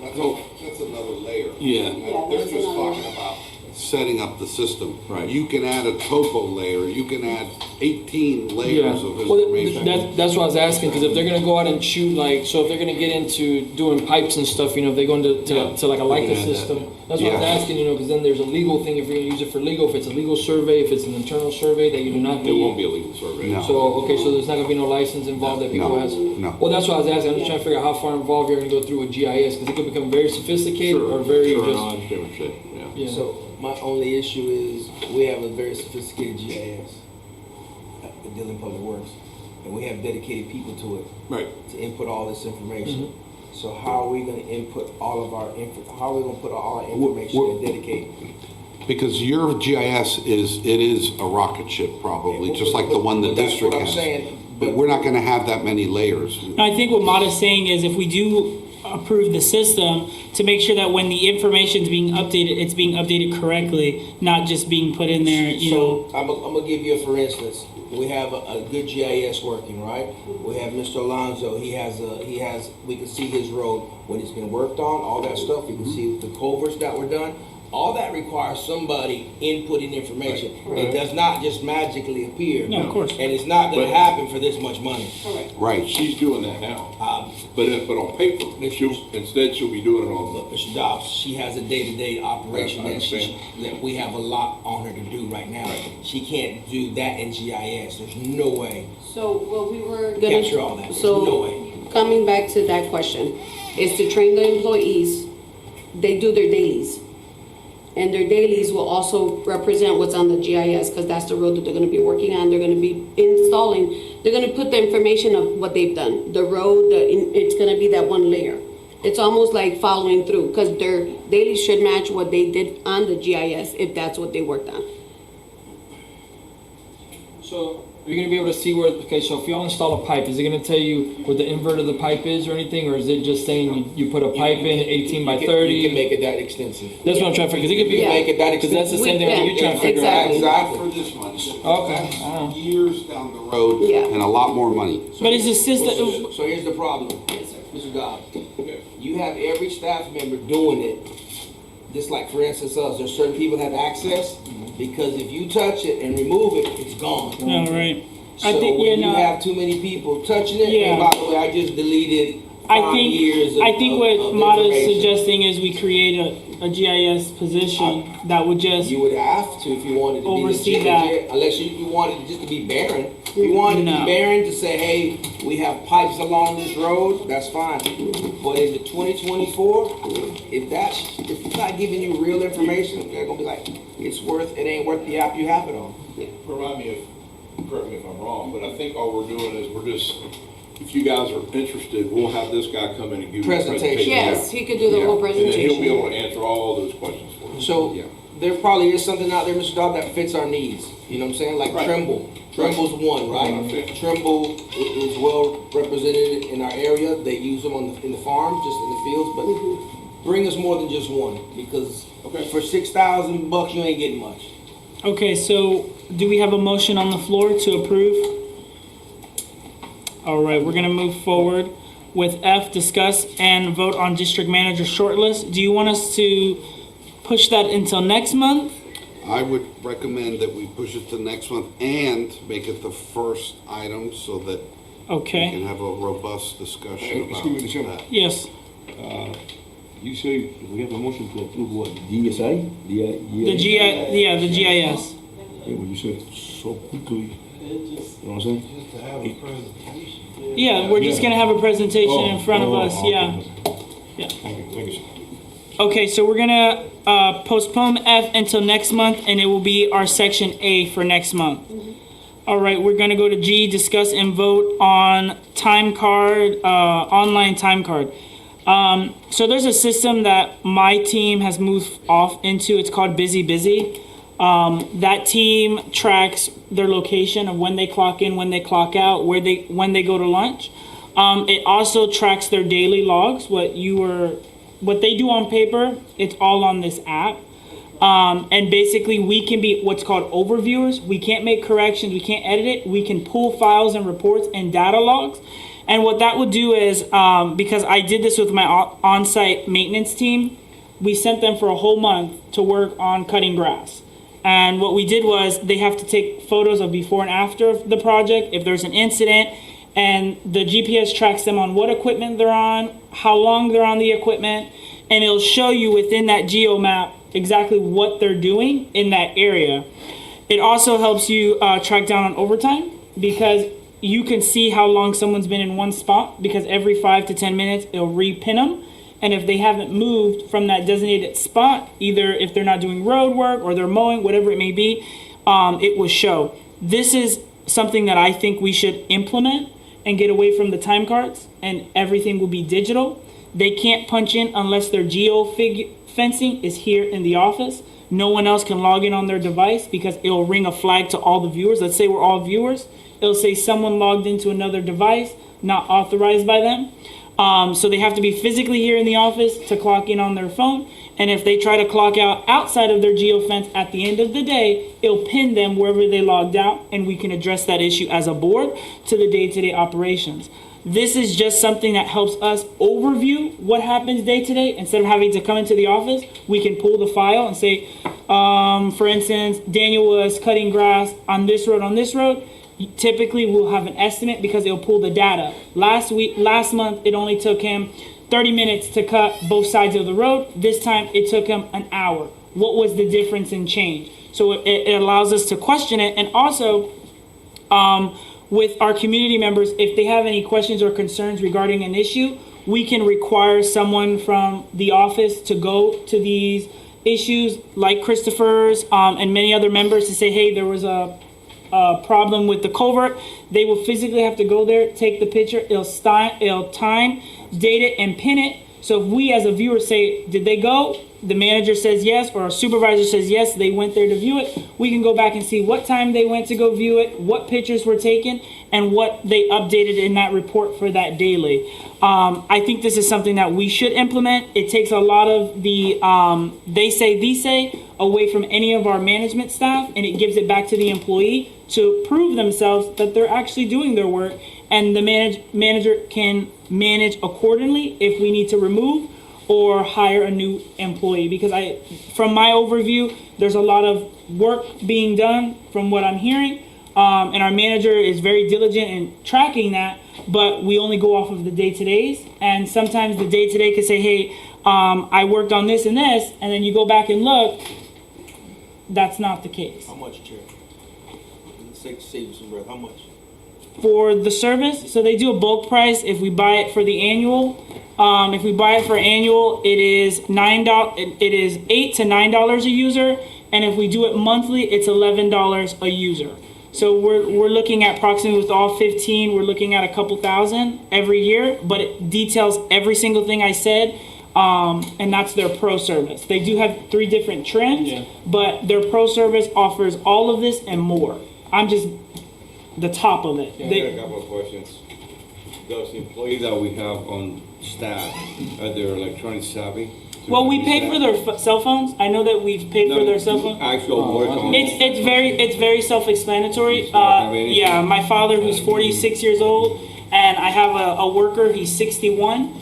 That's another layer. Yeah. They're just talking about setting up the system. Right. You can add a topo layer, you can add 18 Yeah, layers of well, information. that's what I was asking, because if they're gonna go out and shoot, like, so if they're gonna get into doing pipes and stuff, you know, if they go into to like a Leica Yeah. system, that's what I was Yeah. asking, you know, because then there's a legal thing, if you're gonna use it for legal, if it's a legal survey, if it's an internal survey, that you do not It won't need. be a legal survey. No. So, okay, so there's not gonna be no license involved that people No, has? no. Well, that's what I was asking, I'm just trying to figure out how far involved you're gonna go through with GIS, because it could become very sophisticated Sure, or very sure, just. no, I understand what you're saying, yeah. Yeah. So my only issue is we have a very sophisticated GIS at Dillon Public Works, and we have dedicated people to it Right. to input all this information. So how are we going to input all of our how are we going to put all our information and dedicate? Because your GIS is a rocket ship probably, just like the one the But that's district what I'm has. saying. But we're not gonna have that many layers. No, I think what Mata's saying is if we do approve the system, to make sure that when the information is being updated, it's being updated correctly, not just being put in there, you know. So I'm gonna give you a for instance. We have a good GIS working, right? We have Mr. Alonso. He has. We can see his road when it's been worked on. All that stuff. We can see the culverts that were done. All that requires somebody inputting information. It does not just magically appear. No, of course. And it's not going to But- happen for this much money. Right. She's doing that now, Um, but on paper, instead she'll be doing it on But Mr. Dobbs, she has a day-to-day operation I that that we have a lot on her to do right now. She can't do that in GIS. There's no way. So what we were Capture gonna, all that. There's no so way. coming back to that question, is to train the employees. They do their dailies. And their dailies will also represent what's on the GIS, because that's the road that they're gonna be working on. They're gonna be installing, they're gonna put the information of what they've done. The road, it's gonna be that one layer. It's almost like following through, because their dailies should match what they did on the GIS, if that's what they worked on. So, are you gonna be able to see where, okay, so if y'all install a pipe, is it gonna tell you where the invert of the pipe is or anything, or is it just saying you put a pipe in 18 by 30? You can make it that extensive. That's what I'm trying to figure, because it could be, You can make it that because that's the same thing Yeah, you're trying to figure out. Exactly. For this much. Okay, Years down the road Yeah. and a lot more money. But is the system, So here's the problem, Mr. Dobbs. You have every staff member doing it, just like for instance us, there's certain people that have access, because if you touch it and remove it, it's gone. no, right. So I think, when yeah, you no. have too many people touching it, Yeah. and by the way, I just deleted I 5 think years of I think what of Mata's information. suggesting is we create a GIS position that would just You would have to if you wanted to oversee be that. unless you wanted it just to be barren. If you wanted to No. be barren to say, hey, we have pipes along this road, that's fine. But in the 2024, if it's not giving you real information, they're gonna be like, it ain't worth the app you have it on. Correct me if I'm wrong, but I think all we're doing is if you guys are interested, we'll have this guy come in and give you a presentation. Yes, he could do the whole And then he'll be presentation. able to answer all those questions for you. So there probably is something out there, Mr. Dodd, that fits our needs. You know what I'm saying? Like Right. Trimble. Trimble's one, right? Right. Trimble is well represented in our area. They use them in the farms, just in the fields, but bring us more than just one, because for $6,000 you ain't getting much. Okay, so do we have a motion on the floor to approve? All right, we're gonna move forward with F, discuss and vote on district manager shortlist. Do you want us to push that until next month? I would recommend that we push it to next month and make it the first item so that we Okay, can have a robust discussion about Excuse me, Mr. Chairman. that. yes. You say we have a motion to approve what, DSI? The the GIS. Yeah, well, you said so quickly, you know what I'm saying? Yeah, we're just gonna have a presentation in front of us, okay, yeah. okay. Yeah. Thank you, sir. Okay, so we're gonna postpone F until next month, and it will be our section A for next month. All right, we're gonna go to G, discuss and vote on time card, online time card. So there's a system that my team has moved off into. It's called Busy. That team tracks their location of when they clock in, when they clock out, when they go to lunch. It also tracks their daily logs. What they do on paper, it's all on this app. And basically we can be what's called overviewers. We can't make corrections. We can't edit it. We can pull files and reports and data logs. And what that would do is, because I did this with my on-site maintenance team, we sent them for a whole month to work on cutting grass. And what we did was they have to take photos of before and after of the project, if there's an incident, and the GPS tracks them on what equipment they're on, how long they're on the equipment, and it'll show you within that geo map exactly what they're doing in that area. It also helps you track down on overtime, because you can see how long someone's been in one spot, because every 5 to 10 minutes it'll repin them. And if they haven't moved from that designated spot, either if they're not doing road work or they're mowing, whatever it may be, it will show. This is something that I think we should implement and get away from the time cards, and everything will be digital. They can't punch in unless their fencing is here in the office. No one else can log in on their device, because it'll ring a flag to all the viewers. Let's say we're all viewers. It'll say someone logged into another device, not authorized by them. So they have to be physically here in the office to clock in on their phone. And if they try to clock out outside of their geofence at the end of the day, it'll pin them wherever they logged out, and we can address that issue as a board to the day-to-day operations. This is just something that helps us overview what happens day to day. Instead of having to come into the office, we can pull the file and say, for instance, Daniel was cutting grass on this road. Typically we'll have an estimate, because it'll pull the data. Last month, it only took him 30 minutes to cut both sides of the road. This time it took him an hour. What was the difference in change? So it allows us to question it. And also, with our community members, if they have any questions or concerns regarding an issue, we can require someone from the office to go to these issues, like Christopher's and many other members, to say, hey, there was a problem with the culvert. They will physically have to go there, take the picture, it'll time, date it, and pin it. So if we as a viewer say, did they go? The manager says yes, or a supervisor says yes, they went there to view it. We can go back and see what time they went to go view it, what pictures were taken, and what they updated in that report for that daily. I think this is something that we should implement. It takes a lot of the they say away from any of our management staff, and it gives it back to the employee to prove themselves that they're actually doing their work, and the manager can manage accordingly if we need to remove or hire a new employee. Because from my overview, there's a lot of work being done from what I'm hearing, and our manager is very diligent in tracking that, but we only go off of the day-to-days, and sometimes the day-to-day could say, hey, I worked on this and this, and then you go back and look, that's not the case. How much, Chair? Save some breath. How much? For the service, so they do a bulk price if we buy it for the annual. If we buy it for annual, it is $9. It is $8 to $9 a user, and if we do it monthly, it's $11 a user. So we're looking at approximately, with all 15, we're looking at a couple thousand every year, but it details every single thing I said, and that's their pro service. They do have 3 different trims, but their pro service offers all of this and more. I'm just the top of it. I got a couple of questions. Those employees that we have on staff, are they electronic savvy? Well, we paid for their cell phones. I know that we've paid for their cell phones. Actual work on It's very self-explanatory. Yeah, my father, who's 46 years old, and I have a worker. He's 61.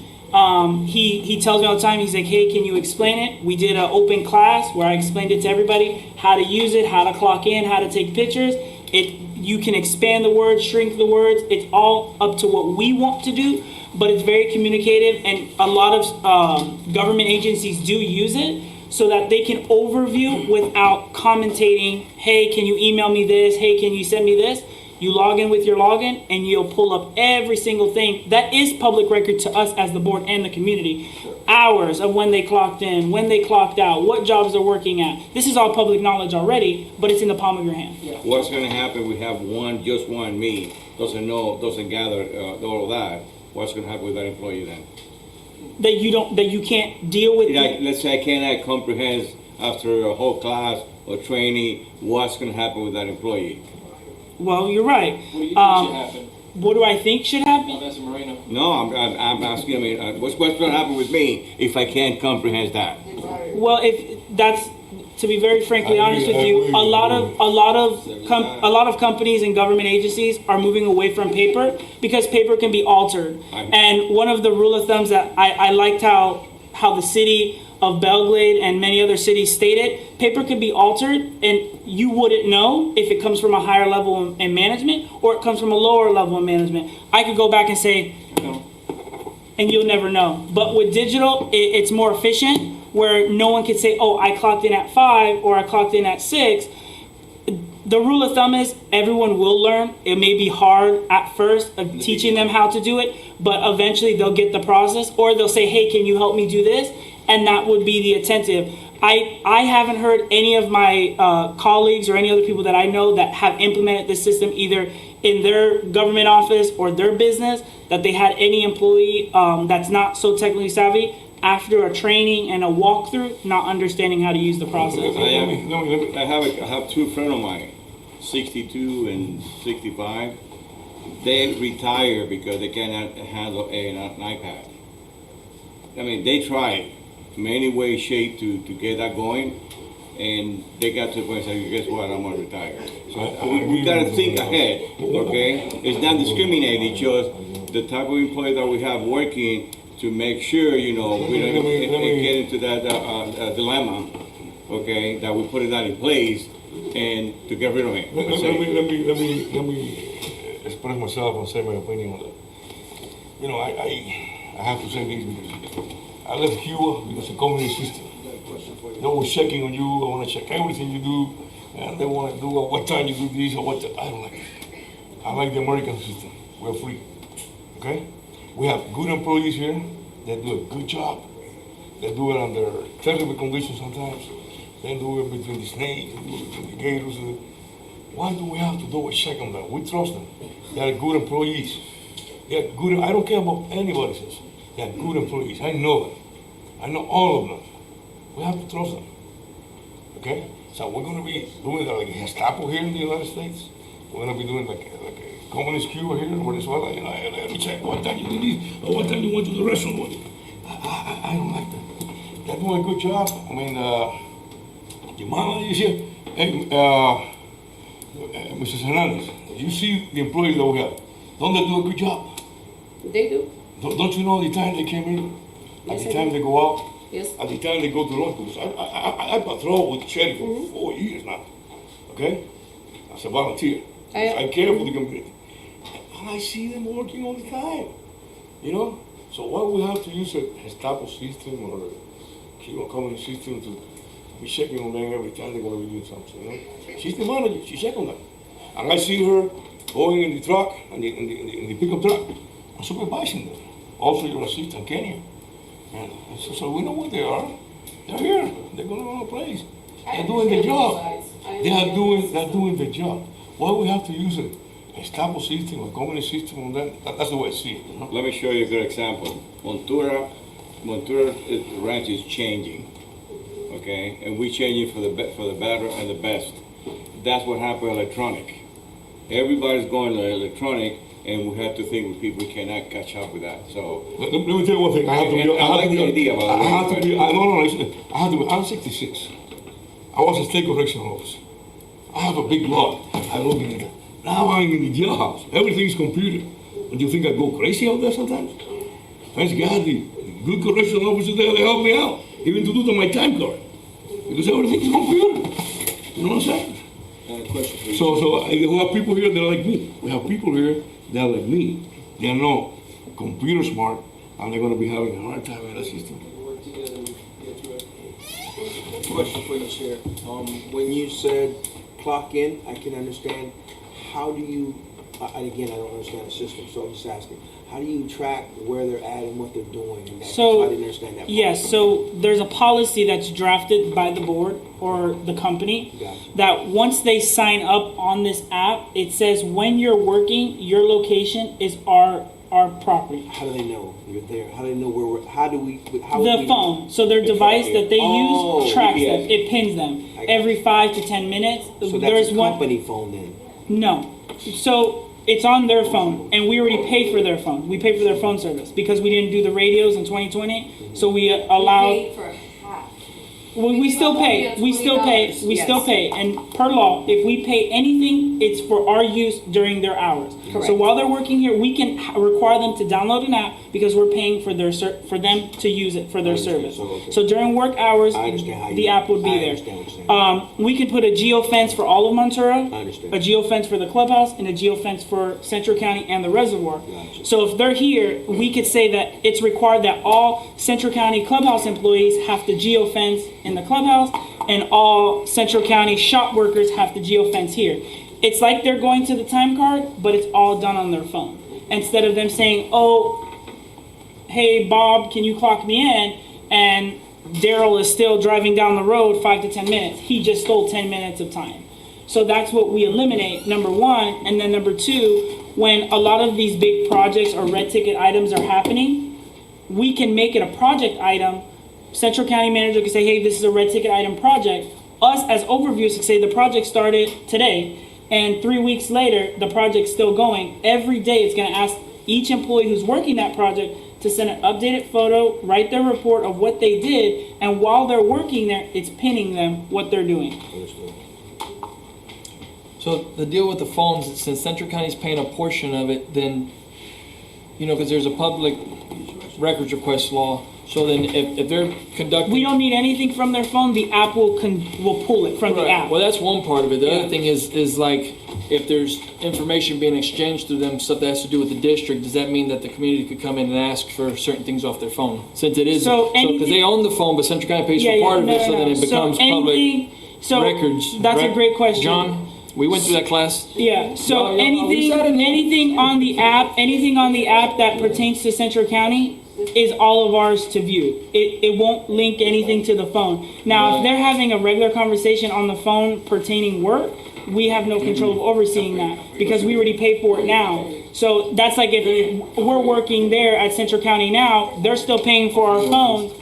He tells me all the time. He's like, "Hey, can you explain it?" We did an open class where I explained it to everybody, how to use it, how to clock in, how to take pictures. You can expand the words, shrink the words. It's all up to what we want to do, but it's very communicative, and a lot of government agencies do use it so that they can overview without commentating. Hey, can you email me this? Hey, can you send me this? You log in with your login, and you'll pull up every single thing that is public record to us as the board and the community. Hours of when they clocked in, when they clocked out, what jobs they're working at. This is all public knowledge already, but it's in the palm of your hand. What's going to happen? We have just one me, doesn't gather all of that. What's going to happen with that employee then? That you can't deal with. Like, let's say I cannot comprehend after a whole class or training. What's going to happen with that employee? Well, you're right. What do you think should happen? What do I think should happen? That's Moreno. No, I'm asking. I mean, what's going to happen with me if I can't comprehend that? Well, if that's, to be very frankly honest with you, a lot of companies and government agencies are moving away from paper because paper can be altered. And one of the rule of thumbs that I liked how the city of Belgrade and many other cities stated, paper could be altered and you wouldn't know if it comes from a higher level in management or it comes from a lower level in management. I could go back and say, and you'll never know. But with digital, it's more efficient where no one can say, oh, I clocked in at 5 or I clocked in at 6. The rule of thumb is everyone will learn. It may be hard at first of teaching them how to do it, but eventually they'll get the process, or they'll say, hey, can you help me do this? And that would be the attentive. I haven't heard any of my colleagues or any other people that I know that have implemented this system either in their government office or their business, that they had any employee that's not so technically savvy after a training and a walkthrough, not understanding how to use the process. I have two friends of mine, 62 and 65. They retire because they cannot handle an iPad. I mean, they tried many ways, shape to get that going, and they got to the point and said, guess what, I'm gonna retire. So we gotta think ahead, okay? It's not discriminating, it's just the type of employee that we have working to make sure, we don't get into that dilemma, okay, that we put that in place and to get rid of it. Let me express myself and say my opinion on that. I have to say this because I left Cuba because of the communist system. They always checking on you. I want to check everything you do, and they want to do what time you do this or what. I don't like it. I like the American system. We're free. Okay? We have good employees here. They do a good job. They do it under terrible conditions sometimes. They do it between the snakes, they do it between the gators. Why do we have to do a check on them? We trust them. They are good employees. They are good. I don't care about anybody says. They are good employees. I know them. I know all of them. We have to trust them. Okay? So we're going to be doing that like a Gestapo here in the United States. We're going to be doing like a communist Cuba here in Venezuela. Let me check what time you do this or what time you went to the restaurant. I don't like that. They're doing a good job. I mean, your mama is here. Hey, Mrs. Hernandez, you see the employees that we have. Don't they do a good job? They do. Don't you know the time they came in? At the time they go out? Yes. At the time they go to lunch, because I patrol with Sherry for 4 years now, okay? As a volunteer. I care for the community. And I see them working all the time, So why we have to use a Gestapo system or a communist system to be checking on them every time they're going to be doing something, She's the manager, she checks on them. And I see her going in the truck, in the pickup truck, and supervising them. Also your assistant, Kenya. And so we know what they are. They're here. They're going to run a place. They're doing the job. They're doing the job. Why we have to use a Gestapo system, a communist system on that? That's the way I see it. Let me show you a good example. Montura ranch is changing, okay, and we're changing for the better and the best. That's what happened electronic. Everybody's going to electronic. And we have to think with people, we cannot catch up with that. So let me tell you one thing. I'm 66. I was a state correction officer. I have a big lot. I look in it. Now I'm in the jailhouse. Everything is computer. Don't you think I go crazy out there sometimes? Thanks God, the good correction officers there, they help me out, even to do my time card, because everything is computer. You know what I'm saying? So we have people here that are like me. We have people here that are like me. They are not computer smart, and they're going to be having a hard time in the system. Question for you, Chair. When you said clock in, I can understand. How do you, and again, I don't understand the system, so I'm just asking, how do you track where they're at and what they're doing? And So, I didn't understand that part. Yes, so there's a policy that's drafted by the board or the company that once they sign up on this app, it says when you're working, your location is our property. How do they know you're there? How do they know where we're, The phone. So their device that they use tracks them. It pins them every 5 to 10 minutes. So that's a company phone then? No. So it's on their phone, and we already pay for their phone. We pay for their phone service because we didn't do the radios in 2020. So we allowed. We still pay, we still pay, we still pay, and per law, if we pay anything, it's for our use during their hours. Correct. So while they're working here, we can require them to download an app because we're paying for their for them to use it for their service. So during work hours, the app would be there. We could put a geofence for all of Montura, a geofence for the clubhouse, and a geofence for Central County and the reservoir. So if they're here, we could say that it's required that all Central County clubhouse employees have to geofence in the clubhouse, and all Central County shop workers have to geofence here. It's like they're going to the time card, but it's all done on their phone. Instead of them saying, oh, hey, Bob, can you clock me in? And Daryl is still driving down the road 5 to 10 minutes. He just stole 10 minutes of time. So that's what we eliminate, number one. And then number two, when a lot of these big projects or red ticket items are happening, we can make it a project item. Central County manager can say, hey, this is a red ticket item project. Us as overviews can say the project started today, and 3 weeks later, the project's still going. Every day it's gonna ask each employee who's working that project to send an updated photo, write their report of what they did, and while they're working there, it's pinning them what they're doing. So the deal with the phones, since Central County's paying a portion of it, then, because there's a public records request law. So then if they're conducting... We don't need anything from their phone, the app will pull it from the app. Well, that's one part of it. The other thing is like, if there's information being exchanged through them, stuff that has to do with the district, does that mean that the community could come in and ask for certain things off their phone? Since it is, because they own the phone, but Central County pays for part of it, so then it becomes public records. That's a great question. John, we went through that class. Yeah, so anything on the app that pertains to Central County is all of ours to view. It won't link anything to the phone. Now, if they're having a regular conversation on the phone pertaining work, we have no control of overseeing that because we already pay for it now. So that's like if we're working there at Central County now, they're still paying for our phones.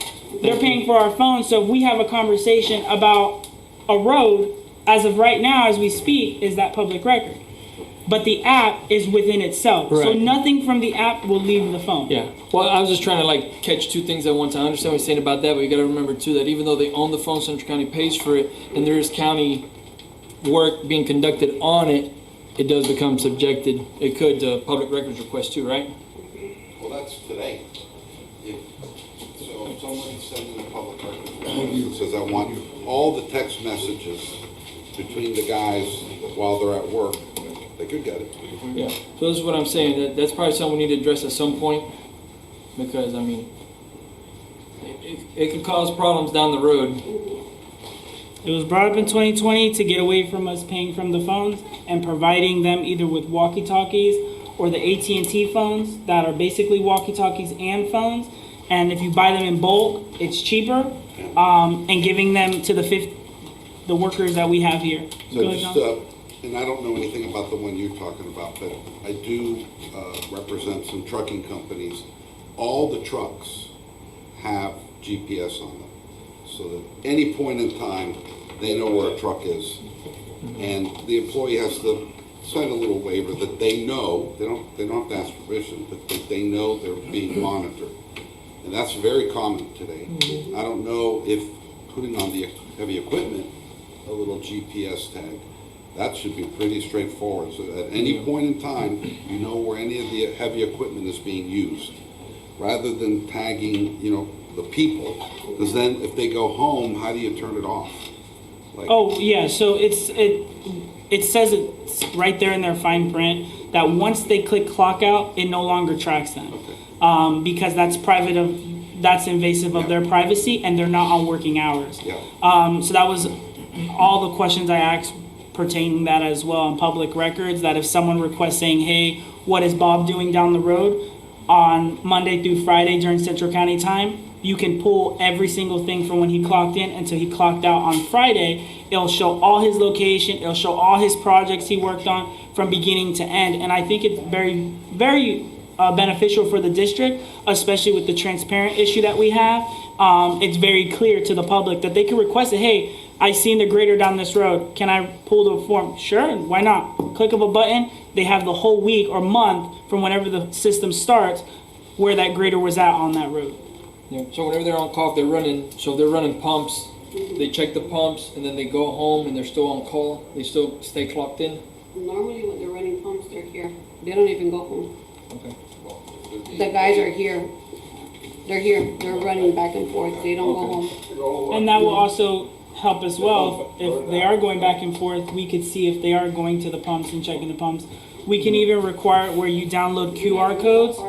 They're paying for our phones. So if we have a conversation about a road, as of right now, as we speak, is that public record. But the app is within itself. Right. So nothing from the app will leave the phone. Yeah. Well, I was just trying to catch two things at once. I understand what you're saying about that, but you got to remember too that even though they own the phone, Central County pays for it, and there is county work being conducted on it, it does become subjected. It could to public records request too, right? Well, that's today. So if somebody's sending a public records request and says, I want all the text messages between the guys while they're at work, they could get it. Yeah. So this is what I'm saying. That's probably something we need to address at some point, because I mean, it could cause problems down the road. It was brought up in 2020 to get away from us paying from the phones and providing them either with walkie-talkies or the AT&T phones that are basically walkie-talkies and phones. And if you buy them in bulk, it's cheaper. And giving them to the workers that we have here. So just, and I don't know anything about the one you're talking about, but I do represent some trucking companies. All the trucks have GPS on them, so that any point in time, they know where a truck is. And the employee has to sign a little waiver that they know, they don't have to ask permission, but that they know they're being monitored. And that's very common today. I don't know if putting on the heavy equipment a little GPS tag, that should be pretty straightforward. So at any point in time, you know where any of the heavy equipment is being used, rather than tagging, the people. Because then if they go home, how do you turn it off? Oh yeah, so it says it's right there in their fine print that once they click clock out, it no longer tracks them. Okay. Because that's invasive of their privacy, and they're not on working hours. Yeah. So that was all the questions I asked pertaining that as well on public records, that if someone requests saying, hey, what is Bob doing down the road on Monday through Friday during Central County time, you can pull every single thing from when he clocked in until he clocked out on Friday. It'll show all his location, it'll show all his projects he worked on from beginning to end. And I think it's very, very beneficial for the district, especially with the transparent issue that we have. It's very clear to the public that they can request it, hey, I seen the grader down this road. Can I pull the form? Sure, why not? Click of a button. They have the whole week or month from whenever the system starts where that grader was at on that road. Yeah. So whenever they're on call, they're running. So they're running pumps They check the pumps and then they go home and they're still on call. They still stay clocked in. Normally when they're running pumps, they're here. They don't even go home. Okay. The guys are here. They're here. They're running back and forth. They don't go home. And that will also help as well. If they are going back and forth, we could see if they are going to the pumps and checking the pumps. We can even require where you download QR codes.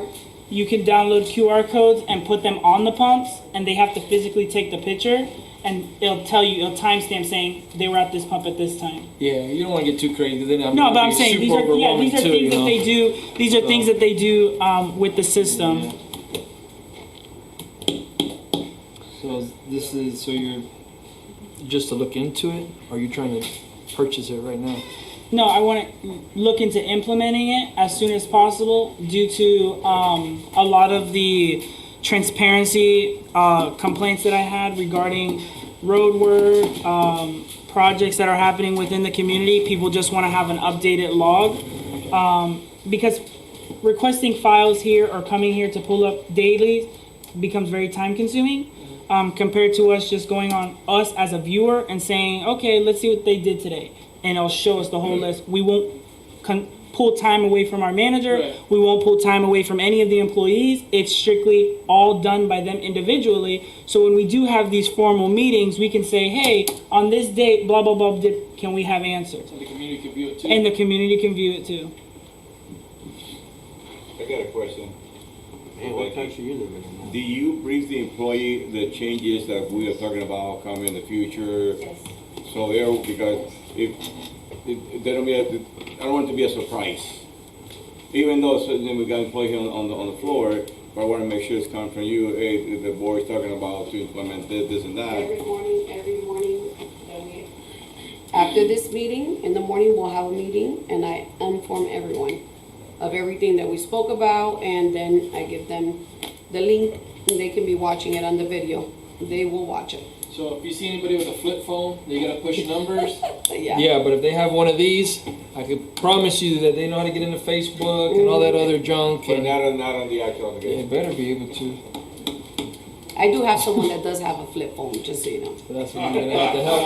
You can download QR codes and put them on the pumps, and they have to physically take the picture, and it'll tell you, it'll timestamp saying they were at this pump at this time. Yeah, you don't want to get too crazy. Then No, but I'm saying these are things that they do. These are things that they do with the system. So this is, so you're just to look into it, or are you trying to purchase it right now? No, I want to look into implementing it as soon as possible due to a lot of the transparency complaints that I had regarding road work, projects that are happening within the community. People just want to have an updated log because requesting files here or coming here to pull up daily becomes very time consuming compared to us just going on us as a viewer and saying, okay, let's see what they did today. And it'll show us the whole list. We won't pull time away from our manager. Right. We won't pull time away from any of the employees. It's strictly all done by them individually. So when we do have these formal meetings, we can say, hey, on this date, blah, blah, blah, can we have answers? And the community can view it too. And the community can view it too. I got a question. Man, what country you live in? Do you brief the employee the changes that we are talking about coming in the future? Yes. So they're, because if they don't be, I don't want it to be a surprise. Even though we got employee here on the floor, but I want to make sure it's coming from you. Hey, the board is talking about to implement this and that. Every morning, after this meeting, in the morning, we'll have a meeting, and I inform everyone of everything that we spoke about, and then I give them the link, and they can be watching it on the video. They will watch it. So if you see anybody with a flip phone, they gotta push numbers. Yeah. Yeah, but if they have one of these, I could promise you that they know how to get into Facebook and all that other junk. But And not on the actual application. they better be able to. I do have someone that does have a flip phone, just so you know. So that's what you're gonna have to help.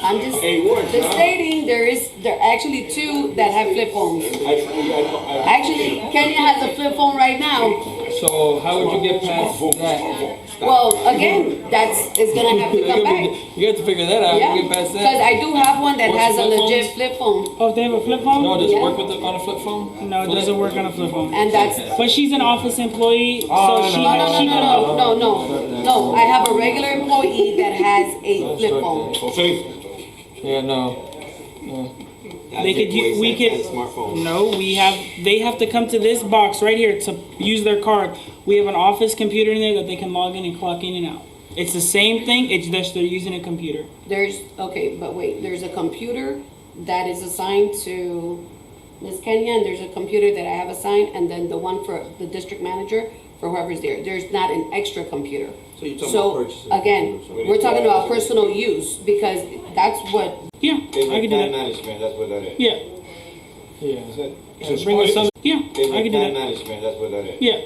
I'm just stating there are actually two that have flip phones. Actually, Kenya has a flip phone right now. So how would you get past that? Well, again, it's gonna have to come back. You have to figure that out. Yeah, You get past that. because I do have one that What's has a flip legit phones? flip phone. Oh, if they have a flip phone? No, does it Yeah. work with on a flip phone? No, it doesn't work on a flip phone. And that's But she's an office employee, Oh, so she no. I have a regular employee that has a flip phone. Okay. Yeah, no. They could we could no, they have to come to this box right here to use their card. We have an office computer in there that they can log in and clock in and out. It's the same thing, it's just they're using a computer. There's a computer that is assigned to Ms. Kenya, and there's a computer that I have assigned, and then the one for the district manager for whoever's there. There's not an extra computer. So you're talking about purchasing. Again, we're talking about personal use because that's what. Yeah, I can do that. Management, that's what that is. Yeah, Yeah. Bring us something. yeah, I can do that. Management, that's what that is. Yeah.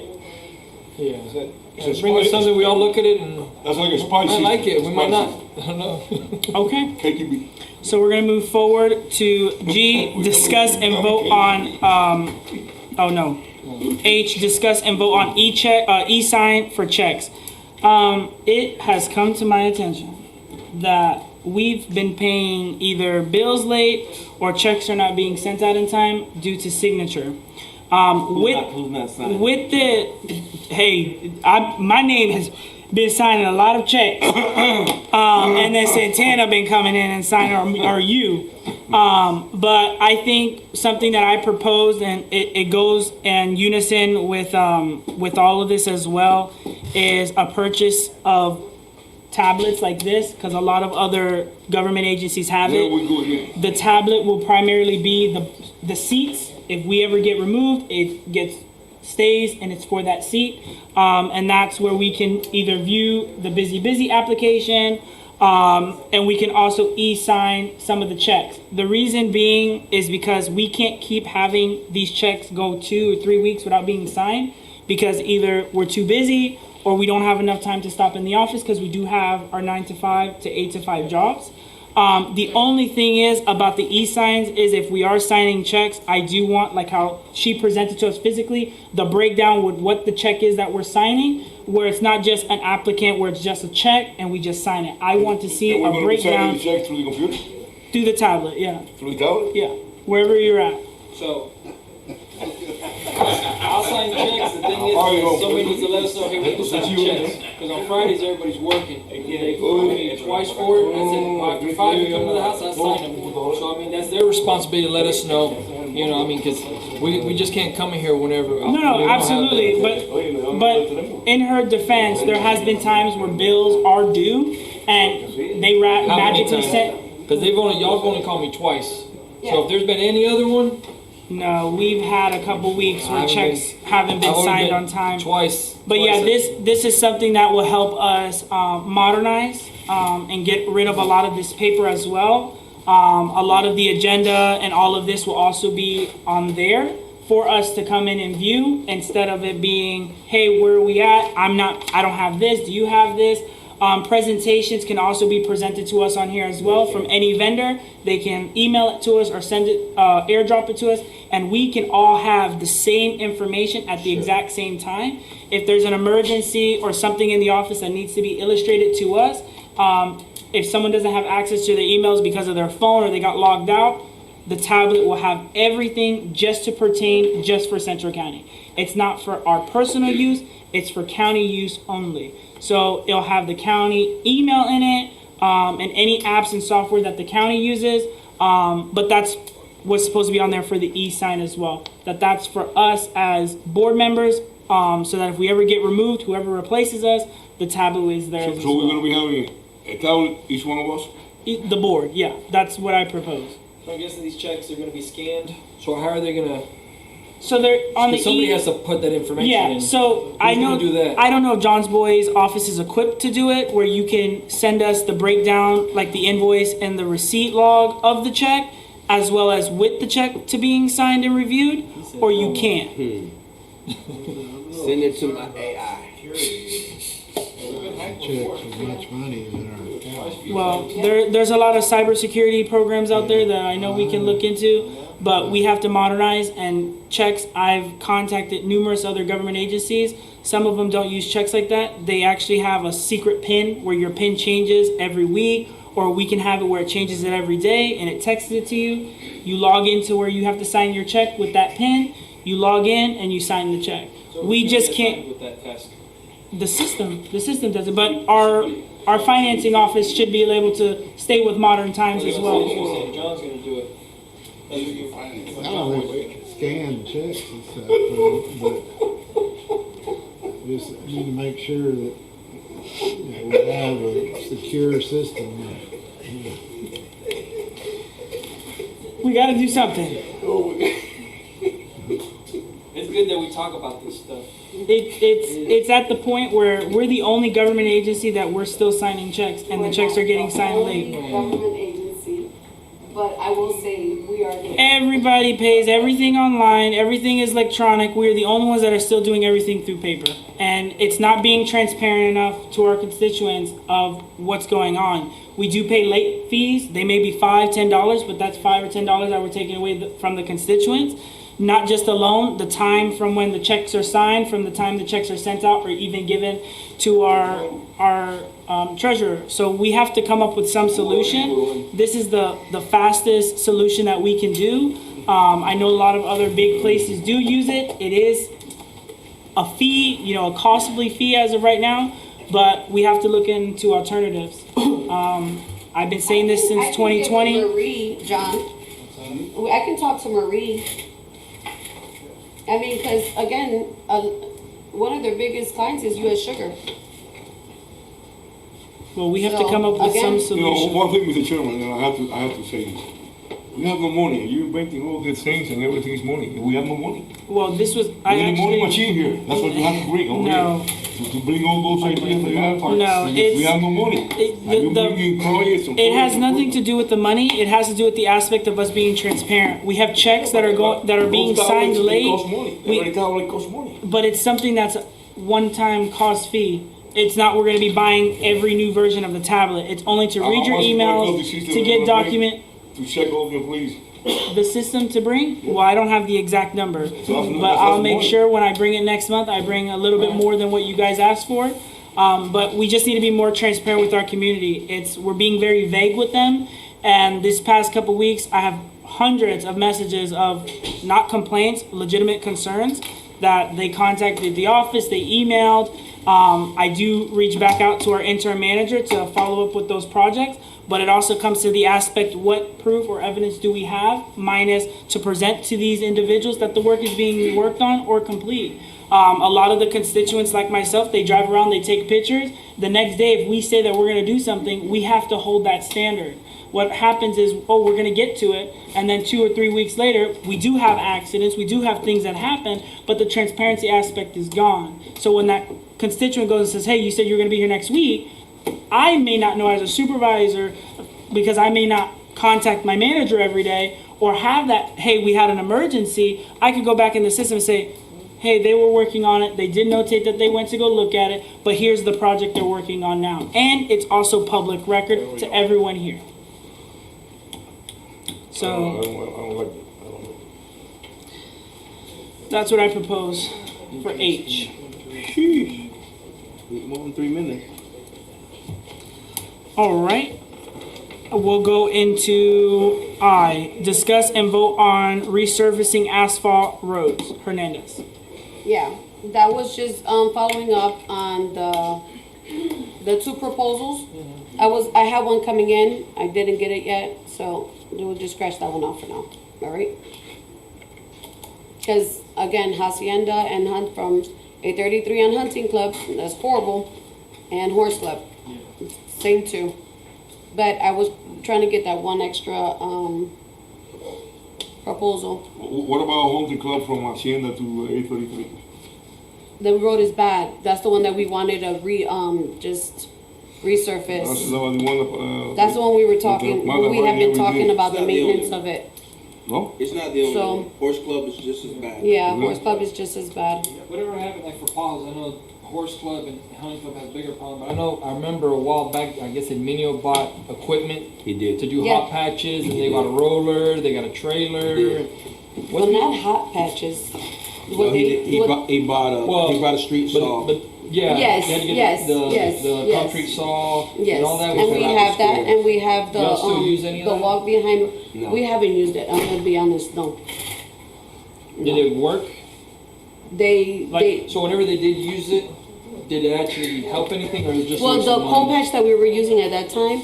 Yeah. Bring us something, we all look at it and That's like a spicy. I like it. We might not. I don't know. Okay. KTB. So we're gonna move forward to G, discuss and vote on H, discuss and vote on e-sign for checks. It has come to my attention that we've been paying either bills late or checks are not being sent out in time due to signature. My name has been signing a lot of checks, and then Santana been coming in and signing, or you. But I think something that I proposed, and it goes in unison with all of this as well, is a purchase of tablets like this, because a lot of other government agencies have it. The tablet will primarily be the seats. If we ever get removed, it stays and it's for that seat. And that's where we can either view the Busy application, and we can also e-sign some of the checks. The reason being is because we can't keep having these checks go 2 or 3 weeks without being signed, because either we're too busy or we don't have enough time to stop in the office because we do have our 9 to 5 to 8 to 5 jobs. The only thing is about the e-signs is if we are signing checks, I do want, like how she presented to us physically, the breakdown with what the check is that we're signing, where it's not just an applicant, where it's just a check and we just sign it. I want to see And we're a gonna be signing breakdown the check through the computer? through the tablet, yeah. Through the tablet? Yeah, wherever you're at. So, I'll sign checks. The thing is, somebody needs to let us know, hey, we can sign checks. Because on Fridays, everybody's working. They call me twice for it. I said, after 5, you come to the house, I sign them. So, I mean, that's their responsibility to let us know. You know, I mean, because we just can't come in here whenever. No, absolutely. But in her defense, there has been times where bills are due and they magically sent. Because y'all have only called me twice. So if there's been any other one. No, we've had a couple weeks where checks haven't been signed on time. Twice. But yeah, this is something that will help us modernize and get rid of a lot of this paper as well. A lot of the agenda and all of this will also be on there for us to come in and view instead of it being, hey, where are we at? I don't have this. Do you have this? Presentations can also be presented to us on here as well from any vendor. They can email it to us or send it, airdrop it to us, and we can all have the same information at the exact same time. If there's an emergency or something in the office that needs to be illustrated to us, if someone doesn't have access to their emails because of their phone or they got logged out, the tablet will have everything just to pertain just for Central County. It's not for our personal use, it's for county use only. So it'll have the county email in it and any apps and software that the county uses. But that's what's supposed to be on there for the e-sign as well. That's for us as board members, so that if we ever get removed, whoever replaces us, the tablet is there. So we're going to be having a tablet, each one of us? The board, yeah. That's what I propose. So I'm guessing these checks are going to be scanned. So how are they going to? So they're on the somebody has to put that information in. Yeah, so Who's I know gonna do that? I don't know if John's Boy's office is equipped to do it, where you can send us the breakdown, like the invoice and the receipt log of the check, as well as with the check to being signed and reviewed, or you can't. Send it to my AI. Well, there's a lot of cybersecurity programs out there that I know we can look into, but we have to modernize and checks. I've contacted numerous other government agencies. Some of them don't use checks like that. They actually have a secret PIN where your PIN changes every week, or we can have it where it changes it every day and it texts it to you. You log into where you have to sign your check with that PIN. You log in and you sign the check. We just can't. With that test. The system does it, but our financing office should be able to stay with modern times as well. John's going to do it. I don't think scan checks and stuff, but just need to make sure that we have a secure system. We got to do something. It's good that we talk about this stuff. It's at the point where we're the only government agency that we're still signing checks, and the checks are getting signed late. Government agency, but I will say we are. Everybody pays everything online. Everything is electronic. We're the only ones that are still doing everything through paper, and it's not being transparent enough to our constituents of what's going on. We do pay late fees. They may be $5, $10, but that's $5 or $10 that we're taking away from the constituents. Not just alone, the time from when the checks are signed, from the time the checks are sent out, or even given to our treasurer. So we have to come up with some solution. This is the fastest solution that we can do. I know a lot of other big places do use it. It is a fee, a costly fee as of right now, but we have to look into alternatives. I've been saying this since 2020. Marie, John, I can talk to Marie. I mean, because again, one of their biggest clients is U.S. Sugar. Well, we have to come up with some solution. One thing, Mr. Chairman, and I have to say this. We have no money. You're inventing all these things and everything is money. We have no money. Well, this was... We need a money machine here. That's what you have to bring over here. To bring all those ideas that you have. No, we have no money. It has nothing to do with the money. It has to do with the aspect of us being transparent. We have checks that are being signed late. Cost money. Every tablet costs money. But it's something that's one-time cost fee. It's not, we're gonna be buying every new version of the tablet. It's only to read your emails, to get document, To check all the employees. the system to bring. Well, I don't have the exact number, but that's I'll make more. sure when I bring it next month, I bring a little bit more than what you guys asked for. But we just need to be more transparent with our community. We're being very vague with them. And this past couple weeks, I have hundreds of messages of not complaints, legitimate concerns that they contacted the office, they emailed. I do reach back out to our interim manager to follow up with those projects, but it also comes to the aspect, what proof or evidence do we have, minus to present to these individuals that the work is being worked on or complete. A lot of the constituents like myself, they drive around, they take pictures. The next day, if we say that we're gonna do something, we have to hold that standard. What happens is, oh, we're gonna get to it, and then 2 or 3 weeks later, we do have accidents, we do have things that happen, but the transparency aspect is gone. So when that constituent goes and says, hey, you said you're gonna be here next week, I may not know as a supervisor, because I may not contact my manager every day, or have that, hey, we had an emergency. I could go back in the system and say, hey, they were working on it, they did notate that they went to go look at it, but here's the project they're working on now. And it's also public record to everyone here. So, I don't like it. that's what I propose for H. Sheesh. More than 3 minutes. All right. We'll go into I. Discuss and vote on resurfacing asphalt roads. Hernandez. Yeah, that was just following up on the two proposals. I had one coming in, I didn't get it yet, so we'll just scratch that one off for now, all right? Because again, Hacienda and Hunt from 833 on Hunting Club, that's horrible, and Horse Club, same two. But I was trying to get that one extra proposal. What about Hunting Club from Hacienda to 833? The road is bad. That's the one that we wanted to just resurface. That's the one. That's the one we were talking. We have been talking about the maintenance of it. No? It's not the only So- one. Horse Club is just as bad. Yeah, Horse Club is just as bad. Whatever happened, like for potholes, I know Horse Club and Hunting Club has bigger problem, but I remember a while back, I guess Minio bought equipment. He did. To do Yeah. hot patches, and they bought a roller, they got a trailer. Well, not hot patches. No, he bought a street saw. But yeah, Yes, you had to get yes, the yes. concrete saw Yes, and all that. and we have that, and we have the Y'all still use any of the that? walk behind. No. We haven't used it. I'm gonna be honest. No. Did it work? They So whenever they did use it, did it actually help anything, or was it just? well, waste the of coal money? patch that we were using at that time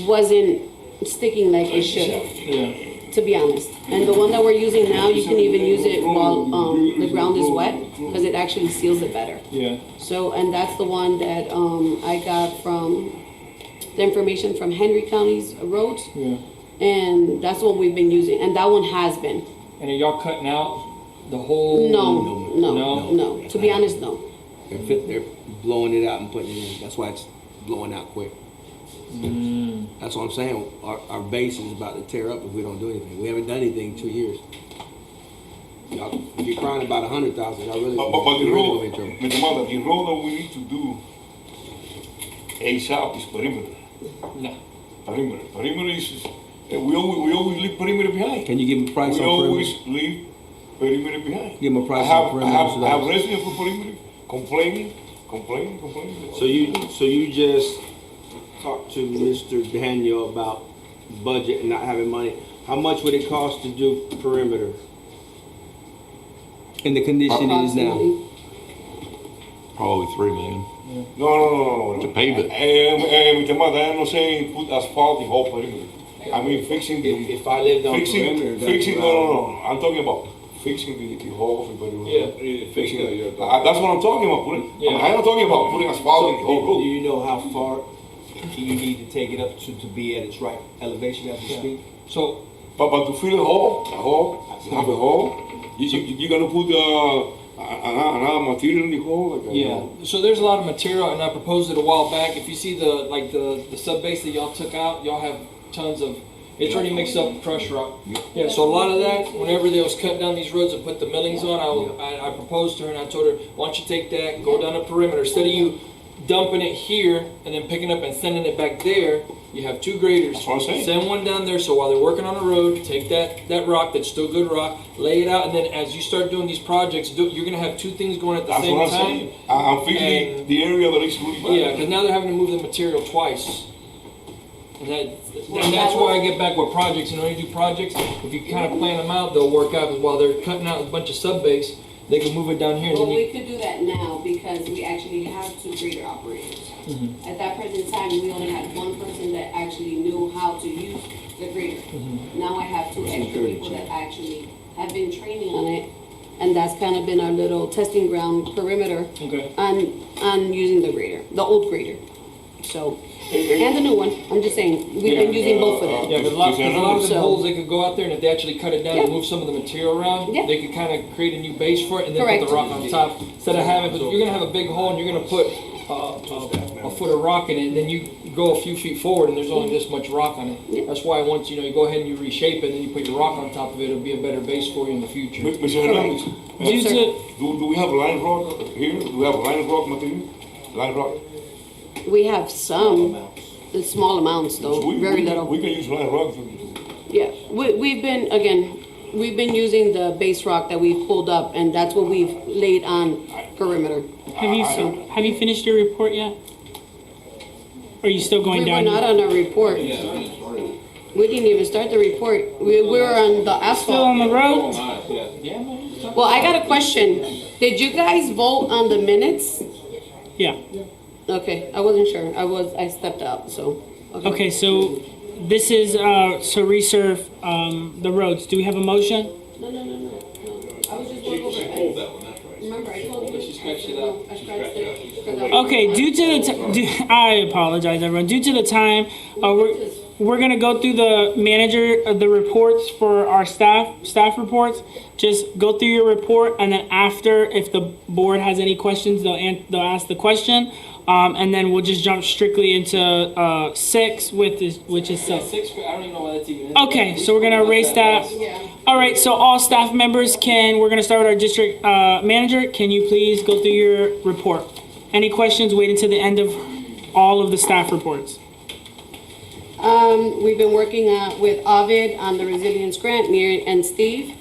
wasn't sticking like it should. Yeah. To be honest. And the one that we're using now, you can even use it while the ground is wet, because it actually seals it better. Yeah. So, and that's the one that I got from the information from Henry County's roads, Yeah. and that's what we've been using, and that one has been. And are y'all cutting out the whole? No. To be honest, no. They're blowing it out and putting it in. That's why it's blowing out quick. That's what I'm saying. Our base is about to tear up if we don't do anything. We haven't done anything in 2 years. Y'all, if you're crying about 100,000, y'all really. But the really road, gonna be in trouble. Mr. Mata, the road that we need to do ASAP is perimeter. No. Perimeter. Perimeter is, we always leave perimeter behind. Can you give them a price We on always perimeter? leave perimeter behind. Give them a price I have, on perimeter. I have residents for perimeter complaining. So you just talked to Mr. Daniel about budget and not having money. How much would it cost to do perimeter? In the condition it is now. Probably $3 million. No. To pave it. Mr. Mata, I'm not saying put asphalt in whole perimeter. I mean fixing the. If I lived on perimeter, that's Fixing, what no. I'm talking about fixing the holes and perimeter. Yeah. Fixing it. That's what I'm talking about. Yeah. I'm not talking about putting asphalt in the whole Do road. you know how far you need to take it up to be at its right elevation as we speak? So, But to fill the hole, have a hole, you're gonna put another material in the hole? Like yeah, so there's a lot of material, and I proposed it a while back. If you see the sub base that y'all took out, y'all have tons of It's already mixed up with crushed rock. Yeah, so a lot of that, whenever they was cutting down these roads and put the millings on, I proposed to her and I told her, why don't you take that, go down the perimeter, instead of you dumping it here and then picking up and sending it back there, you have two graders. That's what I'm saying. Send one down there, so while they're working on the road, take that rock that's still good rock, lay it out, and then as you start doing these projects, you're gonna have two things going at the That's same what I'm time. saying. I'm feeling And- the area that is really bad. Yeah, because now they're having to move the material twice. And that's why I get back with projects. And when you do projects, if you kind of plan them out, they'll work out. Because while they're cutting out a bunch of sub base, they can move it down here. And Well, then we could do that now because we actually have two grader operators. At that present time, we only had one person that actually knew how to use the grader. Now I have two extra people that actually have been training on it. And that's kind of been our little testing ground perimeter on using the grader, the old grader. So, and the new one. I'm just saying, we've been using both of them. Yeah, because a lot of the So- holes, they could go out there, and if they actually cut it down and move some of the material around, Yeah. they could kind of create a new base for it, and then Correct. put the rock on top. Instead of having, but you're gonna have a big hole, and you're gonna put a foot of rock in it, and then you go a few feet forward, and there's only this much rock on it. That's why once you go ahead and you reshape it, and then you put your rock on top of it, it'll be a better base for you in the future. Mr. Hernandez, Yes, sir. do we have line rock here? Do we have line rock material? Line rock? We have some, in small amounts though, very little. We can use line rock. Yeah, we've been using the base rock that we've pulled up, and that's what we've laid on perimeter. Have you finished your report yet? Or are you still going We were down? not on our report. We didn't even start the report. We were on the asphalt. Still on the road? Well, I got a question. Did you guys vote on the minutes? Yeah. Okay, I wasn't sure. I stepped out, so. Okay, so this is to resurf the roads. Do we have a motion? No. I was just going over it. Remember, I told you. She scratched it out. I scratched it. Okay, I apologize, everyone. Due to the time, we're gonna go through the the reports for our staff reports. Just go through your report, and then after, if the board has any questions, they'll ask the question, and then we'll just jump strictly into 6 which is Yeah, 6, I don't even know why that's even in. Okay, so we're gonna erase that. All right, so all staff members we're gonna start with our district manager. Can you please go through your report? Any questions? Wait until the end of all of the staff reports. We've been working with Ovid on the resilience grant, me and Steve.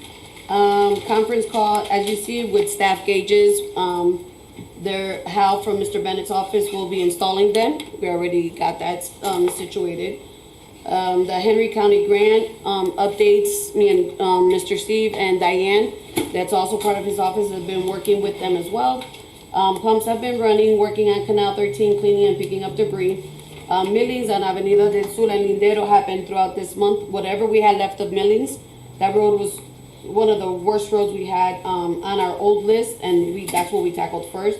Conference call, as you see, with staff gauges. Hal from Mr. Bennett's office will be installing them. We already got that situated. The Henry County grant updates, me and Mr. Steve and Diane. That's also part of his office. Have been working with them as well. Pumps have been running, working on Canal 13, cleaning and picking up debris. Millings on Avenida del Sur and Lindero happened throughout this month. Whatever we had left of millings, that road was one of the worst roads we had on our old list, and that's what we tackled first.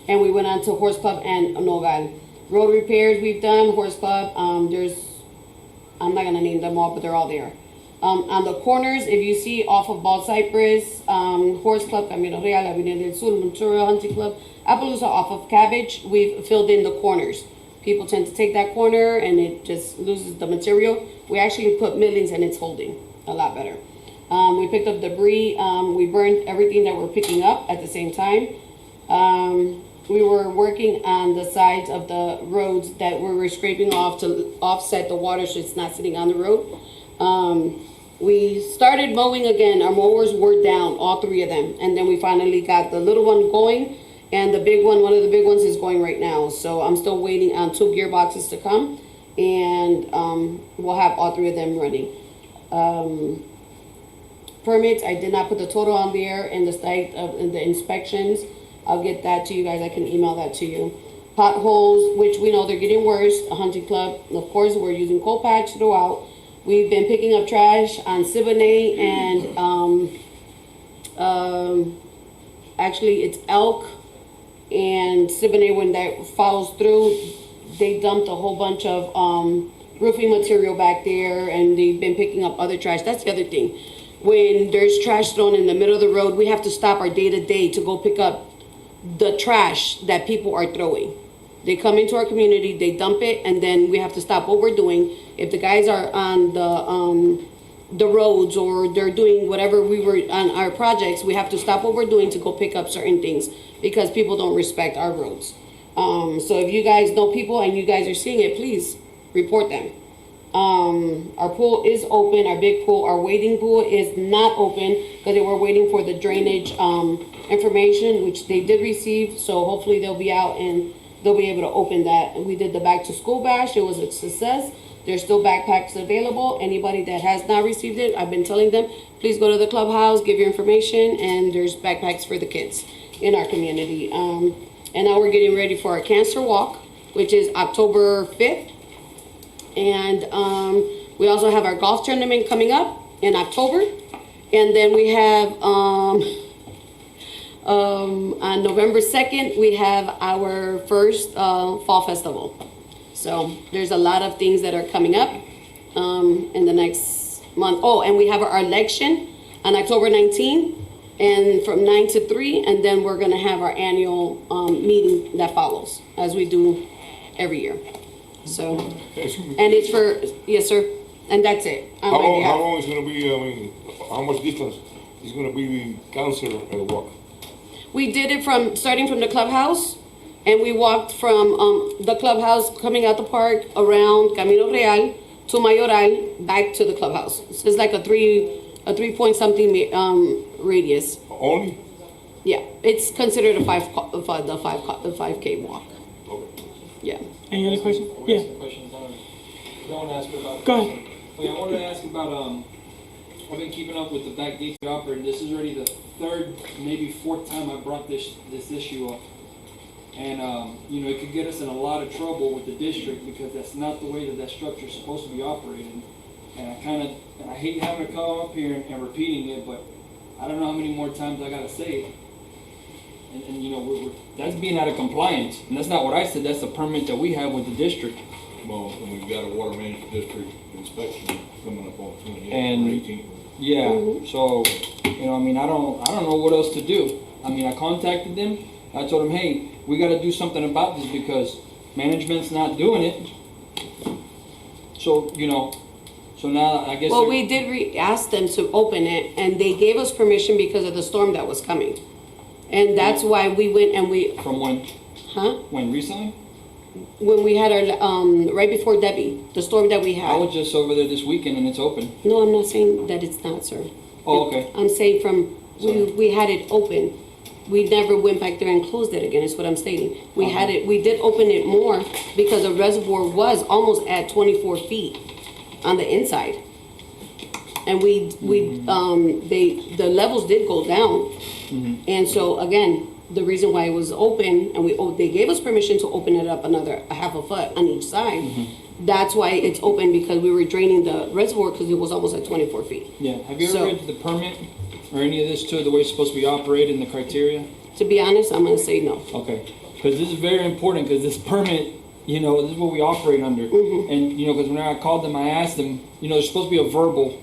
And we went on to Horse Club and Nogal. Road repairs we've done, Horse Club, I'm not gonna name them all, but they're all there. On the corners, if you see off of Bald Cypress, Horse Club, Camino Real, Avenida del Sur, Ventura Hunting Club, Appaloosa off of Cabbage, we've filled in the corners. People tend to take that corner and it just loses the material. We actually put millings and it's holding a lot better. We picked up debris. We burned everything that we're picking up at the same time. We were working on the sides of the roads that we were scraping off to offset the water so it's not sitting on the road. We started mowing again. Our mowers were down, all 3 of them. And then we finally got the little one going, and the big one of the big ones is going right now. So I'm still waiting on 2 gearboxes to come, and we'll have all 3 of them running. Permits, I did not put the total on there, and the site in the inspections. I'll get that to you guys. I can email that to you. Potholes, which we know they're getting worse. A hunting club, of course, we're using coal patch throughout. We've been picking up trash on Siboney and actually it's Elk and Siboney. When that follows through, they dumped a whole bunch of roofing material back there, and they've been picking up other trash. That's the other thing. When there's trash thrown in the middle of the road, we have to stop our day-to-day to go pick up the trash that people are throwing. They come into our community, they dump it, and then we have to stop what we're doing. If the guys are on the roads or they're doing whatever we were on our projects, we have to stop what we're doing to go pick up certain things because people don't respect our roads. So if you guys know people and you guys are seeing it, please report them. Our pool is open, our big pool. Our waiting pool is not open because they were waiting for the drainage information, which they did receive. So hopefully they'll be out and they'll be able to open that. And we did the back to school bash. It was a success. There's still backpacks available. Anybody that has not received it, I've been telling them, please go to the clubhouse, give your information, and there's backpacks for the kids in our community. And now we're getting ready for our cancer walk, which is October 5th. And we also have our golf tournament coming up in October. And then we have, on November 2nd, we have our first fall festival. So there's a lot of things that are coming up in the next month. Oh, and we have our election on October 19th and from 9 to 3. And then we're going to have our annual meeting that follows as we do every year. So, and it's for, yes, sir. And that's it. How long is it going to be, I mean, how much distance is going to be the cancer walk? We did it starting from the clubhouse, and we walked from the clubhouse coming out the park around Camino Real to Mayoral back to the clubhouse. So it's like a 3 point something radius. Only? Yeah, it's considered a 5K walk. Okay. Yeah. Any other questions? Yeah. I want to ask about. Go ahead. Okay, I wanted to ask about. I've been keeping up with the back gate operator. This is already the third, maybe fourth time I brought this issue up, and you know, it could get us in a lot of trouble with the district because that's not the way that structure is supposed to be operated. And I hate having to come up here and repeating it, but I don't know how many more times I gotta say it. And you know, that's being out of compliance, and that's not what I said. That's the permit that we have with the district. Well, and we've got a water management district inspection coming up on 28th And- or 18th. Yeah. So, you know, I mean, I don't know what else to do. I mean, I contacted them. I told them, hey, we got to do something about this because management's not doing it. So, you know, so now I guess. Well, we did ask them to open it, and they gave us permission because of the storm that was coming. And that's why we went and we. From when? Huh? When, recently? When we had our, right before Debbie, the storm that we had. I was just over there this weekend and it's open. No, I'm not saying that it's not, sir. Oh, okay. I'm saying we had it open. We never went back there and closed it again, is what I'm stating. We had it, we did open it more because the reservoir was almost at 24 feet on the inside. And the levels did go down. And so again, the reason why it was open and they gave us permission to open it up another half a foot on each side. That's why it's open, because we were draining the reservoir because it was almost at 24 feet. Yeah. Have you ever read the permit or any of this to the way it's supposed to be operated and the criteria? To be honest, I'm going to say no. Okay. Because this is very important, because this permit, you know, this is what we operate under. And, you know, because when I called them, I asked them, you know, there's supposed to be a verbal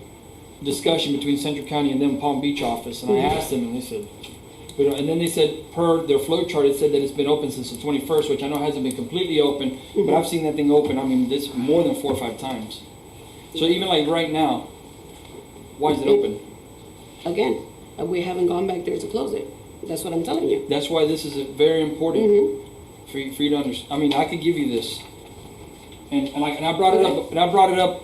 discussion between Central County and them Palm Beach office. And I asked them, and they said, you know, and then they said, per their flow chart, it said that it's been open since the 21st, which I know hasn't been completely open, but I've seen that thing open, I mean, this more than 4 or 5 times. So even like right now, why is it open? Again, we haven't gone back there to close it. That's what I'm telling you. That's why this is very important for you to understand. I mean, I could give you this, and I brought it up,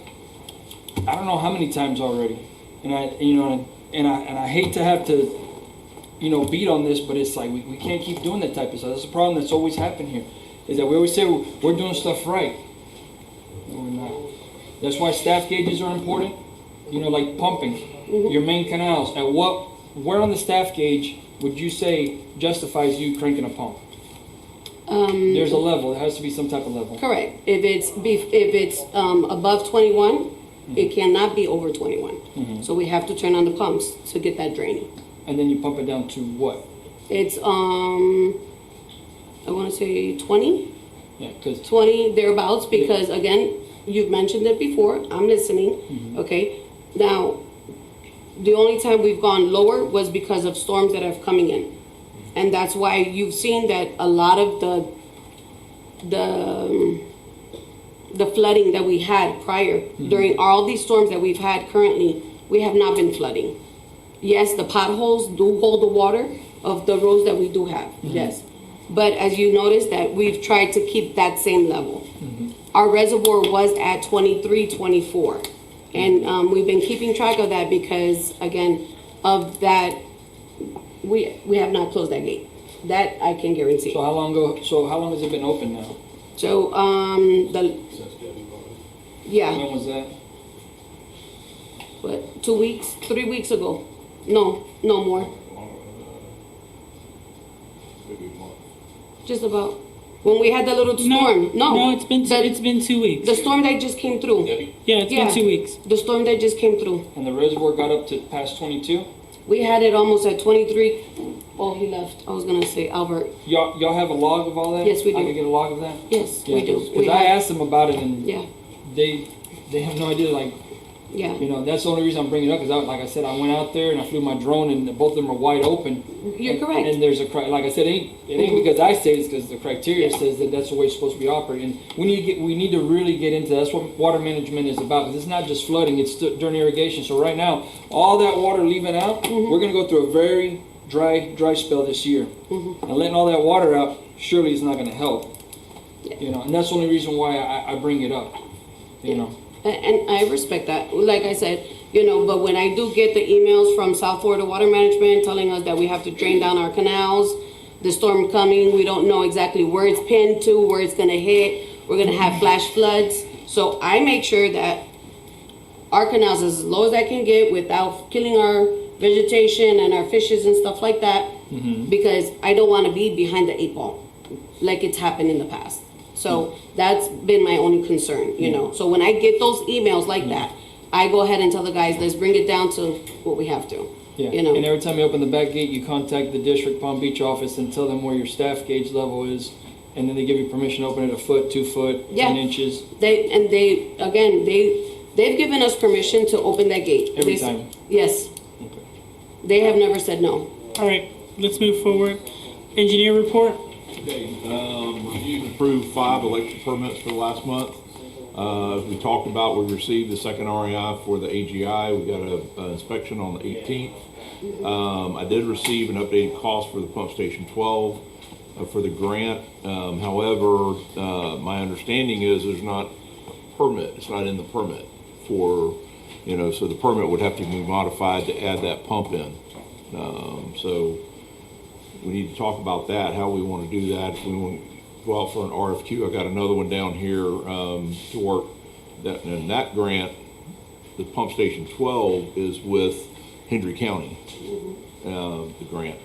I don't know how many times already, and I hate to have to, you know, beat on this, but it's like we can't keep doing that type of stuff. That's the problem that's always happened here, is that we always say we're doing stuff right. No, we're not. That's why staff gauges are important. You know, like pumping your main canals. Where on the staff gauge would you say justifies you cranking a pump? There's a level. There has to be some type of level. Correct. If it's above 21, it cannot be over 21. So we have to turn on the pumps to get that draining. And then you pump it down to what? It's I want to say 20. Yeah, because 20 thereabouts. Because again, you've mentioned it before. I'm listening. Okay. Now, the only time we've gone lower was because of storms that are coming in, and that's why you've seen that a lot of the flooding that we had prior. During all these storms that we've had currently, we have not been flooding. Yes, the potholes do hold the water of the roads that we do have, yes. But as you notice that we've tried to keep that same level. Our reservoir was at 23, 24. And we've been keeping track of that because, again, of that, we have not closed that gate. That I can guarantee. So how long has it been open now? So, yeah. When was that? What, 2 weeks, 3 weeks ago? No more. Just about. When we had the little storm. No, it's been 2 weeks. The storm that just came through. Yeah, it's been 2 weeks. The storm that just came through. And the reservoir got up to past 22? We had it almost at 23. Oh, he left. I was gonna say Albert. Y'all have a log of all that? Yes, we do. I can get a log of that? Yes, we do. Because I asked them about it and yeah. they have no idea, like, yeah. You know, that's the only reason I'm bringing it up, because like I said, I went out there and I flew my drone and both of them are wide open. You're correct. And there's like I said, it ain't because I say it's because the criteria says that that's the way it's supposed to be operating. And we need to really get into that. That's what water management is about, because it's not just flooding, it's during irrigation. So right now, all that water leaving out, we're going to go through a very dry spell this year. And letting all that water out surely is not going to help. You know, and that's the only reason why I bring it up. You know. And I respect that. Like I said, you know, but when I do get the emails from South Florida Water Management telling us that we have to drain down our canals, the storm coming, we don't know exactly where it's pinned to, where it's going to hit, we're going to have flash floods. So I make sure that our canals is as low as I can get without killing our vegetation and our fishes and stuff like that, because I don't want to be behind the 8 ball like it's happened in the past. So that's been my only concern, you know. So when I get those emails like that, I go ahead and tell the guys, let's bring it down to what we have to. Yeah. You know. And every time you open the back gate, you contact the district Palm Beach office and tell them where your staff gauge level is, and then they give you permission to open it 1 foot, 2 foot, 10 inches. They've given us permission to open that gate. Every time? Yes. Okay. They have never said no. All right, let's move forward. Engineer report. Okay, reviewed and approved 5 electric permits for the last month. As we talked about, we received the second REI for the AGI. We got an inspection on the 18th. I did receive an updated cost for the pump station 12 for the grant. However, my understanding is there's not a permit. It's not in the permit for, you know, so the permit would have to be modified to add that pump in. So we need to talk about that, how we want to do that. If we want to go out for an RFQ, I got another one down here to work. And that grant, the pump station 12 is with Hendry County, the grant.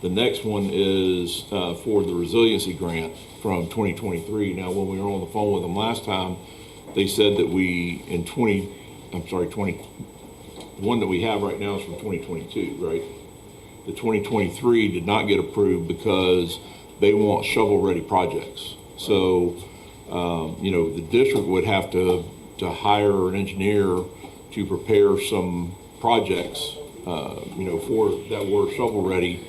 The next one is for the resiliency grant from 2023. Now, when we were on the phone with them last time, they said that one that we have right now is from 2022, right? The 2023 did not get approved because they want shovel-ready projects. So, you know, the district would have to hire an engineer to prepare some projects, you know, for that were shovel-ready,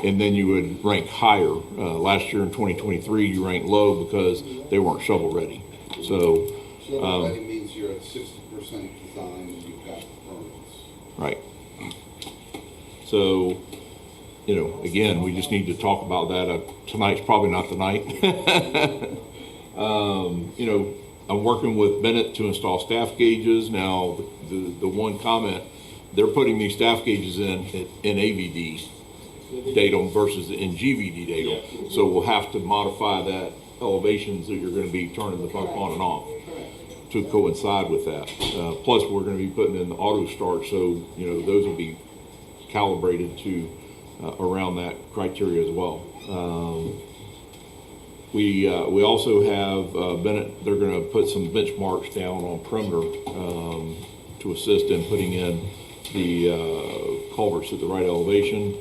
and then you would rank higher. Last year in 2023, you ranked low because they weren't shovel-ready. So, shovel-ready means you're at 60% design and you've got permits. Right. So, you know, again, we just need to talk about that. Tonight's probably not the night. You know, I'm working with Bennett to install staff gauges. Now, the one comment, they're putting these staff gauges in AVD datum versus in GVD datum. So we'll have to modify that elevations that you're going to be turning the pump on and off to coincide with that. Plus, we're going to be putting in the auto start, so, you know, those will be calibrated to around that criteria as well. We also have Bennett, they're going to put some benchmarks down on perimeter to assist in putting in the culverts at the right elevation.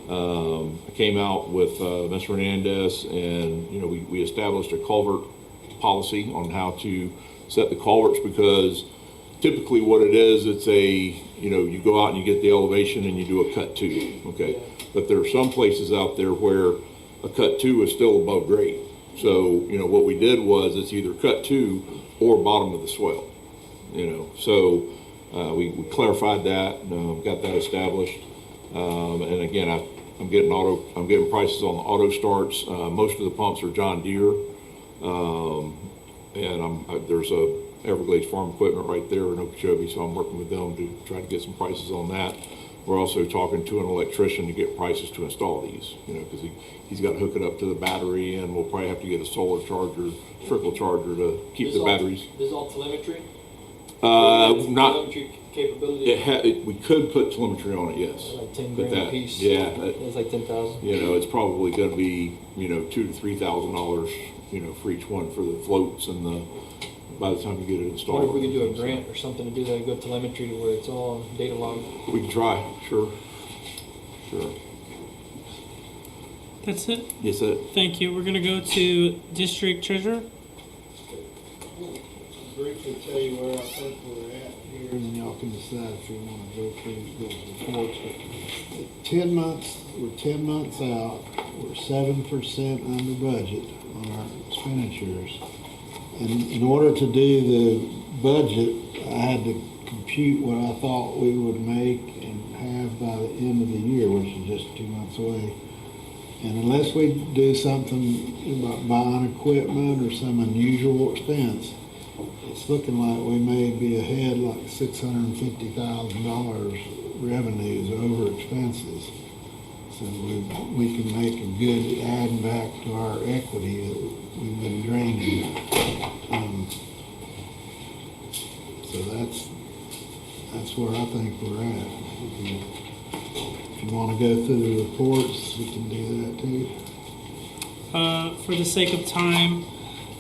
I came out with Mr. Hernandez, and, you know, we established a culvert policy on how to set the culverts, because typically what it is, it's you know, you go out and you get the elevation and you do a cut 2, okay? But there are some places out there where a cut 2 is still above grade. So, you know, what we did was it's either cut to or bottom of the swell, you know. So we clarified that, got that established. And again, I'm getting prices on the auto starts. Most of the pumps are John Deere. And there's a Everglades Farm Equipment right there in Okeechobee, so I'm working with them to try to get some prices on that. We're also talking to an electrician to get prices to install these, you know, because he's got to hook it up to the battery, and we'll probably have to get a solar charger, trickle charger to keep the batteries. This is all telemetry? Not, Telemetry capability? we could put telemetry on it, yes. Like 10 But grand a piece? Yeah. It's like 10,000? You know, it's probably going to be, you know, $2,000 to $3,000, you know, for each one for the floats and by the time you get it installed. What if we could do a grant or something to do that good telemetry where it's all data logged? We can try, sure. That's it? Yes, sir. Thank you. We're gonna go to District Treasurer. Briefly tell you where I think we're at here, and then y'all can decide if you want to go through those reports. But 10 months, we're 10 months out, we're 7% under budget on our expenditures. And in order to do the budget, I had to compute what I thought we would make and have by the end of the year, which is just 2 months away. And unless we do something about buying equipment or some unusual expense, it's looking like we may be ahead like $650,000 revenues over expenses. So we can make a good add back to our equity that we've been draining. So that's where I think we're at. If you want to go through the reports, we can do that too. For the sake of time,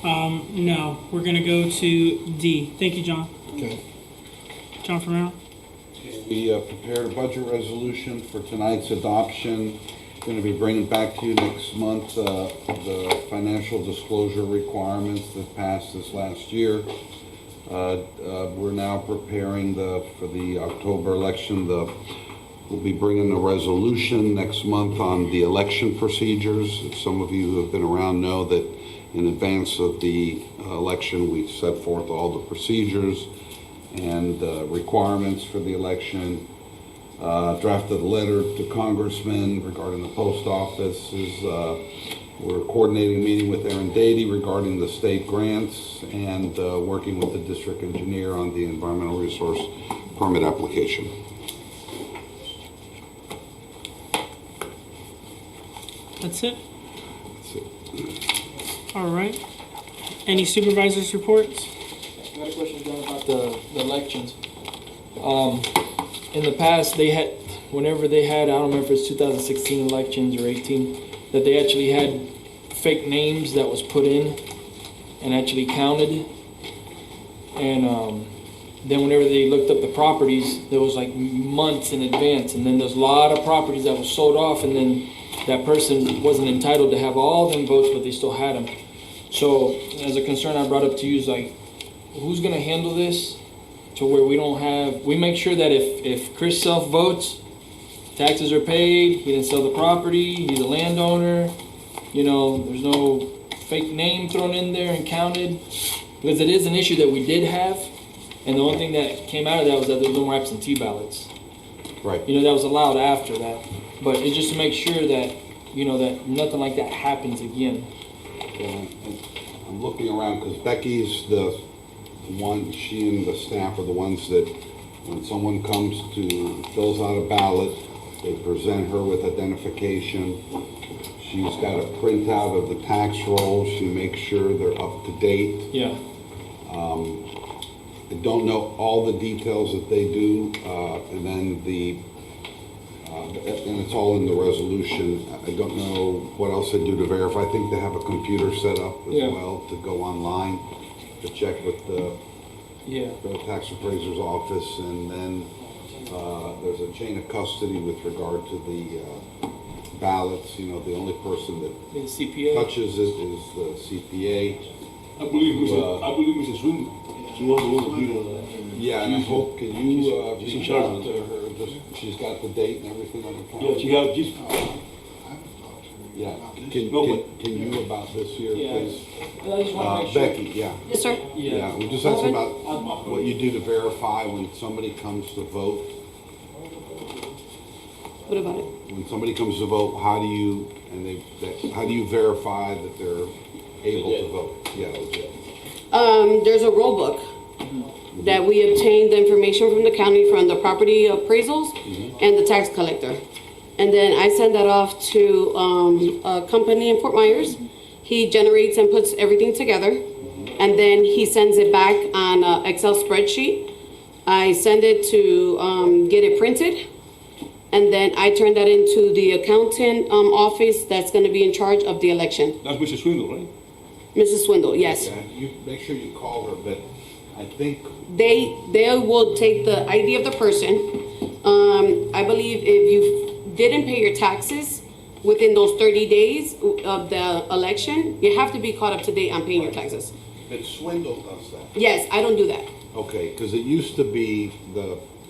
no. We're going to go to D. Thank you, John. Okay. John Ferrero. We prepared a budget resolution for tonight's adoption. Going to be bringing back to you next month the financial disclosure requirements that passed this last year. We're now preparing for the October election. We'll be bringing a resolution next month on the election procedures. Some of you who have been around know that in advance of the election, we set forth all the procedures and requirements for the election. Drafted a letter to congressmen regarding the post offices. We're coordinating a meeting with Aaron Dady regarding the state grants and working with the district engineer on the environmental resource permit application. That's it? That's it. All right. Any supervisors' reports? I got a question, John, about the elections. In the past, whenever they had, I don't remember if it's 2016 elections or 18, that they actually had fake names that was put in and actually counted. And then whenever they looked up the properties, there was like months in advance. And then there's a lot of properties that was sold off, and then that person wasn't entitled to have all them votes, but they still had them. So as a concern I brought up to you is like, who's going to handle this to where we make sure that if Chris self-votes, taxes are paid, he didn't sell the property, he's a landowner, there's no fake name thrown in there and counted, because it is an issue that we did have, and the only thing that came out of that was that there was no more absentee ballots. Right. That was allowed after that. But it's just to make sure that, that nothing like that happens again. Yeah, I'm looking around because Becky's the one, she and the staff are the ones that when someone comes to, fills out a ballot, they present her with identification. She's got a printout of the tax rolls. She makes sure they're up to date. Yeah. I don't know all the details that they do, and then and it's all in the resolution. I don't know what else they do to verify. I think they have a computer set up as well to go online to check with the tax appraiser's office, and then there's a chain of custody with regard to the ballots. The only person that touches it is the CPA. I believe Mrs. Swing. She was the one that did it. Yeah, and I hope, can you she's in reach charge. out to her? She's got the date and everything on the phone. Yeah, she has just. Yeah, can you about this here, please? I just wanna make sure. Becky, yeah. Yes, sir. Yeah, we're just asking about what you do to verify when somebody comes to vote. What about it? When somebody comes to vote, how do you, how do you verify that they're able to vote? Yeah, legit. There's a roll book that we obtained the information from the county from the property appraisals and the tax collector. And then I send that off to a company in Fort Myers. He generates and puts everything together. And then he sends it back on an Excel spreadsheet. I send it to get it printed. And then I turn that into the accountant office that's gonna be in charge of the election. That's Mrs. Swindle, right? Mrs. Swindle, yes. Yeah, you make sure you call her, but I think They will take the ID of the person. I believe if you didn't pay your taxes within those 30 days of the election, you have to be caught up to date on paying your taxes. but Swindle does that. Yes, I don't do that. Okay, because it used to be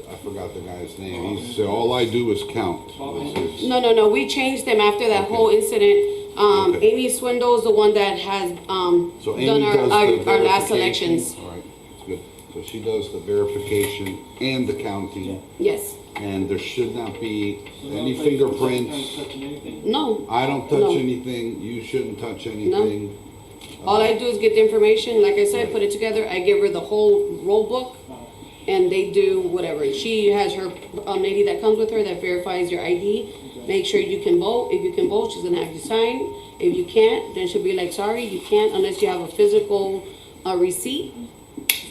I forgot the guy's name. He used to say, all I do is count. No, we changed them after that whole incident. Okay. Amy Swindle is the one that has So Amy done does the our last verification. elections. All right, that's good. So she does the verification and the counting, Yes. and there should not be any fingerprints. No. I don't touch No. anything, you shouldn't touch anything. All I do is get the information, like I said, put it together. I give her the whole roll book, and they do whatever. She has her lady that comes with her that verifies your ID. Make sure you can vote. If you can vote, she's gonna have you sign. If you can't, then she'll be like, sorry, you can't unless you have a physical receipt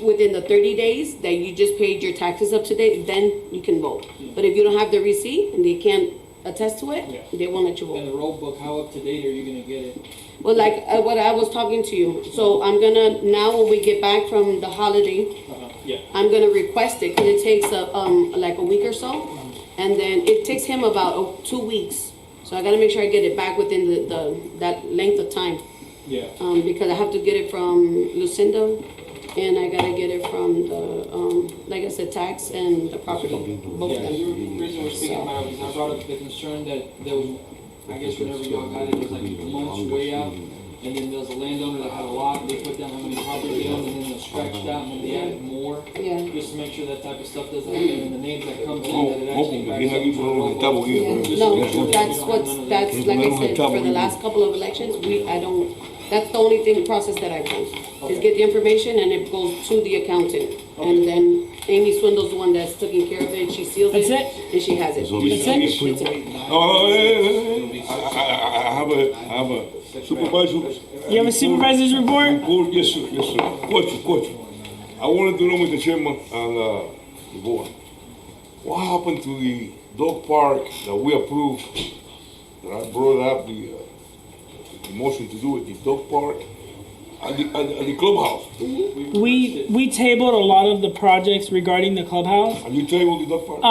within the 30 days that you just paid your taxes up to date, then you can vote. But if you don't have the receipt and they can't attest to it, they won't let you vote. And the roll book, how up to date are you gonna get it? Well, like what I was talking to you, so I'm gonna, now when we get back from the holiday, Yeah. I'm gonna request it, cause it takes like a week or so. And then it takes him about 2 weeks. So I gotta make sure I get it back within that length of time. Yeah. Because I have to get it from Lucinda and I gotta get it from the, like I said, tax and the property, both of Yeah, them. the reason we're speaking about it is I brought up the concern that there was, I guess whenever y'all got it, it was like months way out. And then there was a landowner that had a lot, they put down how many property they owned, and then they scratched out, and then they added more. Yeah. Just to make sure that type of stuff doesn't happen, and the names that comes in, that it actually backs up. No, that's like I said, for the last couple of elections, that's the only process that I've done. Is get the information and it goes to the accountant. And then Amy Swindle's the one that's taking care of it, she seals it. And she has it. That's it. I have a supervisor. You have a supervisor's report? Yes, sir, yes, sir. Question. I wanted to know, Mr. Chairman and the board, what happened to the dog park that we approved, that I brought up the motion to do with the dog park at the clubhouse? We tabled a lot of the projects regarding the clubhouse. And you tabled the dog park?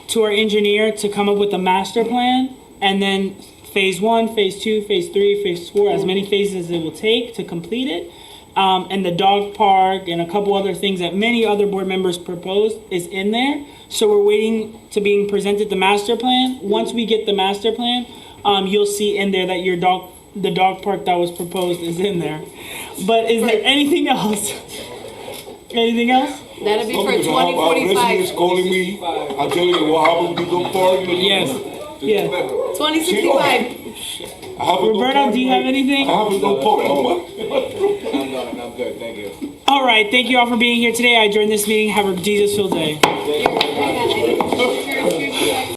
To our engineer to come up with a master plan, and then phase 1, phase 2, phase 3, phase 4, as many phases as it will take to complete it. And the dog park and a couple other things that many other board members proposed is in there. So we're waiting to being presented the master plan. Once we get the master plan, you'll see in there that the dog park that was proposed is in there. But is there anything else? Anything else? That'll be for Our 2045. residents calling me, I'm telling you what happened with the dog park. Yes. Yeah. 2065. Roberto, do you have anything? I have a dog park. I'm good, thank you. All right. Thank you all for being here today. I adjourn this meeting. Have a Jesus-filled day.